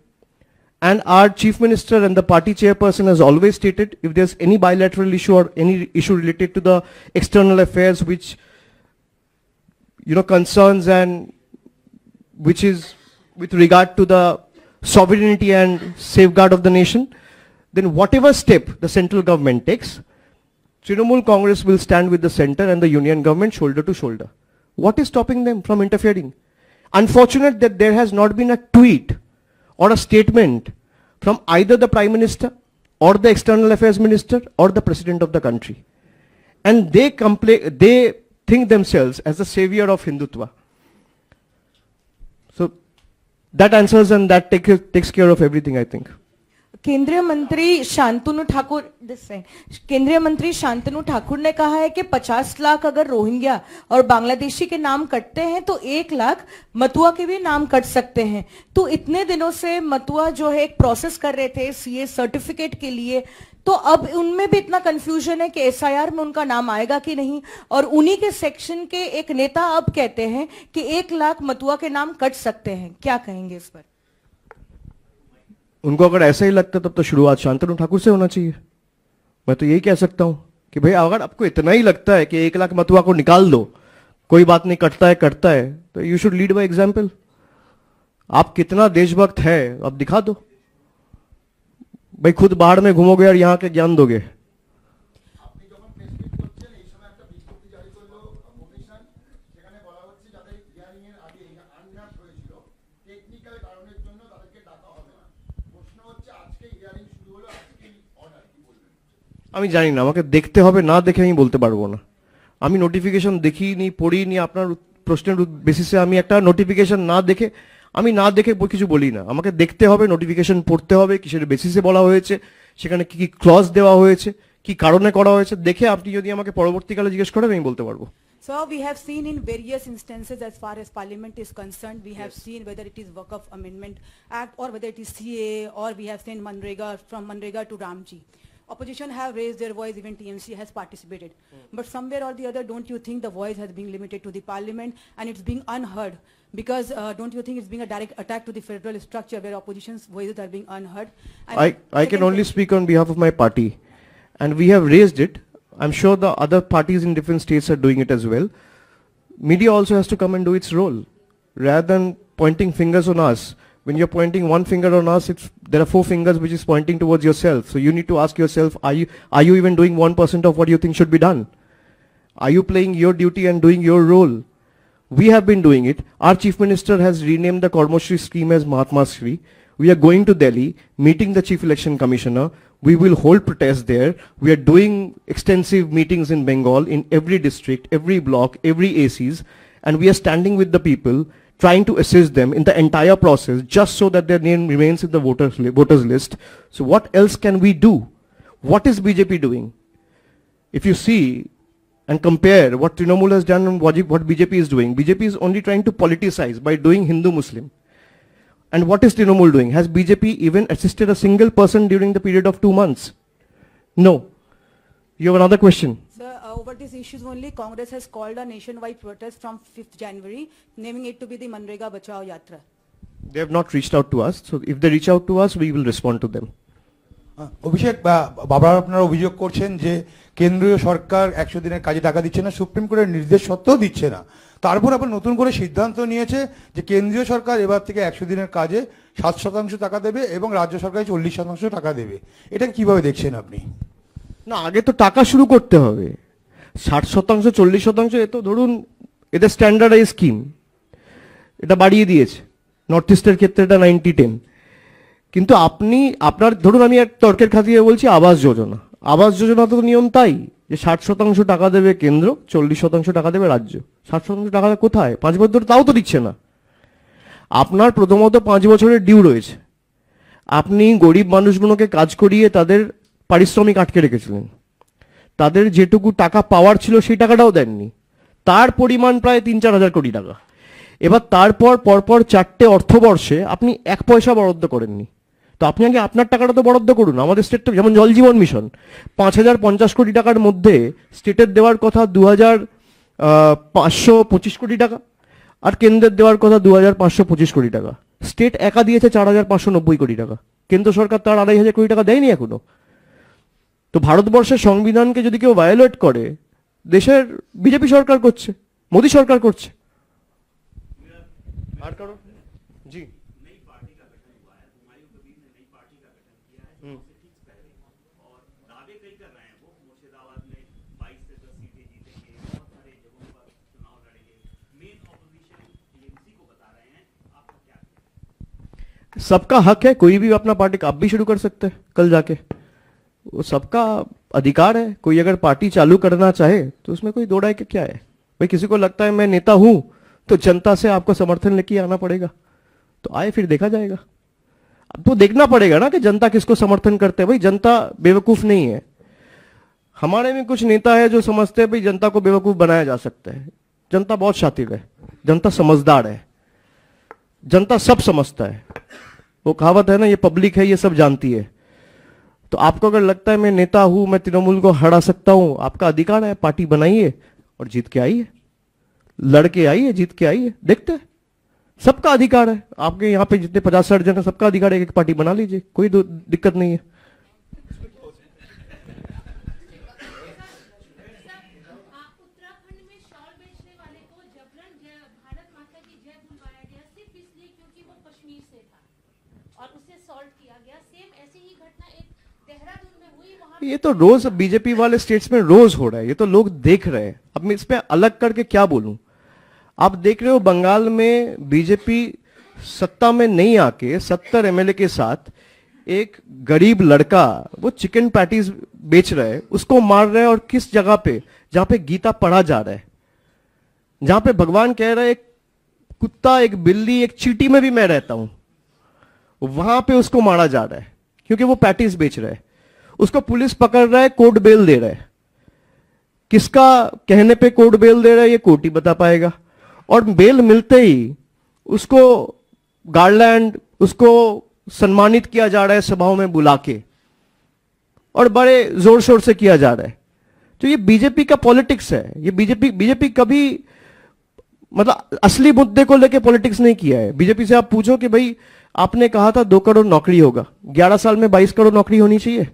And our chief minister and the party chairperson has always stated if there's any bilateral issue or any issue related to the external affairs which, concerns and which is with regard to the sovereignty and safeguard of the nation, then whatever step the central government takes, Trinamool Congress will stand with the center and the union government shoulder to shoulder. What is stopping them from interfering? Unfortunate that there has not been a tweet or a statement from either the Prime Minister or the External Affairs Minister or the President of the country. And they think themselves as the savior of Hindutva. So that answers and that takes care of everything, I think. केंद्रीय मंत्री शांतनु ठाकुर केंद्रीय मंत्री शांतनु ठाकुर ने कहा है कि 50 लाख अगर Rohingya और बांग्लादेशी के नाम कटते हैं तो 1 लाख मतुआ के भी नाम कट सकते हैं। तो इतने दिनों से मतुआ जो है एक प्रोसेस कर रहे थे सीए सर्टिफिकेट के लिए, तो अब उनमें भी इतना कंफ्यूजन है कि एसआईआर में उनका नाम आएगा कि नहीं। और उन्हीं के सेक्शन के एक नेता अब कहते हैं कि 1 लाख मतुआ के नाम कट सकते हैं, क्या कहेंगे इस पर? उनको अगर ऐसा ही लगता तब तो शुरुआत शांतनु ठाकुर से होना चाहिए। मैं तो यही कह सकता हूं कि भाई अगर आपको इतना ही लगता है कि 1 लाख मतुआ को निकाल दो, कोई बात नहीं, कटता है, तो you should lead by example. आप कितना देशभक्त है अब दिखा दो। भाई खुद बाहर में घूमोगे और यहाँ के ज्ञान दोगे। আমি জানি না, আমাকে দেখতে হবে, না দেখে আমি বলতে পারবো না। আমি নোটিফিকেশন দেখিনি, পড়িনি। আপনার প্রশ্নের বেসিসে আমি একটা নোটিফিকেশন না দেখে কিছু বলি না। আমাকে দেখতে হবে, নোটিফিকেশন পড়তে হবে, কিসের বেসিসে বলা হয়েছে, সেখানে কি কি ক্লজ দেওয়া হয়েছে, কি কারণে করা হয়েছে, দেখে আপনি যদি আমাকে পরবর্তীকালে জিজ্ঞেস করেন আমি বলতে পারবো। So we have seen in various instances as far as parliament is concerned, we have seen whether it is Waqf Amendment Act or whether it is CA or we have seen Manrega, from Manrega to Ramji. Opposition have raised their voice, even TMC has participated. But somewhere or the other, don't you think the voice has been limited to the parliament and it's being unheard? Because don't you think it's being a direct attack to the federal structure where opposition's voices are being unheard? And I can only speak on behalf of my party, and we have raised it. I'm sure the other parties in different states are doing it as well. Media also has to come and do its role. Rather than pointing fingers on us, when you're pointing one finger on us, there are 4 fingers which is pointing towards yourself. So you need to ask yourself, are you even doing 1% of what you think should be done? Are you playing your duty and doing your role? We have been doing it. Our Chief Minister has renamed the Karmashri scheme as Mahatma Shri. We are going to Delhi, meeting the Chief Election Commissioner. We will hold protests there. We are doing extensive meetings in Bengal, in every district, every block, every ACs, and we are standing with the people, trying to assist them in the entire process, just so that their name remains in the voters list. So what else can we do? What is BJP doing? If you see and compare what Trinamool has done and what BJP is doing, BJP is only trying to politicize by doing Hindu-Muslim. And what is Trinamool doing? Has BJP even assisted a single person during the period of 2 months? No. You have another question? Sir, over these issues only, Congress has called a nationwide protest from 5th January, naming it to be the Manrega Bachao Yatra. They have not reached out to us. So if they reach out to us, we will respond to them. অভিষেক, বাবার আপনারা অভিযোগ করছেন যে কেন্দ্রীয় সরকার 100 দিনের কাজে টাকা দিচ্ছে না, সুপ্রিম কোর্টের নির্দেশ সত্ত্বেও দিচ্ছে না। তারপর আবার নতুন করে সিদ্ধান্ত নিয়েছে যে কেন্দ্রীয় সরকার এবার থেকে 100 দিনের কাজে 7% টাকা দেবে এবং রাজ্য সরকার 40% টাকা দেবে। এটা কিভাবে দেখছেন আপনি? না, আগে তো টাকা শুরু করতে হবে। 60%, 40%, এ তো ধরুন এদের স্ট্যান্ডার্ডাইজ স্কিম, এটা বাড়িয়ে দিয়েছে। নর্থ ইস্টের ক্ষেত্রে এটা 90-10। কিন্তু আপনার ধরুন, আমি এক তর্কের খাতিরে বলছি, আবাস যোজনা তো নিয়ম তাই যে 60% টাকা দেবে কেন্দ্র, 40% টাকা দেবে রাজ্য। 60% টাকা কোথায়? 5 বছর ধরে তাও তো দিচ্ছে না। আপনার প্রথমত 5 বছরের ডিউ রয়েছে। আপনি গরিব মানুষগুলোকে কাজ করিয়ে তাদের পারিশ্রমিক আটকে রেখেছিলেন। তাদের যেটুকু টাকা পাওয়ার ছিল সেই টাকাটাও দেননি। তার পরিমাণ প্রায় 3-4 হাজার কোটি টাকা। এবার তারপর পরপর 4টে অর্থবর্ষে আপনি 1 পয়সা বরাদ্দ করেননি। তো আপনি আগে আপনার টাকাটা তো বরাদ্দ করুন। আমাদের স্টেটটা যেমন জল জীবন মিশন 5050 কোটি টাকার মধ্যে স্টেটের দেওয়ার কথা 2525 কোটি টাকা। আর কেন্দ্রের দেওয়ার কথা 2,525 কোটি টাকা, স্টেট একা দিয়েছে 4,590 কোটি টাকা, কেন্দ্র সরকার তার 2,500 কোটি টাকা দেয়নি এখনো। তো ভারতবর্ষের সংবিধানকে যদি কেউ ভায়োলেট করে, দেশের বিজেপি সরকার করছে, মোদী সরকার করছে। আর কারো জি सबका हक है, कोई भी अपना पार्टी आप भी शुरू कर सकते हैं कल जाके, वो सबका अधिकार है। कोई अगर पार्टी चालू करना चाहे तो उसमें कोई दो राय के क्या है। भाई किसी को लगता है मैं नेता हूं तो जनता से आपको समर्थन लेके आना पड़ेगा, तो आए फिर देखा जाएगा। अब तो देखना पड़ेगा ना कि जनता किसको समर्थन करते हैं। भाई जनता बेवकूफ नहीं है, हमारे में कुछ नेता है जो समझते हैं भाई जनता को बेवकूफ बनाया जा सकता है। जनता बहुत शातिर है, जनता समझदार है, जनता सब समझता है। वो कहावत है ना, ये पब्लिक है, ये सब जानती है। तो आपको अगर लगता है मैं नेता हूं, मैं तृणमूल को हरा सकता हूं, आपका अधिकार है, पार्टी बनाइए और जीत के आइए, लड़के आइए, जीत के आइए, देखते हैं। सबका अधिकार है, आपके यहाँ पे जितने 50-60 जन है सबका अधिकार है, एक पार्टी बना लीजिए, कोई दिक्कत नहीं है। ये तो रोज बीजेपी वाले स्टेट्स में रोज हो रहा है, ये तो लोग देख रहे हैं। अब मैं इस पे अलग करके क्या बोलूं। आप देख रहे हो बंगाल में बीजेपी सत्ता में नहीं आके 70 एमएलए के साथ एक गरीब लड़का वो चिकन पैटीज बेच रहा है, उसको मार रहा है। और किस जगह पे, जहां पे गीता पढ़ा जा रहा है, जहां पे भगवान कह रहा है एक कुत्ता, एक बिल्ली, एक चींटी में भी मैं रहता हूं, वहां पे उसको मारा जा रहा है क्योंकि वो पैटीज बेच रहा है। उसको पुलिस पकड़ रहा है, कोर्ट बेल दे रहा है। किसका कहने पे कोर्ट बेल दे रहा है ये कोर्ट ही बता पाएगा। और बेल मिलते ही उसको गार्लैंड, उसको सम्मानित किया जा रहा है सभाओं में बुला के, और बड़े जोर शोर से किया जा रहा है। तो ये बीजेपी का पॉलिटिक्स है। ये बीजेपी कभी मतलब असली मुद्दे को लेके पॉलिटिक्स नहीं किया है। बीजेपी से आप पूछो कि भाई आपने कहा था 2 करोड़ नौकरी होगा, 11 साल में 22 करोड़ नौकरी होनी चाहिए,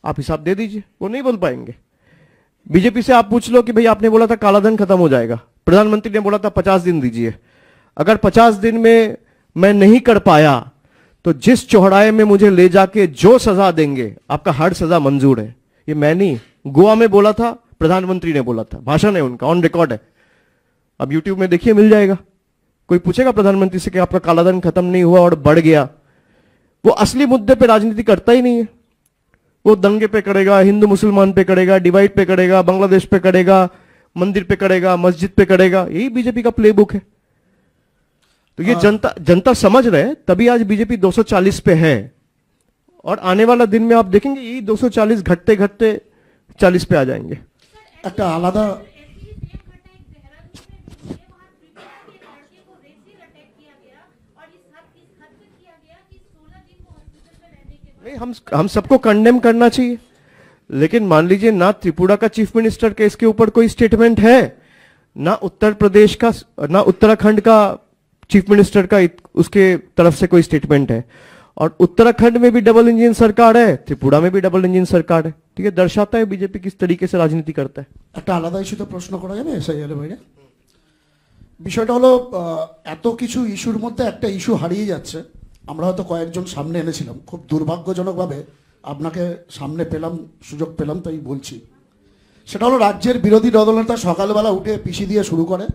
आप हिसाब दे दीजिए, वो नहीं बोल पाएंगे। बीजेपी से आप पूछ लो कि भाई आपने बोला था कालाधन खत्म हो जाएगा, प्रधानमंत्री ने बोला था 50 दिन दीजिए, अगर 50 दिन में मैं नहीं कर पाया तो जिस चौराहे में मुझे ले जाके जो सजा देंगे आपका हर सजा मंजूर है। ये मैं नहीं, गोवा में बोला था, प्रधानमंत्री ने बोला था, भाषण है उनका, ऑन रिकॉर्ड है। अब यूट्यूब में देखिए, मिल जाएगा। कोई पूछेगा प्रधानमंत्री से कि आपका कालाधन खत्म नहीं हुआ और बढ़ गया। वो असली मुद्दे पे राजनीति करता ही नहीं है। वो दंगे पे करेगा, हिंदू मुसलमान पे करेगा, डिवाइड पे करेगा, बांग्लादेश पे करेगा, मंदिर पे करेगा, मस्जिद पे करेगा। यही बीजेपी का प्लेबुक है। तो ये जनता समझ रहे, तभी आज बीजेपी 240 पे है। और आने वाला दिन में आप देखेंगे यही 240 घटते घटते 40 पे आ जाएंगे। একটা আলাদা नहीं, हम सबको कंडेम करना चाहिए, लेकिन मान लीजिए ना त्रिपुरा का चीफ मिनिस्टर के इसके ऊपर कोई स्टेटमेंट है, ना उत्तर प्रदेश का, ना उत्तराखंड का चीफ मिनिस्टर का उसके तरफ से कोई स्टेटमेंट है। और उत्तराखंड में भी डबल इंजन सरकार है, त्रिपुरा में भी डबल इंजन सरकार है। ठीक है, दर्शाता है बीजेपी किस तरीके से राजनीति करता है। একটা আলাদা ইস্যুতে প্রশ্ন করা যাবে এসআইআর এর বাইরে? বিষয়টা হলো এত কিছু ইস্যুর মধ্যে একটা ইস্যু হারিয়ে যাচ্ছে। আমরা হয়তো কয়েকজন সামনে এনেছিলাম, খুব দুর্ভাগ্যজনকভাবে আপনাকে সামনে পেলাম, সুযোগ পেলাম, তাই বলছি। সেটা হলো রাজ্যের বিরোধী দলনেতা সকালবেলা উঠে পিসি দিয়ে শুরু করে,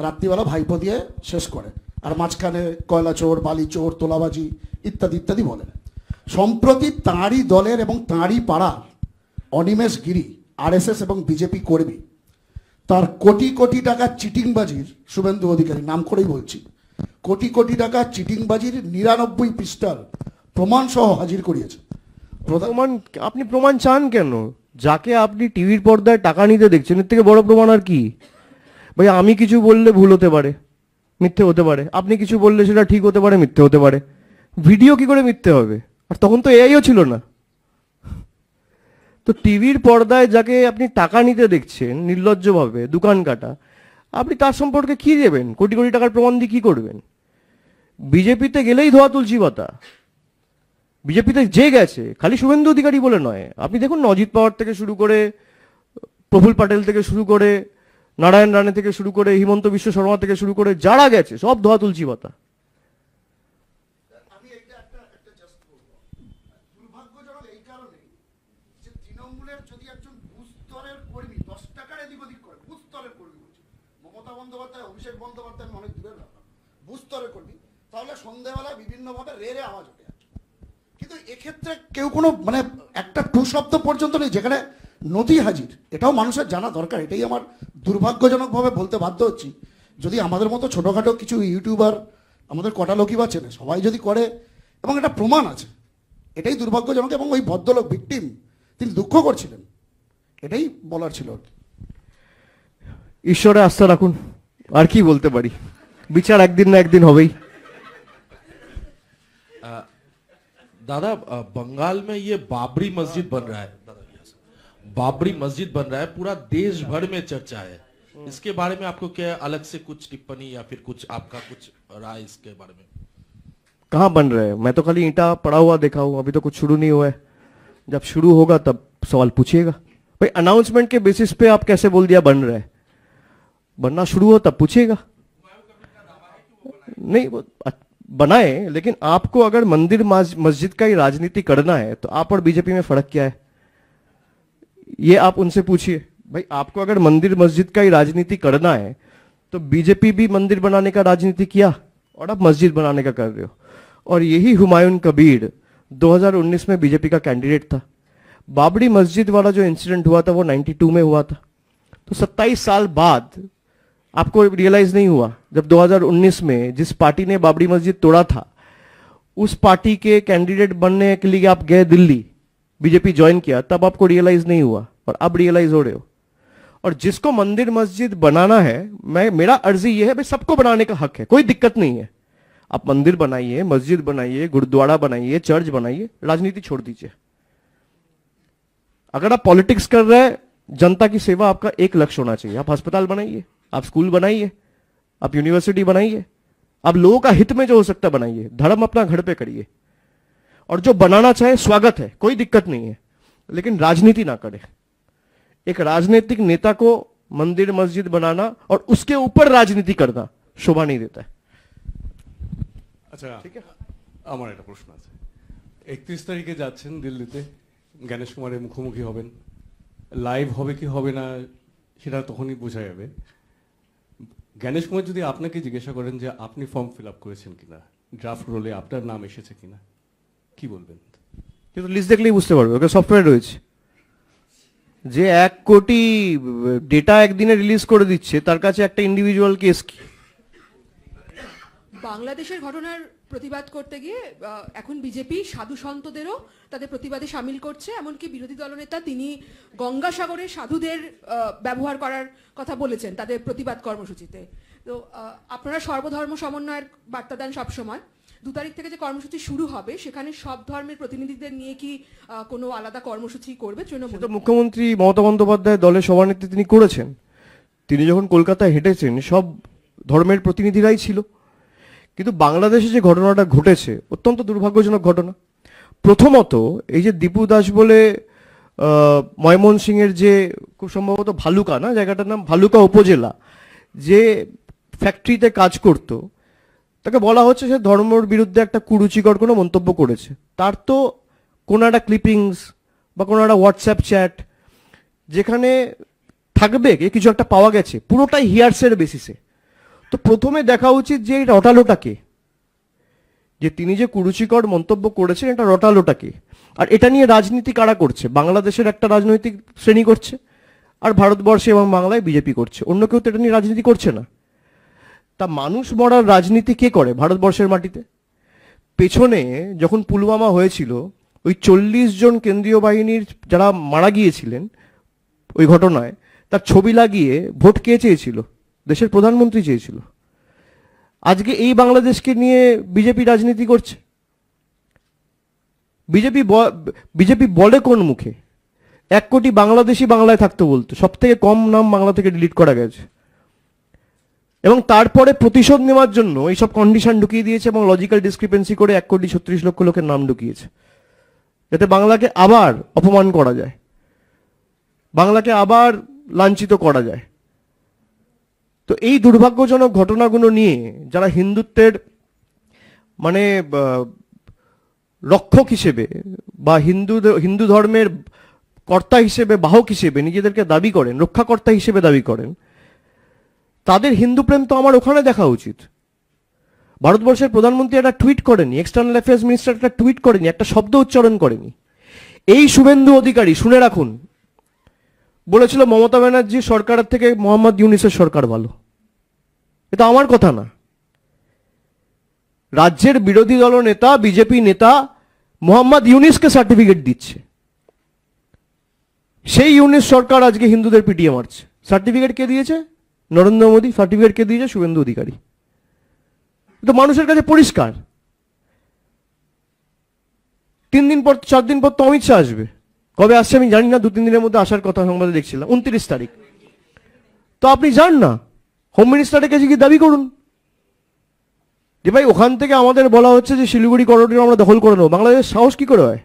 রাত্রিবেলা ভাইপো দিয়ে শেষ করে, আর মাঝখানে কয়লা চোর, বালি চোর, তোলাবাজি ইত্যাদি ইত্যাদি বলে। সম্প্রতি তাঁরই দলের এবং তাঁরই পাড়ার অনিমেষ গিরি, আরএসএস এবং বিজেপি কর্মী, তার কোটি কোটি টাকা চিটিংবাজির, শুভেন্দু অধিকারী নাম করেই বলছি, কোটি কোটি টাকা চিটিংবাজির 99 পৃষ্ঠার প্রমাণ সহ হাজির করিয়েছে। প্রমাণ আপনি প্রমাণ চান কেন? যাকে আপনি টিভির পর্দায় টাকা নিতে দেখছেন, এর থেকে বড় প্রমাণ আর কি? ভাই আমি কিছু বললে ভুল হতে পারে, মিথ্যে হতে পারে, আপনি কিছু বললে সেটা ঠিক হতে পারে, মিথ্যে হতে পারে। ভিডিও কি করে মিথ্যে হবে? আর তখন তো এআইও ছিল না। তো টিভির পর্দায় যাকে আপনি টাকা নিতে দেখছেন নির্লজ্জভাবে, দোকান কাটা, আপনি তার সম্পর্কে কি দেবেন? কোটি কোটি টাকার প্রমাণ দিয়ে কি করবেন? বিজেপিতে গেলেই ধোয়া তুলসী পাতা। বিজেপিতে যে গেছে খালি শুভেন্দু অধিকারী বলে নয়, আপনি দেখুন না, অজিত পাওয়ার থেকে শুরু করে, প্রফুল প্যাটেল থেকে শুরু করে, নারায়ণ রানে থেকে শুরু করে, হিমন্ত বিশ্ব শর্মা থেকে শুরু করে যারা গেছে সব ধোয়া তুলসী পাতা। মমতা বন্দ্যোপাধ্যায়, অভিষেক বন্দ্যোপাধ্যায় অনেক দূরের ব্যাপার, বুস্তরের কর্মী, তাহলে সন্ধ্যেবেলা বিভিন্নভাবে রে আওয়াজ ওঠে। কিন্তু এক্ষেত্রে কেউ কোনো মানে একটা টু শব্দ পর্যন্ত নেই যেখানে নদী হাজির। এটাও মানুষের জানা দরকার। এটাই আমার দুর্ভাগ্যজনকভাবে বলতে বাধ্য হচ্ছি, যদি আমাদের মতো ছোটোখাটো কিছু ইউটিউবার, আমাদের কটা লোকই বা চেনে, সবাই যদি করে এবং এটা প্রমাণ আছে, এটাই দুর্ভাগ্যজনক। এবং ওই ভদ্রলোক ভিকটিম, তিনি দুঃখ করছিলেন, এটাই বলার ছিল। ঈশ্বরে আস্থা রাখুন, আর কি বলতে পারি, বিচার একদিন না একদিন হবেই। दादा बंगाल में ये बाबरी मस्जिद बन रहा है, बाबरी मस्जिद बन रहा है, पूरा देश भर में चर्चा है। इसके बारे में आपको क्या अलग से कुछ टिप्पणी या फिर कुछ आपका कुछ राय इसके बारे में? कहाँ बन रहे हैं? मैं तो खाली ईंटा पड़ा हुआ देखा हूँ, अभी तो कुछ शुरू नहीं हुआ है। जब शुरू होगा तब सवाल पूछिएगा। भाई अनाउंसमेंट के बेसिस पे आप कैसे बोल दिया बन रहा है? बनना शुरू हो तब पूछिएगा। नहीं वो बनाए, लेकिन आपको अगर मंदिर मस्जिद का ही राजनीति करना है तो आप और बीजेपी में फर्क क्या है, ये आप उनसे पूछिए। भाई आपको अगर मंदिर मस्जिद का ही राजनीति करना है तो बीजेपी भी मंदिर बनाने का राजनीति किया और आप मस्जिद बनाने का कर रहे हो। और यही हुमायूं कबीर 2019 में बीजेपी का कैंडिडेट था। बाबरी मस्जिद वाला जो इंसिडेंट हुआ था वो 92 में हुआ था, तो 27 साल बाद आपको रियलाइज नहीं हुआ जब 2019 में जिस पार्टी ने बाबरी मस्जिद तोड़ा था उस पार्टी के कैंडिडेट बनने के लिए आप गए दिल्ली, बीजेपी ज्वाइन किया, तब आपको रियलाइज नहीं हुआ और अब रियलाइज हो रहे हो। और जिसको मंदिर मस्जिद बनाना है, मेरा अर्जी ये है भाई सबको बनाने का हक है, कोई दिक्कत नहीं है। आप मंदिर बनाइए, मस्जिद बनाइए, गुरुद्वारा बनाइए, चर्च बनाइए, राजनीति छोड़ दीजिए। अगर आप पॉलिटिक्स कर रहे हैं, जनता की सेवा आपका एक लक्ष्य होना चाहिए। आप अस्पताल बनाइए, आप स्कूल बनाइए, आप यूनिवर्सिटी बनाइए, आप लोगों का हित में जो हो सकता बनाइए। धर्म अपना घर पे करिए, और जो बनाना चाहे स्वागत है, कोई दिक्कत नहीं है, लेकिन राजनीति ना करे। एक राजनीतिक नेता को मंदिर मस्जिद बनाना और उसके ऊपर राजनीति करना शोभा नहीं देता है। আচ্ছা, ঠিক আছে, আমার একটা প্রশ্ন আছে। 31 তারিখে যাচ্ছেন দিল্লিতে, জ্ঞানেশ কুমারের মুখোমুখি হবেন, লাইভ হবে কি হবে না সেটা তখনই বোঝা যাবে। জ্ঞানেশ কুমার যদি আপনাকে জিজ্ঞাসা করেন যে আপনি ফর্ম ফিল আপ করেছেন কিনা, ড্রাফট রোলে আপনার নাম এসেছে কিনা, কি বলবেন? কিন্তু লিস্ট দেখলেই বুঝতে পারবে, ওকে সফটওয়্যার রয়েছে। যে 1 কোটি ডেটা একদিনে রিলিজ করে দিচ্ছে তার কাছে একটা ইন্ডিভিজুয়াল কেস কি? বাংলাদেশের ঘটনার প্রতিবাদ করতে গিয়ে এখন বিজেপি সাধু সন্তদেরও তাদের প্রতিবাদে সামিল করছে। এমনকি বিরোধী দলনেতা তিনি গঙ্গাসাগরে সাধুদের ব্যবহার করার কথা বলেছেন তাদের প্রতিবাদ কর্মসূচিতে। তো আপনারা সর্বধর্ম সমন্বয়ের বার্তা দেন সবসময়। 2 তারিখ থেকে যে কর্মসূচি শুরু হবে সেখানে সব ধর্মের প্রতিনিধিদের নিয়ে কি কোনো আলাদা কর্মসূচি করবে তৃণমূল? মুখ্যমন্ত্রী মমতা বন্দ্যোপাধ্যায় দলের সভানেত্রী তিনি করেছেন। তিনি যখন কলকাতায় হেঁটেছেন সব ধর্মের প্রতিনিধিরাই ছিল। কিন্তু বাংলাদেশে যে ঘটনাটা ঘটেছে অত্যন্ত দুর্ভাগ্যজনক ঘটনা। প্রথমত এই যে দীপু দাস বলে ময়মনসিংহের যে খুব সম্ভবত ভালুকা না, জায়গাটার নাম ভালুকা উপজেলা, যে ফ্যাক্টরিতে কাজ করতো, তাকে বলা হচ্ছে সে ধর্মের বিরুদ্ধে একটা কুরুচিকর কোনো মন্তব্য করেছে। তার তো কোনো একটা ক্লিপিংস বা কোনো একটা হোয়াটসঅ্যাপ চ্যাট যেখানে থাকবে কিছু একটা পাওয়া গেছে, পুরোটাই হিয়ার্সের বেসিসে। তো প্রথমে দেখা উচিত যে এই রটালোটাকে, যে তিনি যে কুরুচিকর মন্তব্য করেছেন এটা রটালোটাকে, আর এটা নিয়ে রাজনীতি কারা করছে? বাংলাদেশের একটা রাজনৈতিক শ্রেণী করছে, আর ভারতবর্ষে এবং বাংলায় বিজেপি করছে। অন্য কেউ তো এটা নিয়ে রাজনীতি করছে না। তা মানুষ মরার রাজনীতি কে করে ভারতবর্ষের মাটিতে? পেছনে যখন পুলওয়ামা হয়েছিল, ওই 40 জন কেন্দ্রীয় বাহিনীর যারা মারা গিয়েছিলেন ওই ঘটনায়, তার ছবি লাগিয়ে ভোট কে চেয়েছিল? দেশের প্রধানমন্ত্রী চেয়েছিল। আজকে এই বাংলাদেশকে নিয়ে বিজেপি রাজনীতি করছে। বিজেপি বলে কোন মুখে? 1 কোটি বাংলাদেশি বাংলায় থাকতে বলতো, সব থেকে কম নাম বাংলা থেকে ডিলিট করা গেছে। এবং তারপরে প্রতিশোধ নেওয়ার জন্য এইসব কন্ডিশন ঢুকিয়ে দিয়েছে এবং লজিক্যাল ডিসক্রিপেন্সি করে 1,36,00,000 লোকের নাম ঢুকিয়েছে, যাতে বাংলাকে আবার অপমান করা যায়, বাংলাকে আবার লাঞ্ছিত করা যায়। তো এই দুর্ভাগ্যজনক ঘটনাগুলো নিয়ে যারা হিন্দুত্বের মানে রক্ষক হিসেবে বা হিন্দু ধর্মের কর্তা হিসেবে, বাহক হিসেবে নিজেদেরকে দাবি করেন, রক্ষাকর্তা হিসেবে দাবি করেন, তাদের হিন্দু প্রেম তো আমার ওখানে দেখা উচিত। ভারতবর্ষের প্রধানমন্ত্রী একটা টুইট করেনি, এক্সটার্নাল অ্যাফেয়ার্স মিনিস্টার একটা টুইট করেনি, একটা শব্দ উচ্চারণ করেনি। এই শুভেন্দু অধিকারী, শুনে রাখুন, বলেছিল মমতা ব্যানার্জির সরকারের থেকে মোহাম্মদ ইউনিসের সরকার ভালো। এটা আমার কথা না, রাজ্যের বিরোধী দল নেতা, বিজেপি নেতা মোহাম্মদ ইউনিসকে সার্টিফিকেট দিচ্ছে। সেই ইউনিস সরকার আজকে হিন্দুদের পিটিয়ে মারছে। সার্টিফিকেট কে দিয়েছে? নরেন্দ্র মোদী। সার্টিফিকেট কে দিয়েছে? শুভেন্দু অধিকারী। তো মানুষের কাছে পরিষ্কার। 3 দিন পর 4 দিন পর তো অমিত শাহ আসবে। কবে আসছে আমি জানি না, 2-3 দিনের মধ্যে আসার কথা সংবাদে দেখছিলাম, 29 তারিখ। তো আপনি যান না, হোম মিনিস্টারের কাছে গিয়ে দাবি করুন যে ভাই ওখান থেকে আমাদের বলা হচ্ছে যে শিলিগুড়ি করিডোর আমরা দখল করে নেবো। বাংলাদেশ সাহস কি করে হয়?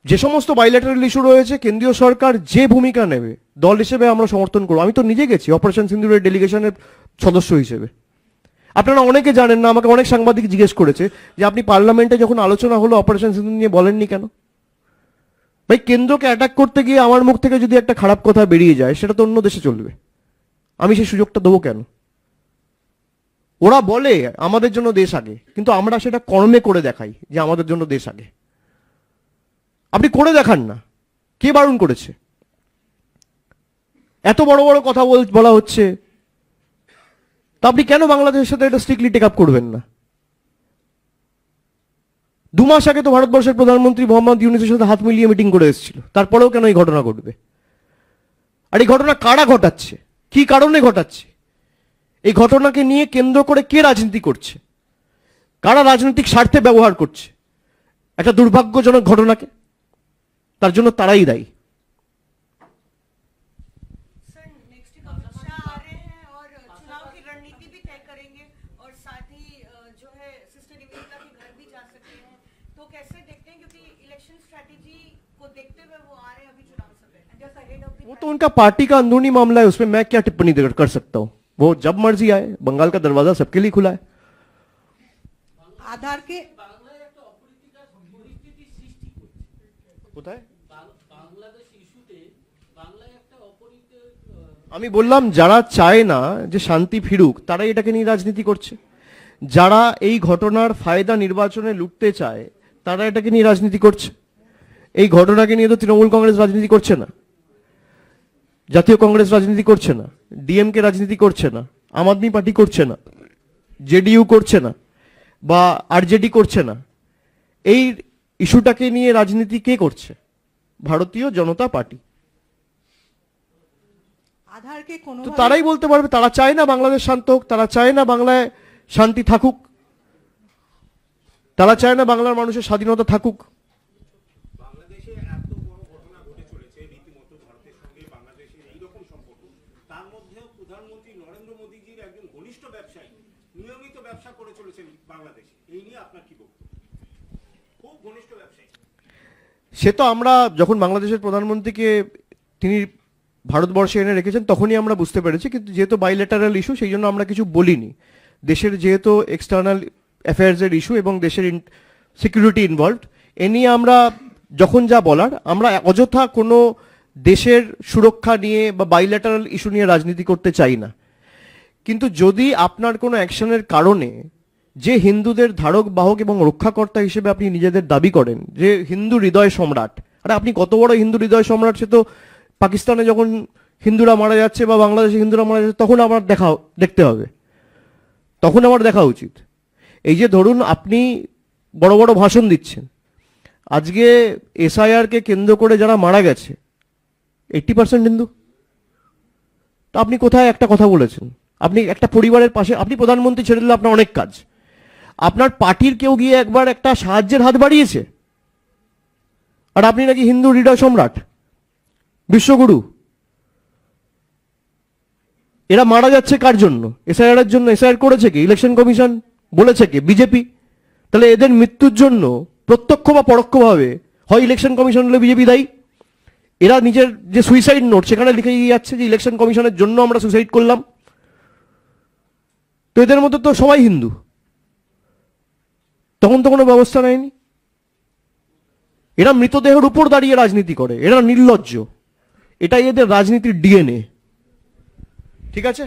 যে সমস্ত বাইল্যাটারাল ইস্যু রয়েছে কেন্দ্রীয় সরকার যে ভূমিকা নেবে দল হিসেবে আমরা সমর্থন করবো। আমি তো নিজে গেছি অপারেশন সিন্দুরের ডেলিগেশনের সদস্য হিসেবে। আপনারা অনেকে জানেন না, আমাকে অনেক সাংবাদিক জিজ্ঞেস করেছে যে আপনি পার্লামেন্টে যখন আলোচনা হলো অপারেশন সিন্দুর নিয়ে বলেননি কেন? ভাই কেন্দ্রকে অ্যাটাক করতে গিয়ে আমার মুখ থেকে যদি একটা খারাপ কথা বেরিয়ে যায় সেটা তো অন্য দেশে চলবে, আমি সেই সুযোগটা দেবো কেন? ওরা বলে আমাদের জন্য দেশ আগে, কিন্তু আমরা সেটা কর্মে করে দেখাই যে আমাদের জন্য দেশ আগে। আপনি করে দেখান না, কে বারণ করেছে? এত বড় বড় কথা বলা হচ্ছে, তা আপনি কেন বাংলাদেশের সাথে এটা স্ট্রিক্টলি টেক আপ করবেন না? 2 মাস আগে তো ভারতবর্ষের প্রধানমন্ত্রী মোহাম্মদ ইউনিসের সাথে হাত মিলিয়ে মিটিং করে এসেছিল, তারপরেও কেন এই ঘটনা ঘটবে? আর এই ঘটনা কারা ঘটাচ্ছে, কি কারণে ঘটাচ্ছে? এই ঘটনাকে নিয়ে কেন্দ্র করে কে রাজনীতি করছে, কারা রাজনৈতিক স্বার্থে ব্যবহার করছে একটা দুর্ভাগ্যজনক ঘটনাকে? তার জন্য তারাই দায়ী। वो तो उनका पार्टी का अंदरूनी मामला है, उसमें मैं क्या टिप्पणी कर सकता हूँ? वो जब मर्जी आए, बंगाल का दरवाजा सबके लिए खुला है। आधार के কোথায় আমি বললাম যারা চায় না যে শান্তি ফিরুক তারাই এটাকে নিয়ে রাজনীতি করছে। যারা এই ঘটনার ফায়দা নির্বাচনে লুটতে চায় তারা এটাকে নিয়ে রাজনীতি করছে। এই ঘটনাকে নিয়ে তো তৃণমূল কংগ্রেস রাজনীতি করছে না, জাতীয় কংগ্রেস রাজনীতি করছে না, ডিএমকে রাজনীতি করছে না, আম আদমি পার্টি করছে না, জেডিইউ করছে না, বা আরজেডি করছে না। এই ইস্যুটাকে নিয়ে রাজনীতি কে করছে? ভারতীয় জনতা পার্টি। आधार के कोनो তো তারাই বলতে পারবে তারা চায় না বাংলাদেশ শান্ত হোক, তারা চায় না বাংলায় শান্তি থাকুক, তারা চায় না বাংলার মানুষের স্বাধীনতা থাকুক। সে তো আমরা যখন বাংলাদেশের প্রধানমন্ত্রীকে তিনি ভারতবর্ষে এনে রেখেছেন তখনই আমরা বুঝতে পেরেছি, কিন্তু যেহেতু বাইলেটারাল ইস্যু সেই জন্য আমরা কিছু বলিনি। দেশের যেহেতু এক্সটার্নাল অ্যাফেয়ার্সের ইস্যু এবং দেশের সিকিউরিটি ইনভলভড, এ নিয়ে আমরা যখন যা বলার, আমরা অযথা কোনো দেশের সুরক্ষা নিয়ে বা বাইলেটারাল ইস্যু নিয়ে রাজনীতি করতে চাই না। কিন্তু যদি আপনার কোনো অ্যাকশনের কারণে যে হিন্দুদের ধারক বাহক এবং রক্ষাকর্তা হিসেবে আপনি নিজেদের দাবি করেন যে হিন্দু হৃদয় সম্রাট, আরে আপনি কত বড় হিন্দু হৃদয় সম্রাট সে তো পাকিস্তানে যখন হিন্দুরা মারা যাচ্ছে বা বাংলাদেশে হিন্দুরা মারা যাচ্ছে তখন আমার দেখতে হবে, তখন আমার দেখা উচিত। এই যে ধরুন আপনি বড় বড় ভাষণ দিচ্ছেন, আজকে এসআইআরকে কেন্দ্র করে যারা মারা গেছে 80% হিন্দু। তা আপনি কোথায় একটা কথা বলেছেন? আপনি একটা পরিবারের পাশে, আপনি প্রধানমন্ত্রী ছেড়ে দিলে আপনার অনেক কাজ, আপনার পার্টির কেউ গিয়ে একবার একটা সাহায্যের হাত বাড়িয়েছে? আর আপনি নাকি হিন্দু হৃদয় সম্রাট, বিশ্বগুরু। এরা মারা যাচ্ছে কার জন্য? এসআইআর এর জন্য। এসআইআর করেছে কি? ইলেকশন কমিশন বলেছে কি? বিজেপি। তাহলে এদের মৃত্যুর জন্য প্রত্যক্ষ বা পরোক্ষভাবে হয় ইলেকশন কমিশন হলে বিজেপি দায়ী। এরা নিজের যে সুইসাইড নোট সেখানে লিখে দিয়ে যাচ্ছে যে ইলেকশন কমিশনের জন্য আমরা সুইসাইড করলাম। তো এদের মধ্যে তো সবাই হিন্দু, তখন তো কোনো ব্যবস্থা নেয়নি। এরা মৃতদেহের উপর দাঁড়িয়ে রাজনীতি করে, এরা নির্লজ্জ, এটাই এদের রাজনীতির ডিএনএ। ঠিক আছে।